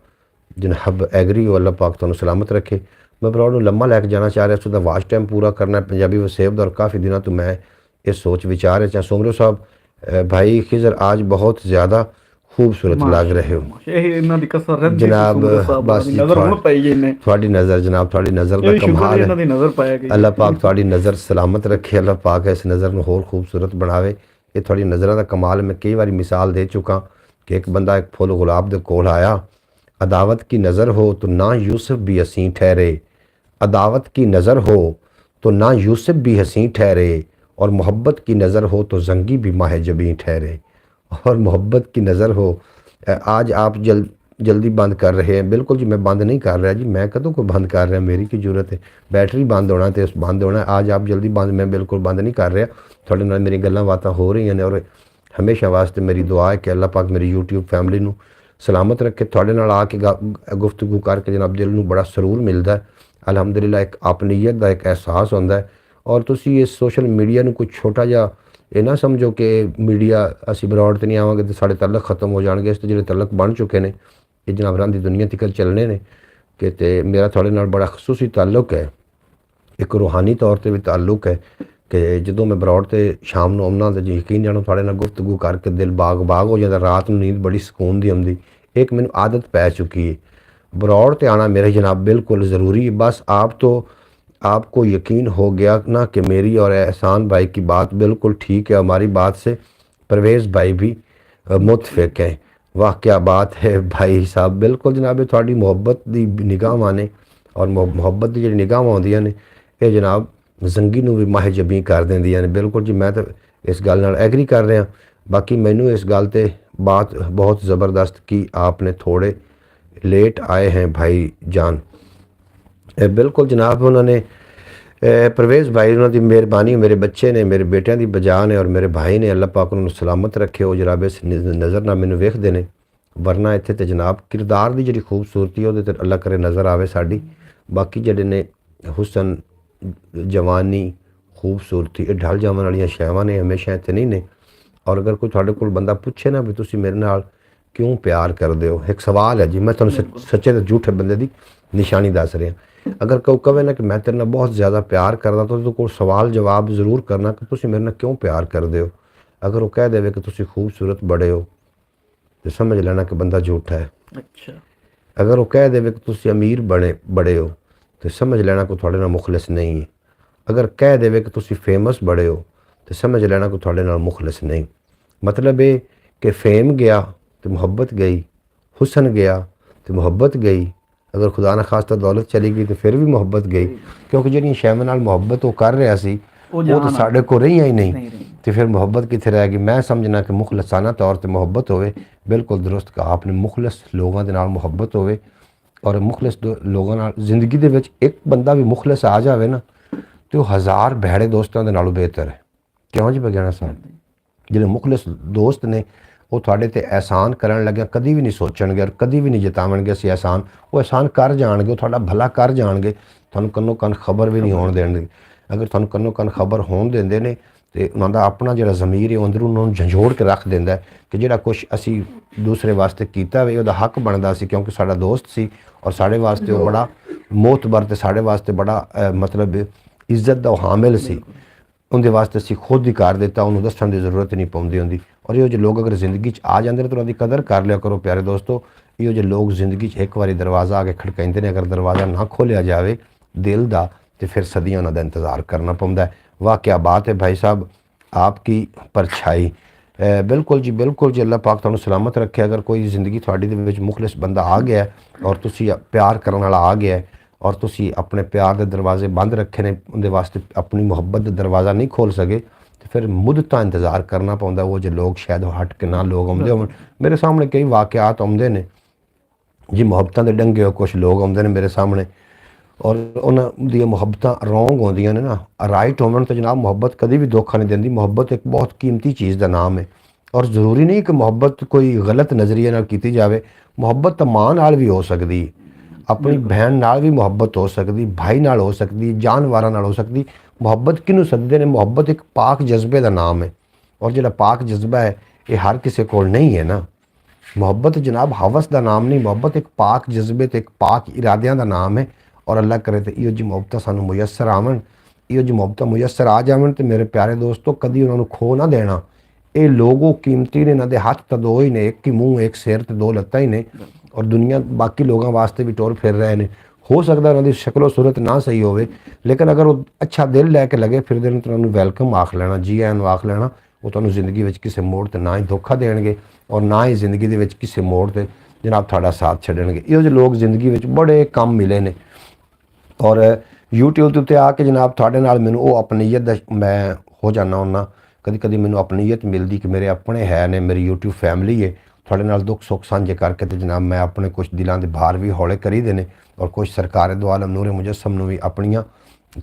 जनाब एग्री हो, अल्लाह पाक तुहानू सलामत रखे। मैं ब्रॉड लम्मा लैके जाना चाह रहा, उसका वाच टाइम पूरा करना है पंजाबी वसेब और काफ़ी दिनों तो मैं ये सोच विचार है। चाहे सोमरो साहब भाई खिजर आज बहुत ज़्यादा खूबसूरत लग रहे हो जनाब। बस थोड़ी नज़र जनाब, थोड़ी नज़र का कमाल है। अल्लाह पाक थोड़ी नज़र सलामत रखे, अल्लाह पाक इस नज़र में होर खूबसूरत बनावे। ये थोड़ी नज़र का कमाल मैं कई बार मिसाल दे चुका कि एक बंदा एक फुल गुलाब दे कोल आया, अदावत की नज़र हो तो ना यूसुफ भी हसीं ठहरे, अदावत की नज़र हो तो ना यूसुफ भी हसीं ठहरे, और मोहब्बत की नज़र हो तो जंगी भी माह जबीं ठहरे। और मोहब्बत की नज़र हो, आज आप जल्दी बंद कर रहे हैं। बिल्कुल जी, मैं बंद नहीं कर रहा जी, मैं कदों को बंद कर रहा, मेरी की जरूरत है। बैटरी बंद होना तो बंद होना, आज आप जल्दी बंद, मैं बिल्कुल बंद नहीं कर रहा। थोड़े नाल मेरी गल्लां बातां हो रही हैं और हमेशा वास्ते मेरी दुआ है कि अल्लाह पाक मेरी यूट्यूब फैमिली नूं सलामत रखे। थोड़े नाल आके गुफ्तगू करके जनाब दिल नूं बड़ा सरूर मिलता है। अलहमदुलिल्लाह एक अपनीयत का एक एहसास होता है। और तुसी इस सोशल मीडिया नूं कोई छोटा जिहा ਇਹ ਨਾ ਸਮਝੋ ਕਿ ਮੀਡੀਆ ਅਸੀਂ ਬਰੋਡ ਤੇ ਨਹੀਂ ਆਵਾਂਗੇ ਤੇ ਸਾਡੇ ਤਾਲੁਕ ਖਤਮ ਹੋ ਜਾਣਗੇ। ਇਸ ਤੋਂ ਜਿਹੜੇ ਤਾਲੁਕ ਬਣ ਚੁੱਕੇ ਨੇ ਇਹ ਜਨਾਬਰਾਂ ਦੀ ਦੁਨੀਆ ਤੱਕ ਚੱਲਣੇ ਨੇ ਕਿ ਤੇ ਮੇਰਾ ਤੁਹਾਡੇ ਨਾਲ ਬੜਾ ਖਸੂਸੀ ਤਾਲੁਕ ਹੈ, ਇੱਕ ਰੂਹਾਨੀ ਤੌਰ ਤੇ ਵੀ ਤਾਲੁਕ ਹੈ ਕਿ ਜਦੋਂ ਮੈਂ ਬਰੋਡ ਤੇ ਸ਼ਾਮ ਨੂੰ ਆਉਣਾ ਤਾਂ ਯਕੀਨ ਜਾਣੋ ਤੁਹਾਡੇ ਨਾਲ ਗੁਫ਼ਤਗੂ ਕਰਕੇ ਦਿਲ ਬਾਗ ਹੋ ਜਾਂਦਾ। ਰਾਤ ਨੂੰ ਨੀਂਦ ਬੜੀ ਸਕੂਨ ਦੀ ਆਉਂਦੀ। ਇੱਕ ਮੈਨੂੰ ਆਦਤ ਪੈ ਚੁੱਕੀ है। बरौड़ ते आना मेरे जनाब बिल्कुल ज़रूरी है। बस आपको यकीन हो गया ना कि मेरी और एहसान भाई की बात बिल्कुल ठीक है, हमारी बात से परवेज़ भाई भी मुतफिक है। वाह क्या बात है भाई साहब, बिल्कुल जनाब थोड़ी मुहब्बत की निगाह माने और मुहब्बत की जी निगाह आउंदियां ने ये जनाब जंगी नूं भी माह जबी कर देंदियां ने। बिल्कुल जी, मैं तो इस गल नाल एग्री कर रहा। बाकी मैनू इस गल ते बात बहुत ज़बरदस्त की, आपने थोड़े लेट आए हैं भाई जान। बिल्कुल जनाब उन्होंने परवेज़ भाई उन्होंने मेहरबानी, मेरे बच्चे ने, मेरे बेटियां दी बजा ने और मेरे भाई ने, अल्लाह पाक उन्होंने सलामत रखे। वो जनाब इस नज़र ना मैनू वेखदे ने, वरना इत्थे ते जनाब किरदार दी जिहड़ी खूबसूरती उहदे ते अल्लाह करे नज़र आवे साडी। बाकी जिहड़े ने हुसन, जवानी, खूबसूरती ये ढल जावन वालियां शैवां ने, हमेशा इत्थे नहीं ने। और अगर कोई तुहाडे कोल बंदा पुछे ना भी तुसीं मेरे नाल क्यों प्यार करदे हो, एक सवाल है जी, मैं तुहानूं सच्चे ते झूठे बंदे दी निशानी दस रहा। अगर कोई कहे ना कि मैं तेरे नाल बहुत ज़्यादा प्यार करदा तो कोई सवाल जवाब जरूर करना कि तुसीं मेरे नाल क्यों प्यार करदे हो। अगर वो कह देवे कि तुसीं खूबसूरत बड़े हो तो समझ लेना कि बंदा झूठा है। अच्छा, अगर वो कह देवे कि तुसीं अमीर बड़े हो तो समझ लेना कि तुहाडे नाल मुखलिस नहीं है। अगर कह देवे कि तुसीं फेमस बड़े हो तो समझ लेना कि तुहाडे नाल मुखलिस नहीं। मतलब ये कि फेम गया तो मुहब्बत गई, हुसन गया तो मुहब्बत गई, अगर खुदा न खास्ता दौलत चली गई तो फिर भी मुहब्बत गई। क्योंकि जिहड़ियां शैवां नाल मुहब्बत वो कर रहा सी वो तो साढ़े को रही ही नहीं तो फिर मुहब्बत कित्थे रह गई। मैं समझना कि मुखलसाना तौर पर मुहब्बत होवे, बिल्कुल दुरुस्त कहा आपने, मुखलिस लोगों के नाल मुहब्बत होवे। और मुखलिस लोगों नाल जिंदगी दे विच एक बंदा भी मुखलिस आ जाए ना तो हज़ार भैड़े दोस्तों के नालों बेहतर है। क्यों जी बगैना साहब, जिहड़े मुखलिस दोस्त ने वो थोड़े ते एहसान करन लगे कभी भी नहीं सोचणगे और कभी भी नहीं जतावणगे असीं एहसान, वो एहसान कर जाणगे, वो थोड़ा भला कर जाणगे, तुहानूं कन्नो कन खबर भी नहीं होण देणगे। अगर तुहानूं कन्नो कन खबर होण देंदे ने तो उन्हां दा अपना जिहड़ा ज़मीर है अंदरों उन्होंने झंझोड़ के रख देंदा है कि जिहड़ा कुछ असीं दूसरे वास्ते कीता होवे उहदा हक बनदा सी, क्योंकि साडा दोस्त सी और साडे वास्ते वो बड़ा मोतबर ते साडे वास्ते बड़ा मतलब इज्जत दा हामिल सी। उनके वास्ते असीं खुद ही कर दिता, उन्होंने दस्सण की जरूरत नहीं पौंदी होंदी। और ये जो लोग अगर जिंदगी आ जाते हैं तो उन्होंने कदर कर लिया करो प्यारे दोस्तों। ये जो लोग जिंदगी एक बार दरवाज़ा आके खड़काइंदे ने, अगर दरवाज़ा ना खोलिया जाए दिल का तो फिर सदियां उन्होंने इंतज़ार करना पौंदा है। वाह क्या बात है भाई साहब, आपकी परछाई। बिल्कुल जी, बिल्कुल जी, अल्लाह पाक तुहानूं सलामत रखे। अगर कोई जिंदगी तुहाडी दे विच मुखलिस बंदा आ गया और तुसीं प्यार करने वाला आ गया और तुसीं अपने प्यार के दरवाजे बंद रखे ने, उनके वास्ते अपनी मुहब्बत का दरवाज़ा नहीं खोल सके तो फिर मुद्दतां इंतज़ार करना पौंदा। वो जो लोग शायद हट के ना लोग आउंदे होण, मेरे सामने कई वाक़यात आउंदे ने जी, मुहब्बतां दे डंगे कुछ लोग आउंदे ने मेरे सामने और उन्हां दी मुहब्बतां रौंग होंदियां ने ना, राइट होवन तो जनाब मुहब्बत कभी भी धोखा नहीं देंदी। मुहब्बत एक बहुत कीमती चीज़ का नाम है और ज़रूरी नहीं कि मुहब्बत कोई गलत नज़रिए नाल कीती जावे। मुहब्बत तो मां नाल भी हो सकदी है, अपनी बहन नाल भी मुहब्बत हो सकती, भाई नाल हो सकती, जानवरां नाल हो सकती। मुहब्बत किनूं सददे ने? मुहब्बत एक पाक जज्बे का नाम है और जिहड़ा पाक जज्बा है ये हर किसी कोल नहीं है ना। मुहब्बत जनाब हवस का नाम नहीं, मुहब्बत एक पाक जज्बे ते एक पाक इरादियां का नाम है। और अल्लाह करे तो इहो जी मुहब्बत सानूं मुयसर आवन, इहो जी मुहब्बत मुयसर आ जावन तो मेरे प्यारे दोस्तों कभी उन्होंने खो ना देना। ये लोगों कीमती ने, इन्हां दे हत्थ तो दो ही ने, एक ही मूँह एक सिर ते दो लत्तां ही ने और दुनिया बाकी लोगों वास्ते भी टुर फिर रहे हैं। हो सकता है उन्होंने शक्लो सूरत ना सही होवे, लेकिन अगर वो अच्छा दिल लैके लगे फिर दिन तो उन्होंने वैलकम आख लेना, जी आन आख लेना। वो तुहानूं जिंदगी में किसी मोड़ ते ना ही धोखा देणगे और ना ही जिंदगी दे विच किसी मोड़ ते जनाब तुहाडा साथ छड्डणगे। इहो जिहे लोग जिंदगी में बड़े कम मिले ने और यूट्यूब के उत्ते आके जनाब तुहाडे नाल मैनूं वो अपनीयत दा मैं हो जाना हुन्ना। कदी कदी मैनूं अपनीयत मिलदी कि मेरे अपने है ने, मेरी यूट्यूब फैमिली है ਤੁਹਾਡੇ ਨਾਲ ਦੁੱਖ ਸੁੱਖ ਸਾਂਝੇ ਕਰਕੇ ਤੇ ਜਨਾਬ ਮੈਂ ਆਪਣੇ ਕੁਝ ਦਿਲਾਂ ਦੇ ਭਾਰ ਵੀ ਹੌਲੇ ਕਰੀ ਦੇ ਨੇ ਔਰ ਕੁਝ ਸਰਕਾਰ ਦੋ ਆਲਮ ਨੂਰੇ ਮੁਜੱਸਮ ਨੂੰ ਵੀ ਆਪਣੀਆਂ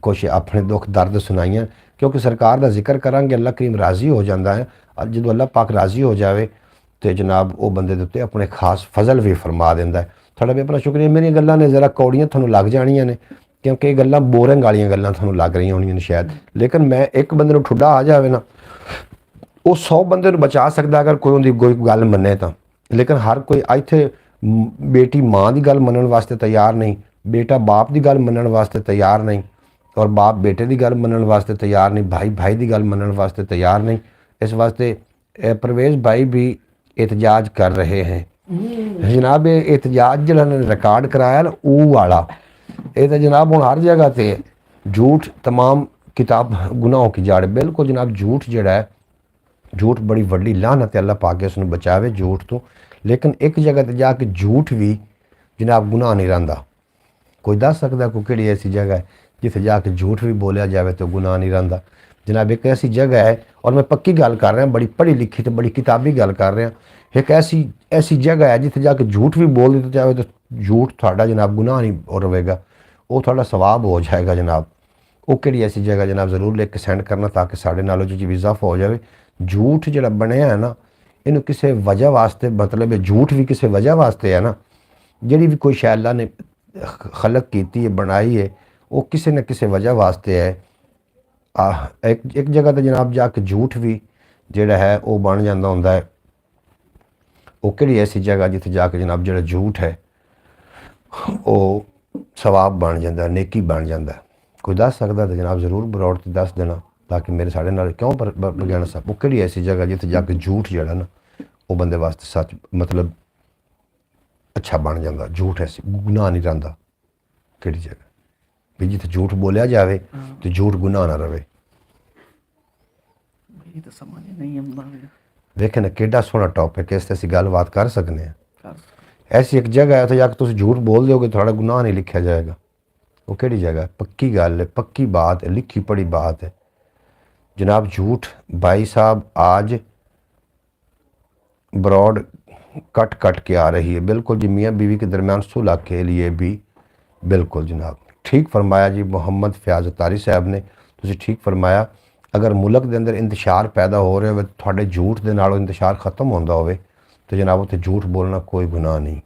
ਕੁਛ ਆਪਣੇ ਦੁੱਖ ਦਰਦ ਸੁਣਾਈਆਂ ਕਿਉਂਕਿ ਸਰਕਾਰ ਦਾ ਜ਼ਿਕਰ ਕਰਾਂਗੇ ਅੱਲਾਹ ਕਰੀਮ ਰਾਜ਼ੀ ਹੋ ਜਾਂਦਾ ਹੈ। ਜਦੋਂ ਅੱਲਾਹ ਪਾਕ ਰਾਜ਼ੀ ਹੋ ਜਾਵੇ ਤੇ ਜਨਾਬ ਉਹ ਬੰਦੇ ਦੇ ਉੱਤੇ ਆਪਣੇ ਖਾਸ ਫਜ਼ਲ ਵੀ ਫਰਮਾ ਦਿੰਦਾ ਹੈ। ਤੁਹਾਡਾ ਵੀ ਆਪਣਾ ਸ਼ੁਕਰੀਆ। ਮੇਰੀਆਂ ਗੱਲਾਂ ਨੇ ਜ਼ਰਾ ਕੌੜੀਆਂ ਤੁਹਾਨੂੰ ਲੱਗ ਜਾਣੀਆਂ ਨੇ ਕਿਉਂਕਿ ਇਹ ਗੱਲਾਂ ਬੋਰਿੰਗ ਵਾਲੀਆਂ ਗੱਲਾਂ ਤੁਹਾਨੂੰ ਲੱਗ ਰਹੀਆਂ ਹੋਣੀਆਂ ਨੇ ਸ਼ਾਇਦ, ਲੇਕਿਨ ਮੈਂ ਇੱਕ ਬੰਦੇ ਨੂੰ ਠੁੱਡਾ ਆ ਜਾਵੇ ਨਾ ਉਹ 100 ਬੰਦੇ ਨੂੰ ਬਚਾ ਸਕਦਾ ਅਗਰ ਕੋਈ ਉਹਦੀ ਕੋਈ ਗੱਲ ਮੰਨੇ ਤਾਂ। ਲੇਕਿਨ ਹਰ ਕੋਈ ਇੱਥੇ ਬੇਟੀ ਮਾਂ ਦੀ ਗੱਲ ਮੰਨਣ ਵਾਸਤੇ ਤਿਆਰ ਨਹੀਂ, ਬੇਟਾ ਬਾਪ ਦੀ ਗੱਲ ਮੰਨਣ ਵਾਸਤੇ ਤਿਆਰ ਨਹੀਂ ਔਰ ਬਾਪ बेटे की गल मनण वास्ते तैयार नहीं, भाई भाई की गल मनण वास्ते तैयार नहीं। इस वास्ते परवेज़ भाई भी एहतजाज कर रहे हैं जनाब। ये एहतजाज जो रिकॉर्ड कराया ना वो वाला ये तो जनाब हुण हर जगह ते झूठ तमाम किताब गुनाहों की जड़ बिल्कुल जनाब। झूठ जिहड़ा है झूठ बड़ी वड्डी लानत है, अल्लाह पाक उसनूं बचावे झूठ तो। लेकिन एक जगह ते जाके झूठ भी जनाब गुनाह नहीं रहिंदा। कोई दस सकदा कोई किहड़ी ऐसी जगह है जिथे जाके झूठ भी बोलिया जाए तो गुनाह नहीं रहिंदा जनाब। एक ऐसी जगह है और मैं पक्की गल कर रहा, बड़ी पढ़ी लिखी तो बड़ी किताबी गल कर रहा। एक ऐसी जगह है जिथे जाके झूठ भी बोल दिता जाए तो झूठ थोड़ा जनाब गुनाह नहीं रहेगा, वो थोड़ा सवाब हो जाएगा जनाब। वो किहड़ी ऐसी जगह जनाब ज़रूर लिख के सेंड करना ताकि साढ़े नालों जी भी इजाफा हो जाए। झूठ जिहड़ा बनया है ना इनू किसी वजह वास्ते मतलब झूठ भी किसी वजह वास्ते है ना, जिहड़ी भी कोई शै अल्लाह ने खलक की है बनाई है वो किसी न किसी वजह वास्ते है। एक जगह तो जनाब जाके झूठ भी जिहड़ा है वो बन जाता हुंदा है। वो किहड़ी ऐसी जगह जिथे जाके जनाब जिहड़ा झूठ है वो सवाब बन जाता, नेकी बन जाता। कोई दस सकता तो जनाब ज़रूर बरौड़ ते दस देना ताकि मेरे साढ़े नाल क्यों बगैना सब। वो किहड़ी ऐसी जगह जिथे जाके झूठ जिहड़ा ना वो बंदे वास्ते सच मतलब अच्छा बन जाता। झूठ ऐसी गुनाह नहीं रहिंदा। किहड़ी जगह भी जिथे झूठ बोलिया जाए तो झूठ गुनाह ना रहे। तो समझ नहीं आंदा वेखे ना केड़ा सोहना टॉपिक इस ते असीं गलबात कर सकते हैं। ऐसी एक जगह है उत्थे जाके तुसीं झूठ बोल दोगे थोड़ा गुनाह नहीं लिखा जाएगा। वो किहड़ी जगह? पक्की गल है, पक्की बात है, लिखी पढ़ी बात है जनाब। झूठ भाई साहब आज ब्रॉड कट कट के आ रही है। बिल्कुल जी, मियाँ बीवी के दरमियान सुलह के लिए भी बिल्कुल जनाब ठीक फरमाया जी मोहम्मद फयाज तारी साहब ने। तुसीं ठीक फरमाया अगर मुल्क के अंदर इंतशार पैदा हो रहा हो थोड़े झूठ के नालों इंतशार खत्म होंदा होवे तो जनाब उत्थे झूठ बोलना कोई गुनाह नहीं।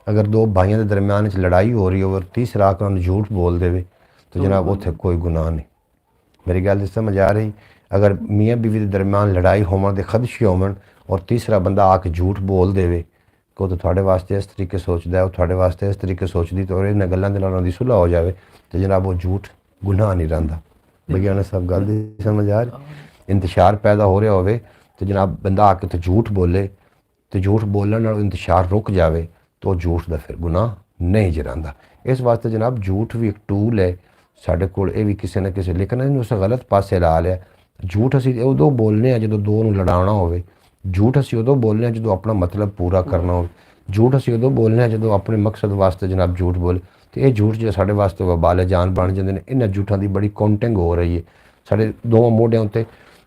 अगर दो भाइयों के दरमियान लड़ाई हो रही हो और तीसरा आकर उन्हें झूठ बोल देवे तो जनाब उत्थे कोई गुनाह नहीं। मेरी गल समझ आ रही? अगर मियाँ बीवी के दरमियान लड़ाई होवन के खदशे होवन और तीसरा बंदा आके झूठ बोल देवे को तो थोड़े वास्ते इस तरीके सोचता है, वो थोड़े वास्ते इस तरीके सोचती तो इन्होंने गलों के नालों की सुलह हो जाए तो जनाब वो झूठ गुनाह नहीं रहिंदा। भैया ने सब गल दी समझ आ रही? इंतशार पैदा हो रहा होवे तो जनाब बंदा आके तो झूठ बोले तो झूठ बोलने नाल इंतशार रुक जाए तो झूठ का फिर गुनाह नहीं जरांदा। इस वास्ते जनाब झूठ भी एक टूल है साढ़े कोल, ये भी किसी न किसी लेकिन इन्हें उस गलत पासे ला लिया। झूठ असीं उदों बोलने जो दो नूं लड़ाउणा होवे, झूठ असीं उदों बोलने जो अपना मतलब पूरा करना हो, झूठ असीं उदों बोलने जो अपने मकसद वास्ते जनाब झूठ बोले तो ये झूठ जो साढ़े वास्ते वबाले जान बन जाते हैं। इन्हां झूठां की बड़ी काउंटिंग हो रही है। साढ़े दोवां मोढियां उत्ते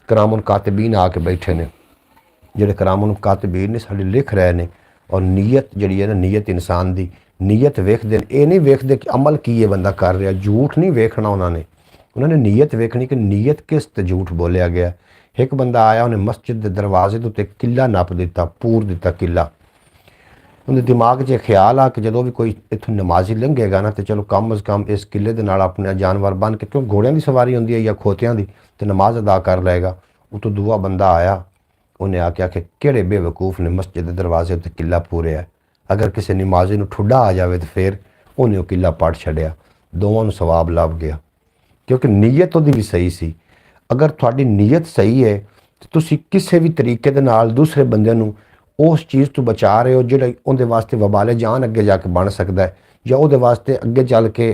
करामुन कातिबीन आके बैठे ने, जिहड़े करामुन कातिबीन ने साडे लिख रहे हैं और नीयत जिहड़ी है ना नीयत इंसान की नीयत वेखदे ने। ये नहीं वेखदे कि अमल की ये बंदा कर रहा, झूठ नहीं वेखना उन्होंने नीयत वेखनी कि नीयत किस ते झूठ बोलिया गया। एक बंदा आया उन्हें मस्जिद के दरवाजे के उत्ते किला नप दिता, पूर दिता किला। उन्हें दिमाग 'च ख्याल आ कि जो भी कोई इत्थों नमाजी लंघेगा ना तो चलो कम अज़ कम इस किले के नाल अपने जानवर बन के क्यों घोड़ियां की सवारी होंदी है या खोतियां की तो नमाज अदा कर लेगा। उतों दूआ बंदा आया उन्हें आके आखे किहड़े बेवकूफ़ ने मस्जिद के दरवाजे उत्ते किला पूरिया। अगर किसी नमाजी नूं ठुड्डा आ जाए तो फिर उन्हें किला पढ़ छड्डिया, दोवां नूं सवाब लभ गया क्योंकि नीयत उहदी भी सही सी। अगर तुहाडी नीयत सही है तो तुसीं किसी भी तरीके दे नाल दूसरे बंदे नूं उस चीज़ तो बचा रहे हो जिहड़ा उहदे वास्ते वबाले जान अगे जाके बन सकता है या उहदे वास्ते अगे चल के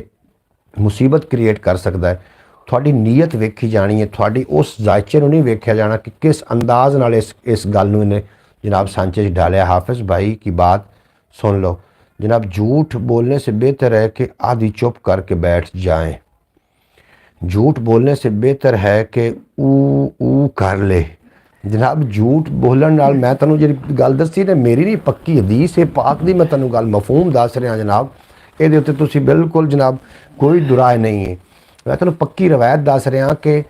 मुसीबत क्रिएट कर सकता है। थोड़ी नीयत वेखी जानी है, थोड़ी उस जायचे नूं नहीं वेख्या जाना कि किस अंदाज नाल इस गल नूं इन्हें जनाब सांचे च डालिया। हाफिज़ भाई की बात सुन लो जनाब, झूठ बोलने से बेहतर है कि आधी चुप करके बैठ जाएं। झूठ बोलने से बेहतर है कि ऊ कर ले ਜਨਾਬ ਝੂਠ ਬੋਲਣ ਨਾਲ ਮੈਂ ਤੁਹਾਨੂੰ ਜਿਹੜੀ ਗੱਲ ਦੱਸੀ ਨੇ ਮੇਰੀ ਨਹੀਂ ਪੱਕੀ ਹਦੀਸ ਹੈ ਪਾਕ ਦੀ, ਮੈਂ ਤੁਹਾਨੂੰ ਗੱਲ ਮਫਹੂਮ ਦੱਸ ਰਿਹਾ ਜਨਾਬ। ਇਹਦੇ ਉੱਤੇ ਤੁਸੀਂ ਬਿਲਕੁਲ ਜਨਾਬ ਕੋਈ ਦੁਰਾਏ ਨਹੀਂ ਹੈ। ਮੈਂ ਤੁਹਾਨੂੰ ਪੱਕੀ ਰਵਾਇਤ ਦੱਸ ਰਿਹਾ ਕਿ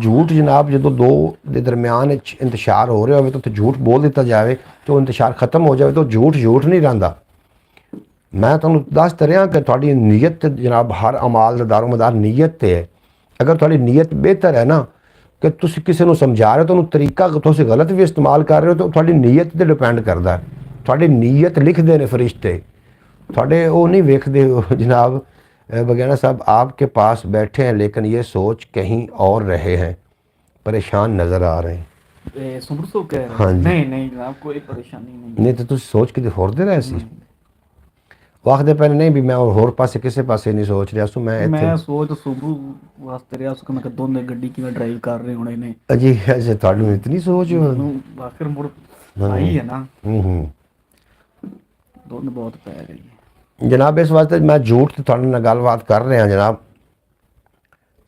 ਝੂਠ ਜਨਾਬ ਜਦੋਂ ਦੋ ਦੇ ਦਰਮਿਆਨ ਇੰਤਸ਼ਾਰ ਹੋ ਰਿਹਾ ਹੋਵੇ ਤਾਂ ਉੱਥੇ ਝੂਠ ਬੋਲ ਦਿੱਤਾ ਜਾਵੇ ਤਾਂ ਉਹ ਇੰਤਸ਼ਾਰ ਖਤਮ ਹੋ ਜਾਵੇ ਤਾਂ ਝੂਠ ਨਹੀਂ ਰਹਿੰਦਾ। ਮੈਂ ਤੁਹਾਨੂੰ ਦੱਸ ਤਾਂ ਰਿਹਾ ਕਿ ਤੁਹਾਡੀ ਨੀਅਤ ਜਨਾਬ ਹਰ ਅਮਾਲ ਦਾ ਦਾਰੋਮਦਾਰ ਨੀਅਤ 'ਤੇ ਹੈ। ਅਗਰ ਤੁਹਾਡੀ ਨੀਅਤ ਬਿਹਤਰ ਹੈ ਨਾ ਕਿ ਤੁਸੀਂ ਕਿਸੇ ਨੂੰ ਸਮਝਾ ਰਹੇ ਹੋ ਤੁਹਾਨੂੰ ਤਰੀਕਾ ਤੁਸੀਂ ਗਲਤ ਵੀ ਇਸਤੇਮਾਲ ਕਰ ਰਹੇ ਹੋ ਤਾਂ ਤੁਹਾਡੀ ਨੀਅਤ 'ਤੇ ਡਿਪੈਂਡ ਕਰਦਾ ਹੈ। ਤੁਹਾਡੀ ਨੀਅਤ ਲਿਖਦੇ ਨੇ ਫਰਿਸ਼ਤੇ, ਤੁਹਾਡੇ ਉਹ नहीं देखते हो जनाब। बगैना साहब आपके पास बैठे हैं लेकिन ये सोच कहीं और रहे हैं, परेशान नज़र आ रहे हैं। सुमरसो कह रहे हैं। हाँ जी। नहीं जनाब कोई परेशानी नहीं तो तुम सोच के होर दे रहे सी वाखदे पहले नहीं भी मैं होर पासे किसी पासे नहीं सोच रहा सू। मैं सोच सुबरू वास्ते रहा सू कि मैं दोनों गड्डी किवें ड्राइव कर रहे होने ने। जी अच्छा तुहानू इतनी सोच आखिर मुड़ आई है ना दोनों बहुत पै गई है जनाब। इस वास्ते मैं झूठ तो थोड़े नाल गलबात कर रहा जनाब।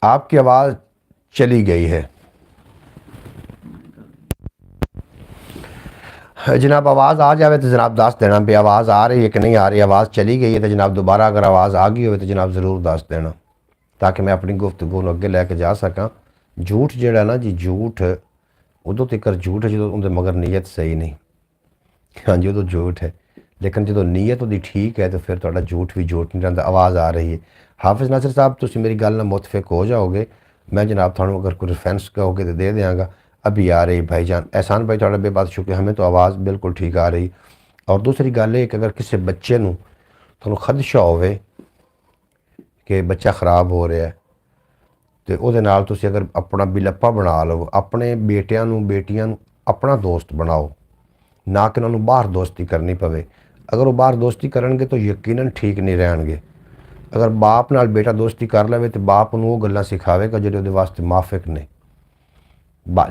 आपकी आवाज़ चली गई है जनाब। आवाज़ आ जाए तो जनाब दस देना भी आवाज़ आ रही है कि नहीं आ रही। आवाज़ चली गई है तो जनाब दोबारा अगर आवाज़ आ गई हो तो जनाब ज़रूर दस देना ताकि मैं अपनी गुफ्तगू अगे लैके जा सकां। झूठ जिहड़ा ना जी झूठ उदों तक झूठ है जो उनके मगर नीयत सही नहीं। हाँ जी उदों झूठ है लेकिन जो नीयत वो ठीक है तो फिर थोड़ा झूठ भी झूठ नहीं रहता। आवाज़ आ रही है। हाफिज़ नासिर साहब तुम मेरी गल नाल मुतफिक हो जाओगे। मैं जनाब थानू अगर कोई रेफरेंस कहोगे तो दे देंगा। अभी आ रही भाईजान एहसान भाई थोड़ा बेबात शुक्रिया, हमें तो आवाज़ बिल्कुल ठीक आ रही। और दूसरी गल है कि अगर किसी बच्चे नू थानू खदशा होवे कि बच्चा ख़राब हो रहा है तो उहदे नाल तुसीं अगर अपना बिलप्पा बना लो, अपने बेटियां नू बेटियां नू अपना दोस्त बनाओ, ना कि उन्होंने बाहर दोस्ती करनी पवे। अगर वो बाहर दोस्ती करेंगे तो यकीनन ठीक नहीं रहणगे। अगर बाप नाल बेटा दोस्ती कर लवे तो बाप उन्होंने वो गल्लां सिखावेगा जिहड़े उहदे वास्ते माफिक ने।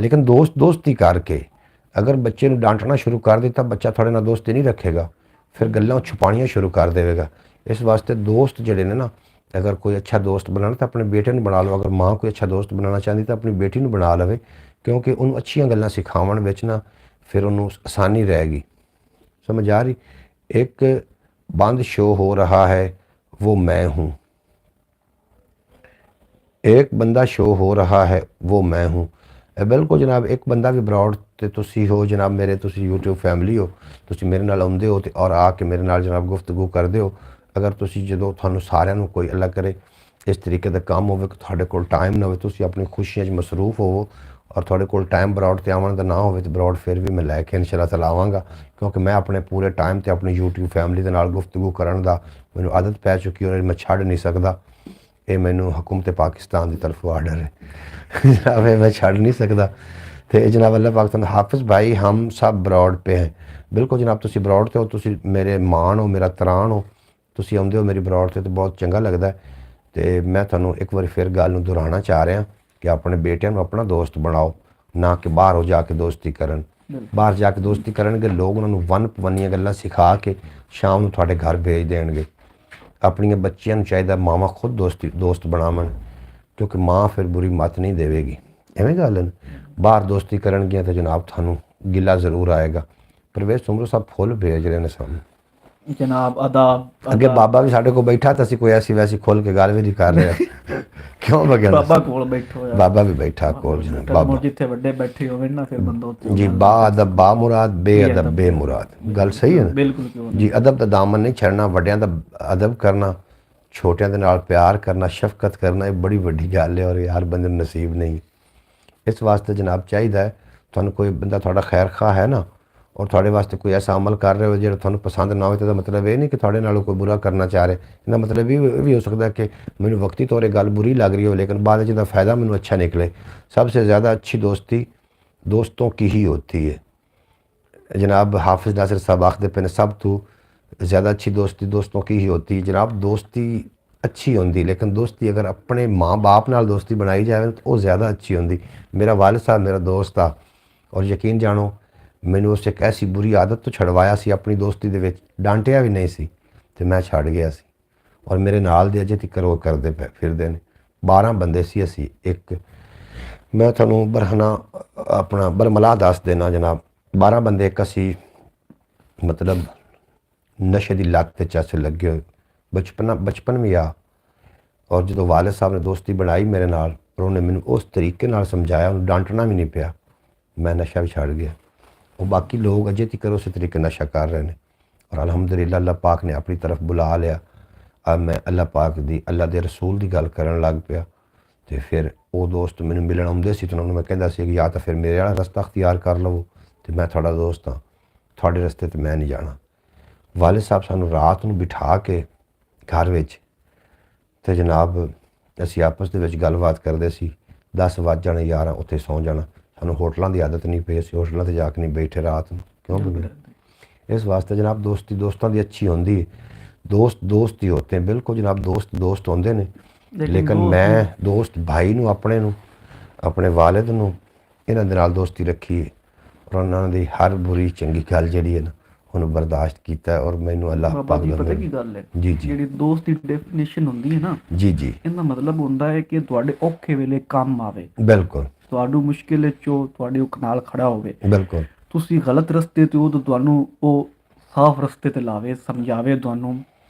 लेकिन दोस्ती करके अगर बच्चे नू डांटना शुरू कर दिता बच्चा थोड़े नाल दोस्ती नहीं रखेगा, फिर गल्लां छुपाणियां शुरू कर देगा। इस वास्ते दोस्त जिहड़े ने ना अगर कोई अच्छा दोस्त बनाना तो अपने बेटे नू बना लो। अगर माँ कोई अच्छा दोस्त बनाना चाहती तो अपनी बेटी नू बना लवे क्योंकि उन्होंने अच्छियां गल्लां सिखावन विच ना फिर उन्होंने आसानी रहेगी। समझ आ रही। एक बंद शो हो रहा है वो मैं हूँ, एक बंदा शो हो रहा है वो मैं हूँ। बिल्कुल जनाब एक बंदा भी ब्रॉड ते तुसी हो जनाब मेरे तुसी यूट्यूब फैमिली हो तुसी मेरे नाल आउंदे हो ते और आके मेरे नाल जनाब गुफ्तगू करदे हो। अगर तुसी जदों थानू सारिਆਂ ਨੂੰ कोई अल्लाह करे इस तरीके का काम होवे कि तुहाडे कोल टाइम ना होवे तुसी अपनी खुशियां 'च मसरूफ होवो और थोड़े कोल टाइम ब्रॉड ते आवन दा ना होवे तो ब्रॉड फिर भी मैं लैके इंशाअल्लाह ताला आवांगा क्योंकि मैं अपने पूरे टाइम ते अपनी यूट्यूब फैमिली दे नाल गुफ्तगू करन दा मैनूं आदत पै चुकी और मैं छड्ड नहीं सकदा। ये मैनूं हुकूमत पाकिस्तान की तरफों आर्डर है जनाब मैं छड्ड नहीं सकदा। तो जनाब अल्लाह पाकिस्तान हाफिज़ भाई हम सब ब्रॉड पे हैं। बिल्कुल जनाब तुसी ब्रॉड ते हो तुसी मेरे मान हो मेरा तरान हो तुसी आउंदे हो मेरी ब्रॉड ते बहुत चंगा लगदा है। तो मैं तुहानूं एक बार फिर गल नूं दोहराना चाह रहा कि अपने बेटियां नूं अपना दोस्त बनाओ ना कि बाहर हो जाके दोस्ती करन। बाहर जाके दोस्ती करनगे लोग उन्होंने वन पवनियां गल्लां सिखा के शाम नूं तुहाडे घर भेज देणगे। अपनी बच्चियां नूं चाहीदा मावां खुद दोस्त बनावन क्योंकि माँ फिर बुरी मत नहीं देवेगी। एवें गल है बाहर दोस्ती करनगियां तो जनाब थानूं गिला जरूर आएगा। परवेज़ सुमरू साहब फुल भेज रहे हैं सानूं जनाब आदाब अगे बाबा भी साढ़े को बैठा तो कोई ऐसी वैसी खोल के गल भी नहीं कर रहे क्यों बगैर बाबा कोल बैठो यार बाबा भी बैठा कोल जनाब बाबा जिथे बड़े बैठे होवे ना फिर बंदा उत्ते जी बा अदब बा मुराद बे अदब बे मुराद गल सही है ना बिल्कुल क्यों जी। अदब दा दामन नहीं छड़ना वड्डियां दा अदब करना छोटियां दे नाल प्यार करना शफकत करना ये बड़ी वड्डी गल है और यार बंदे नूं नसीब नहीं। इस वास्ते जनाब चाहिदा है तुहानूं कोई बंदा थोड़ा खैर खा है ना और थोड़े वास्ते कोई ऐसा अमल कर रहे हो जो थानू पसंद ना हो तो मतलब ये नहीं कि थोड़े नालों कोई बुरा करना चाह रहे। इसका मतलब ये भी हो सकता है कि मैंने वक्ती तौर गल बुरी लग रही हो लेकिन बाद में फ़ायदा मैंने अच्छा निकले। सबसे ज़्यादा अच्छी दोस्ती दोस्तों की ही होती है। जनाब हाफिज़ नासिर साहब आखदे पे सब तो ज़्यादा अच्छी दोस्ती दोस्तों की ही होती है। जनाब दोस्ती अच्छी होंदी लेकिन दोस्ती अगर अपने माँ बाप नाल दोस्ती बनाई जाए तो वो ज़्यादा अच्छी होंदी। मेरा वालिद साहब मेरा दोस्त था और यकीन जानो मैंने उस एक ऐसी बुरी आदत तो छड़वाया सी अपनी दोस्ती दे विच डांटिया भी नहीं सी ते मैं छड़ गया सी और मेरे नाल दे अजे तक वो करदे पे फिरदे ने 12 बंदे सी असी एक ਮੈਂ ਤੁਹਾਨੂੰ ਬਰਹਨਾ ਆਪਣਾ ਬਰਮਲਾ ਦੱਸ ਦੇਣਾ ਜਨਾਬ। 12 ਬੰਦੇ ਇੱਕ ਅਸੀਂ ਮਤਲਬ ਨਸ਼ੇ ਦੀ ਲੱਤ ਤੇ ਚਸ ਲੱਗੇ ਹੋਏ, ਬਚਪਨ ਵੀ ਆ। ਔਰ ਜਦੋਂ ਵਾਲਿਦ ਸਾਹਿਬ ਨੇ ਦੋਸਤੀ ਬਣਾਈ ਮੇਰੇ ਨਾਲ, ਔਰ ਉਹਨੇ ਮੈਨੂੰ ਉਸ ਤਰੀਕੇ ਨਾਲ ਸਮਝਾਇਆ, ਉਹਨੂੰ ਡਾਂਟਣਾ ਵੀ ਨਹੀਂ ਪਿਆ, ਮੈਂ ਨਸ਼ਾ ਵੀ ਛੱਡ ਗਿਆ। ਉਹ ਬਾਕੀ ਲੋਕ ਅਜੇ ਤੱਕ ਉਸੇ ਤਰੀਕੇ ਨਸ਼ਾ ਕਰ ਰਹੇ ਨੇ, ਔਰ ਅਲਹਮਦੁਲਿਲਾ ਅੱਲਾਹ ਪਾਕ ਨੇ ਆਪਣੀ ਤਰਫ ਬੁਲਾ ਲਿਆ। ਮੈਂ ਅੱਲਾਹ ਦੇ ਰਸੂਲ ਦੀ ਗੱਲ ਕਰਨ ਲੱਗ ਪਿਆ। ਅਤੇ ਫਿਰ ਉਹ ਦੋਸਤ ਮੈਨੂੰ ਮਿਲਣ ਆਉਂਦੇ ਸੀ, ਤਾਂ ਉਹਨਾਂ ਨੂੰ ਮੈਂ ਕਹਿੰਦਾ ਸੀ ਕਿ ਜਾਂ ਤਾਂ ਫਿਰ ਮੇਰੇ ਵਾਲਾ ਰਸਤਾ ਅਖਤਿਆਰ ਕਰ ਲਵੋ ਅਤੇ ਮੈਂ ਤੁਹਾਡਾ ਦੋਸਤ ਹਾਂ, ਤੁਹਾਡੇ ਰਸਤੇ 'ਤੇ ਮੈਂ ਨਹੀਂ ਜਾਣਾ। ਵਾਲਿਦ ਸਾਹਿਬ ਸਾਨੂੰ ਰਾਤ ਨੂੰ ਬਿਠਾ ਕੇ ਘਰ ਵਿੱਚ, ਅਤੇ ਜਨਾਬ ਅਸੀਂ ਆਪਸ ਦੇ ਵਿੱਚ ਗੱਲਬਾਤ ਕਰਦੇ ਸੀ। 10 ਵੱਜ ਜਾਣੇ 11 ਉੱਥੇ ਸੌਂ ਜਾਣਾ। ਸਾਨੂੰ ਹੋਟਲਾਂ ਦੀ ਆਦਤ ਨਹੀਂ ਪਈ, ਅਸੀਂ ਹੋਟਲਾਂ 'ਤੇ ਜਾ ਕੇ ਨਹੀਂ ਬੈਠੇ ਰਾਤ ਨੂੰ, ਕਿਉਂ? ਇਸ ਵਾਸਤੇ ਜਨਾਬ ਦੋਸਤੀ ਦੋਸਤਾਂ ਦੀ ਅੱਛੀ ਹੁੰਦੀ ਹੈ। ਦੋਸਤ ਹੀ ਹੋਤੇ हैं, ਬਿਲਕੁਲ ਜਨਾਬ ਦੋਸਤ ਹੁੰਦੇ ਨੇ। ਲੇਕਿਨ ਮੈਂ ਦੋਸਤ ਭਾਈ ਨੂੰ ਆਪਣੇ ਵਾਲਿਦ ਨੂੰ ਇਹਨਾਂ ਦੇ ਨਾਲ ਦੋਸਤੀ ਰੱਖੀ ਹੈ, ਔਰ ਉਹਨਾਂ ਦੀ ਹਰ ਬੁਰੀ ਚੰਗੀ ਗੱਲ ਜਿਹੜੀ ਹੈ ਨਾ ਉਹਨੂੰ ਬਰਦਾਸ਼ਤ ਕੀਤਾ, ਔਰ ਮੈਨੂੰ ਅੱਲਾਹ ਪਾਕ ਜੀ ਪਤਾ ਕੀ ਗੱਲ ਹੈ, ਜੀ ਜਿਹੜੀ ਦੋਸਤ ਦੀ ਡੈਫੀਨੇਸ਼ਨ ਹੁੰਦੀ ਹੈ ਨਾ, ਜੀ ਇਹਦਾ ਮਤਲਬ ਹੁੰਦਾ ਹੈ ਕਿ ਤੁਹਾਡੇ ਔਖੇ ਵੇਲੇ ਕੰਮ ਆਵੇ, ਬਿਲਕੁਲ ਤੁਹਾਨੂੰ ਮੁਸ਼ਕਿਲ ਵਿੱਚ ਤੁਹਾਡੇ ਨਾਲ ਖੜਾ ਹੋਵੇ। ਬਿਲਕੁਲ ਤੁਸੀਂ ਗਲਤ ਰਸਤੇ ਤੇ ਹੋ ਤਾਂ ਤੁਹਾਨੂੰ ਉਹ ਸਾਫ਼ ਰਸਤੇ ਤੇ ਲਾਵੇ, ਸਮਝਾਵੇ, ਤੁਹਾਨੂੰ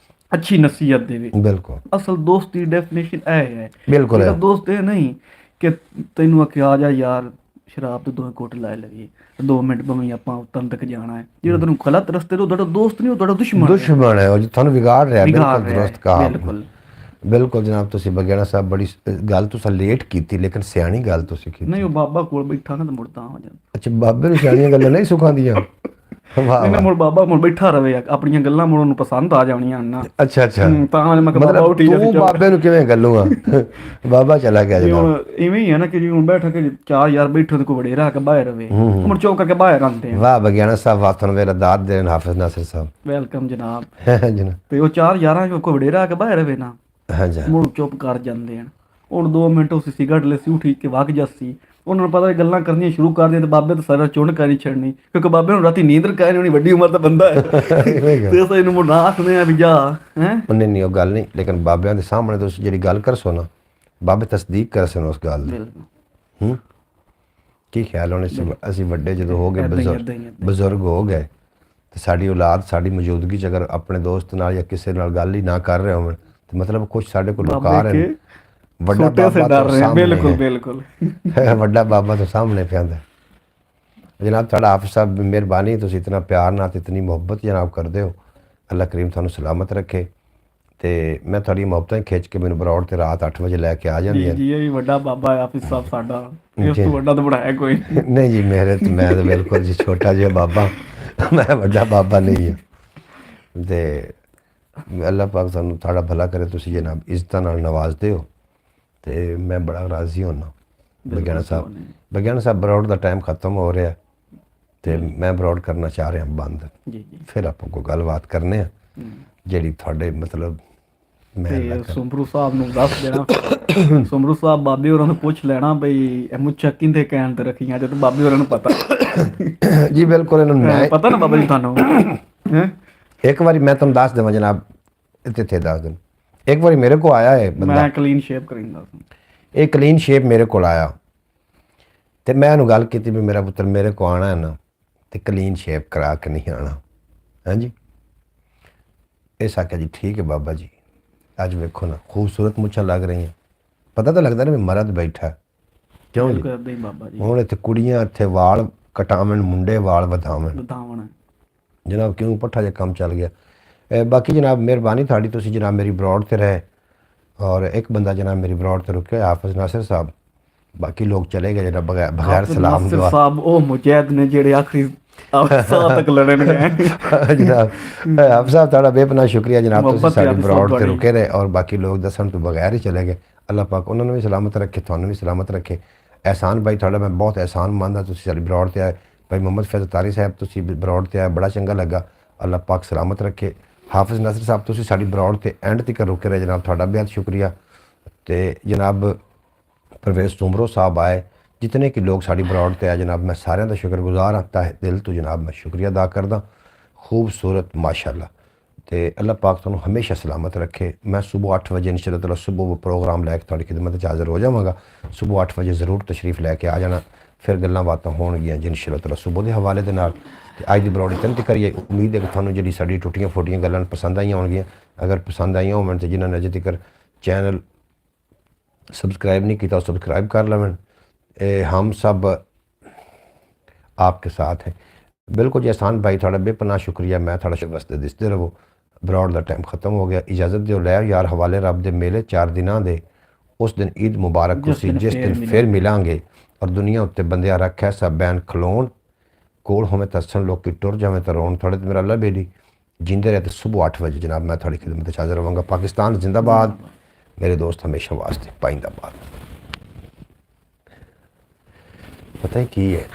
ਅੱਛੀ ਨਸੀਹਤ ਦੇਵੇ। ਬਿਲਕੁਲ ਅਸਲ ਦੋਸਤ ਦੀ ਡੈਫੀਨੇਸ਼ਨ ਇਹ ਹੈ। ਬਿਲਕੁਲ ਇਹਦਾ ਦੋਸਤ ਇਹ ਨਹੀਂ ਕਿ ਤੈਨੂੰ ਆਖਿਆ ਆ ਜਾ ਯਾਰ ਸ਼ਰਾਬ ਤੇ 2 ਘੁੱਟ ਲੈ ਲਈਏ, 2 ਮਿੰਟ ਭਾਵੇਂ ਆਪਾਂ ਉਤਨ ਤੱਕ ਜਾਣਾ ਹੈ। ਜਿਹੜਾ ਤੈਨੂੰ ਗਲਤ ਰਸਤੇ ਤੋਂ, ਤੁਹਾਡਾ ਦੋਸਤ ਨਹੀਂ, ਉਹ ਤੁਹਾਡਾ ਦੁਸ਼ਮਣ ਹੈ, ਉਹ ਤੁਹਾਨੂੰ ਵਿਗਾੜ ਰਿਹਾ। ਬਿਲਕੁਲ ਦਰੁਸਤ ਕਹਾ, ਬਿਲਕੁਲ ਜਨਾਬ। ਤੁਸੀਂ ਬਗਿਆਣਾ ਸਾਹਿਬ ਬੜੀ ਗੱਲ ਤੁਸੀਂ ਲੇਟ ਕੀਤੀ, ਲੇਕਿਨ ਸਿਆਣੀ ਗੱਲ ਤੁਸੀਂ ਕੀਤੀ। ਨਹੀਂ, ਉਹ ਬਾਬਾ ਕੋਲ ਬੈਠਾ ਨਾ ਤਾਂ ਮੁੜਦਾ ਹੋ ਜਾਂਦਾ। ਅੱਛਾ, ਬਾਬੇ ਨੂੰ ਸਿਆਣੀਆਂ ਗੱਲਾਂ ਨਹੀਂ ਸਿਖਾਉਂਦੀਆਂ। ਨਹੀਂ, ਮੁੜ ਬਾਬਾ ਮੁੜ ਬੈਠਾ ਰਵੇ, ਆਪਣੀਆਂ ਗੱਲਾਂ ਮੁੜ ਉਹਨੂੰ ਪਸੰਦ ਆ ਜਾਣੀਆਂ ਨਾ। ਅੱਛਾ ਤਾਂ ਮੈਂ ਬਾਬਾ ਉੱਠੀ ਜਾ। ਤੂੰ ਬਾਬੇ ਨੂੰ ਕਿਵੇਂ ਗੱਲੂਗਾ? ਬਾਬਾ ਚਲਾ ਗਿਆ ਜੀ। ਹੁਣ ਇਵੇਂ ਹੀ ਹੈ ਨਾ ਕਿ ਜਿਵੇਂ ਹੁਣ ਬੈਠ ਕੇ 4 ਯਾਰ ਬੈਠੇ ਤੇ ਕੋਈ ਵਡੇਰਾ ਕੇ ਬਾਹਰ ਰਵੇ, ਮੁੜ ਚੌਕ ਕਰਕੇ ਬਾਹਰ ਆਉਂਦੇ ਆ। ਵਾਹ ਬਗਿਆਣਾ ਸਾਹਿਬ, ਵਾਹ ਤੁਹਾਨੂੰ ਮੇਰਾ ਦਾਦ ਦੇਣ ਹਾਫਿਜ਼ ਨਾਸਿਰ ਸਾਹਿਬ। ਵੈਲਕਮ ਜਨਾਬ। ਜਨਾਬ ਤੇ ਉਹ 4 ਯਾਰਾਂ ਚੋਂ ਕੋਈ ਵਡੇਰਾ ਕੇ ਬਾਹਰ ਰਵੇ ਨਾ, ਹਾਂਜੀ, ਮੁੜ ਚੁੱਪ ਕਰ ਜਾਂਦੇ ਹਨ। ਹੁਣ 2 ਮਿੰਟ ਉਸ ਸਿਗਰਟ ਲੈ ਸੀ, ਉਠੀ ਕੇ ਵਗ ਜਾਸੀ, ਉਹਨਾਂ ਨੂੰ ਪਤਾ ਗੱਲਾਂ ਕਰਨੀਆਂ ਸ਼ੁਰੂ ਕਰ ਦਿਆਂ ਤੇ ਬਾਬੇ ਤਾਂ ਸਾਰਾ ਚੁਣ ਕਰ ਹੀ ਛੱਡਣੀ, ਕਿਉਂਕਿ ਬਾਬੇ ਨੂੰ ਰਾਤੀ ਨੀਂਦਰ ਕਹਿ ਨਹੀਂ, ਵੱਡੀ ਉਮਰ ਦਾ ਬੰਦਾ ਹੈ। ਤੇ ਅਸੀਂ ਇਹਨੂੰ ਮੁੜ ਆਖਦੇ ਆ ਵੀ ਜਾ ਹੈ। ਉਹਨੇ ਨਹੀਂ ਉਹ ਗੱਲ ਨਹੀਂ, ਲੇਕਿਨ ਬਾਬਿਆਂ ਦੇ ਸਾਹਮਣੇ ਤੁਸੀਂ ਜਿਹੜੀ ਗੱਲ ਕਰਸੋ ਨਾ, ਬਾਬੇ ਤਸਦੀਕ ਕਰ ਸਨ ਉਸ ਗੱਲ ਦੀ। ਕੀ ਖਿਆਲ ਹੋਣੇ ਸੀ ਅਸੀਂ ਵੱਡੇ ਜਦੋਂ ਹੋ ਗਏ, ਬਜ਼ੁਰਗ ਹੋ ਗਏ, ਤੇ ਸਾਡੀ ਔਲਾਦ ਸਾਡੀ ਮੌਜੂਦਗੀ 'ਚ ਅਗਰ ਆਪਣੇ ਦੋਸਤ ਨਾਲ ਜਾਂ ਕਿਸੇ ਨਾਲ ਗੱਲ ਹੀ ਨਾ ਕਰ ਰਹੇ ਹੋਣ, ਤੇ ਮਤਲਬ ਕੁਛ ਸਾਡੇ ਕੋਲ ਲੁਕਾ ਰਹੇ ਨੇ। ਵੱਡਾ ਬਾਬਾ ਤੋਂ ਸਾਹਮਣੇ ਪਿਆਂਦਾ। ਜਨਾਬ ਤੁਹਾਡਾ ਆਪ ਸਾਹਿਬ ਮਿਹਰਬਾਨੀ, ਤੁਸੀਂ ਇਤਨਾ ਪਿਆਰ ਨਾਲ, ਇਤਨੀ ਮੁਹੱਬਤ ਜਨਾਬ ਕਰਦੇ ਹੋ। ਅੱਲਾਹ ਕਰੀਮ ਤੁਹਾਨੂੰ ਸਲਾਮਤ ਰੱਖੇ। ਤੇ ਮੈਂ ਤੁਹਾਡੀ ਮੁਹੱਬਤਾਂ ਹੀ ਖਿੱਚ ਕੇ ਮੈਨੂੰ ਬਰੌੜ ਤੇ ਰਾਤ 8 ਵਜੇ ਲੈ ਕੇ ਆ ਜਾਂਦੀ ਜੀ। ਇਹ ਵੱਡਾ ਬਾਬਾ ਆਫਿਸ ਸਾਹਿਬ ਸਾਡਾ, ਇਸ ਤੋਂ ਵੱਡਾ ਤਾਂ ਬਣਾਇਆ ਕੋਈ ਨਹੀਂ ਜੀ। ਮੈਂ ਤਾਂ ਬਿਲਕੁਲ ਜੀ ਛੋਟਾ ਜਿਹਾ ਬਾਬਾ, ਮੈਂ ਵੱਡਾ ਬਾਬਾ ਨਹੀਂ ਹਾਂ। ਤੇ ਅੱਲਾਹ ਪਾਕ ਤੁਹਾਨੂੰ ਤੁਹਾਡਾ ਭਲਾ ਕਰੇ, ਤੁਸੀਂ ਜਨਾਬ ਇੱਜ਼ਤਾਂ ਨਾਲ ਨਵਾਜ਼ਦੇ ਹੋ, ਤੇ ਮੈਂ ਬੜਾ ਰਾਜ਼ੀ ਹੁੰਦਾ। ਬਗਿਆਣਾ ਸਾਹਿਬ ਬਰੌਡ ਦਾ ਟਾਈਮ ਖਤਮ ਹੋ ਰਿਹਾ, ਤੇ ਮੈਂ ਬਰੌਡ ਕਰਨਾ ਚਾਹ ਰਿਹਾ ਬੰਦ। ਫਿਰ ਆਪਾਂ ਕੋਈ ਗੱਲਬਾਤ ਕਰਨੇ ਆ ਜਿਹੜੀ ਤੁਹਾਡੇ ਮਤਲਬ ਸੁਮਰੂ ਸਾਹਿਬ ਨੂੰ ਦੱਸ ਦੇਣਾ। ਸੁਮਰੂ ਸਾਹਿਬ ਬਾਬੇ ਹੋਰਾਂ ਨੂੰ ਪੁੱਛ ਲੈਣਾ ਬਈ ਇਹ ਮੁੱਛਾਂ ਕਿੰਦੇ ਕਹਿਣ ਤੇ ਰੱਖੀਆਂ, ਜਦੋਂ ਬਾਬੇ ਹੋਰਾਂ ਨੂੰ ਪਤਾ। ਜੀ ਬਿਲਕੁਲ, ਇਹਨਾਂ ਨੂੰ ਪਤਾ ਨਾ ਬਾਬਾ ਜੀ ਤੁਹਾਨੂੰ। ਇੱਕ ਵਾਰੀ ਮੈਂ ਤੁਹਾਨੂੰ ਦੱਸ ਦੇਵਾਂ ਜਨਾਬ, ਇੱਥੇ ਦੱਸ ਦੇਣ। ਇੱਕ ਵਾਰੀ ਮੇਰੇ ਕੋਲ ਆਇਆ ਹੈ ਬੰਦਾ, ਮੈਂ ਕਲੀਨ ਸ਼ੇਪ ਕਰੀਂਦਾ ਸੀ। ਇਹ ਕਲੀਨ ਸ਼ੇਪ ਮੇਰੇ ਕੋਲ ਆਇਆ, ਤੇ ਮੈਂ ਉਹਨੂੰ ਗੱਲ ਕੀਤੀ ਵੀ ਮੇਰਾ ਪੁੱਤਰ ਮੇਰੇ ਕੋਲ ਆਉਣਾ ਹੈ ਨਾ, ਤੇ ਕਲੀਨ ਸ਼ੇਪ ਕਰਾ ਕੇ ਨਹੀਂ ਆਉਣਾ। ਹਾਂਜੀ, ਇਸ ਆਖਿਆ ਜੀ ਠੀਕ ਹੈ ਬਾਬਾ ਜੀ। ਅੱਜ ਵੇਖੋ ਨਾ ਖੂਬਸੂਰਤ ਮੁੱਛਾਂ ਲੱਗ ਰਹੀਆਂ, ਪਤਾ ਤਾਂ ਲੱਗਦਾ ਨਾ ਵੀ ਮਰਦ ਬੈਠਾ, ਕਿਉਂ ਜੀ? ਹੁਣ ਇੱਥੇ ਕੁੜੀਆਂ ਇੱਥੇ ਵਾਲ ਕਟਾਵਣ, ਮੁੰਡੇ ਵਾਲ ਵਧਾਵਣ ਜਨਾਬ, ਕਿਉਂ ਪੁੱਠਾ ਜਿਹਾ ਕੰਮ ਚੱਲ ਗਿਆ। ਬਾਕੀ ਜਨਾਬ ਮਿਹਰਬਾਨੀ ਤੁਹਾਡੀ, ਤੁਸੀਂ ਜਨਾਬ ਮੇਰੀ ਬਰੌਡ ਤੇ ਰਹੇ, ਔਰ ਇੱਕ ਬੰਦਾ ਜਨਾਬ ਮੇਰੀ ਬਰੌਡ ਤੇ ਰੁਕੇ, ਹਾਫਿਜ਼ ਨਾਸਿਰ ਸਾਹਿਬ। ਬਾਕੀ ਲੋਕ ਚਲੇ ਗਏ ਜਨਾਬ ਬਗੈਰ ਸਲਾਮ ਦੁਆ। ਸਾਹਿਬ ਉਹ ਮੁਜਾਹਿਦ ਨੇ ਜਿਹੜੇ ਆਖਰੀ ਸਾਹ ਤੱਕ ਲੜਨ ਗਏ ਜਨਾਬ। ਹਾਫਿਜ਼ ਸਾਹਿਬ ਤੁਹਾਡਾ ਬੇਪਨਾਹ ਸ਼ੁਕਰੀਆ ਜਨਾਬ, ਤੁਸੀਂ ਸਾਡੀ ਬਰੌਡ ਤੇ ਰੁਕੇ ਰਹੇ, ਔਰ ਬਾਕੀ ਲੋਕ ਦੱਸਣ ਤੋਂ ਬਗੈਰ ਹੀ ਚਲੇ ਗਏ। ਅੱਲਾਹ ਪਾਕ ਉਹਨਾਂ ਨੂੰ ਵੀ ਸਲਾਮਤ ਰੱਖੇ, ਤੁਹਾਨੂੰ ਵੀ ਸਲਾਮਤ ਰੱਖੇ। ਅਹਿਸਾਨ ਭਾਈ ਤੁਹਾਡਾ ਮੈਂ ਬਹੁਤ ਅਹਿਸਾਨ ਮੰਨਦਾ, ਤੁਸੀਂ ਸਾਡੀ ਬਰੌਡ ਤੇ ਆਏ। ਭਾਈ ਮੁਹੰਮਦ ਫੈਜ਼ਲ ਤਾਰੀ ਸਾਹਿਬ ਤੁਸੀਂ ਬਰੌਡ ਤੇ ਆਏ, ਬੜਾ ਚੰਗਾ ਲੱਗਾ। ਅੱਲਾਹ ਪਾਕ ਸਲਾਮਤ ਰੱਖੇ। ਹਾਫਿਜ਼ ਨਾਸਿਰ ਸਾਹਿਬ ਤੁਸੀਂ ਸਾਡੀ ਬਰੌਡ ਤੇ ਐਂਡ ਤੱਕ ਰੁਕੇ ਰਹੇ ਜਨਾਬ, ਤੁਹਾਡਾ ਬਹੁਤ ਸ਼ੁਕਰੀਆ। ਤੇ ਜਨਾਬ परवेज़ सुमरो साहब आए, जितने कि लोग साड़ी बरौड़ ते आए जनाब, मैं सारे का शुक्रगुजार हाँ, दिल तो जनाब मैं शुक्रिया अदा करदा। खूबसूरत माशाअल्लाह ਤੇ ਅੱਲਾਹ ਪਾਕ ਤੁਹਾਨੂੰ ਹਮੇਸ਼ਾ ਸਲਾਮਤ ਰੱਖੇ। ਮੈਂ ਸਵੇਰ 8 ਵਜੇ ਇਨਸ਼ਾ ਅੱਲਾਹ ਸਵੇਰ ਪ੍ਰੋਗਰਾਮ ਲੈ ਕੇ ਤੁਹਾਡੀ ਖਿਦਮਤ 'ਚ ਹਾਜ਼ਰ ਹੋ ਜਾਵਾਂਗਾ। ਸਵੇਰ 8 ਵਜੇ ਜ਼ਰੂਰ ਤਸ਼ਰੀਫ ਲੈ ਕੇ ਆ ਜਾਣਾ। ਫਿਰ ਗੱਲਾਂ ਬਾਤਾਂ ਹੋਣਗੀਆਂ ਜੀ ਇਨਸ਼ਾ ਅੱਲਾਹ ਸਵੇਰ ਦੇ ਹਵਾਲੇ ਦੇ ਨਾਲ। ਤੇ ਅੱਜ ਦੀ ਬਲੌਗ ਇੱਥੇ ਤੱਕ ਕਰੀਏ। ਉਮੀਦ ਹੈ ਕਿ ਤੁਹਾਨੂੰ ਜਿਹੜੀ ਸਾਡੀ ਟੁੱਟੀਆਂ ਫੁੱਟੀਆਂ ਗੱਲਾਂ ਪਸੰਦ ਆਈਆਂ ਹੋਣਗੀਆਂ। ਅਗਰ ਪਸੰਦ ਆਈਆਂ ਹੋਣ ਤੇ ਜਿਨ੍ਹਾਂ ਨੇ ਅਜੇ ਤੱਕ ਚੈਨਲ सब्सक्राइब नहीं किया सब्सक्राइब कर लेवन। हम सब आपके साथ हैं। बिल्कुल जी एहसान भाई थोड़ा बेपनाह शुक्रिया। मैं थोड़ा वास्ते दिसते रहो। बरौड़ का टाइम खत्म हो गया। इजाज़त दो लै यार हवाले रब दे मेले 4 दिनों दे। उस दिन ईद मुबारक हो सी जिस दिन फिर मिलांगे और दुनिया उत्ते बंदिया रख है सब बैन खलोन कोल होवे तसन लोग की टुर जावे तो रोन थोड़े मेरा अल्लाह बेली जिंदे रहे तो सुबह 8 बजे जनाब मैं थोड़ी खिदमत हाज़र रहांगा। पाकिस्तान जिंदाबाद। मेरे दोस्त हमेशा वास्ते पाइंदाबाद। पता है की है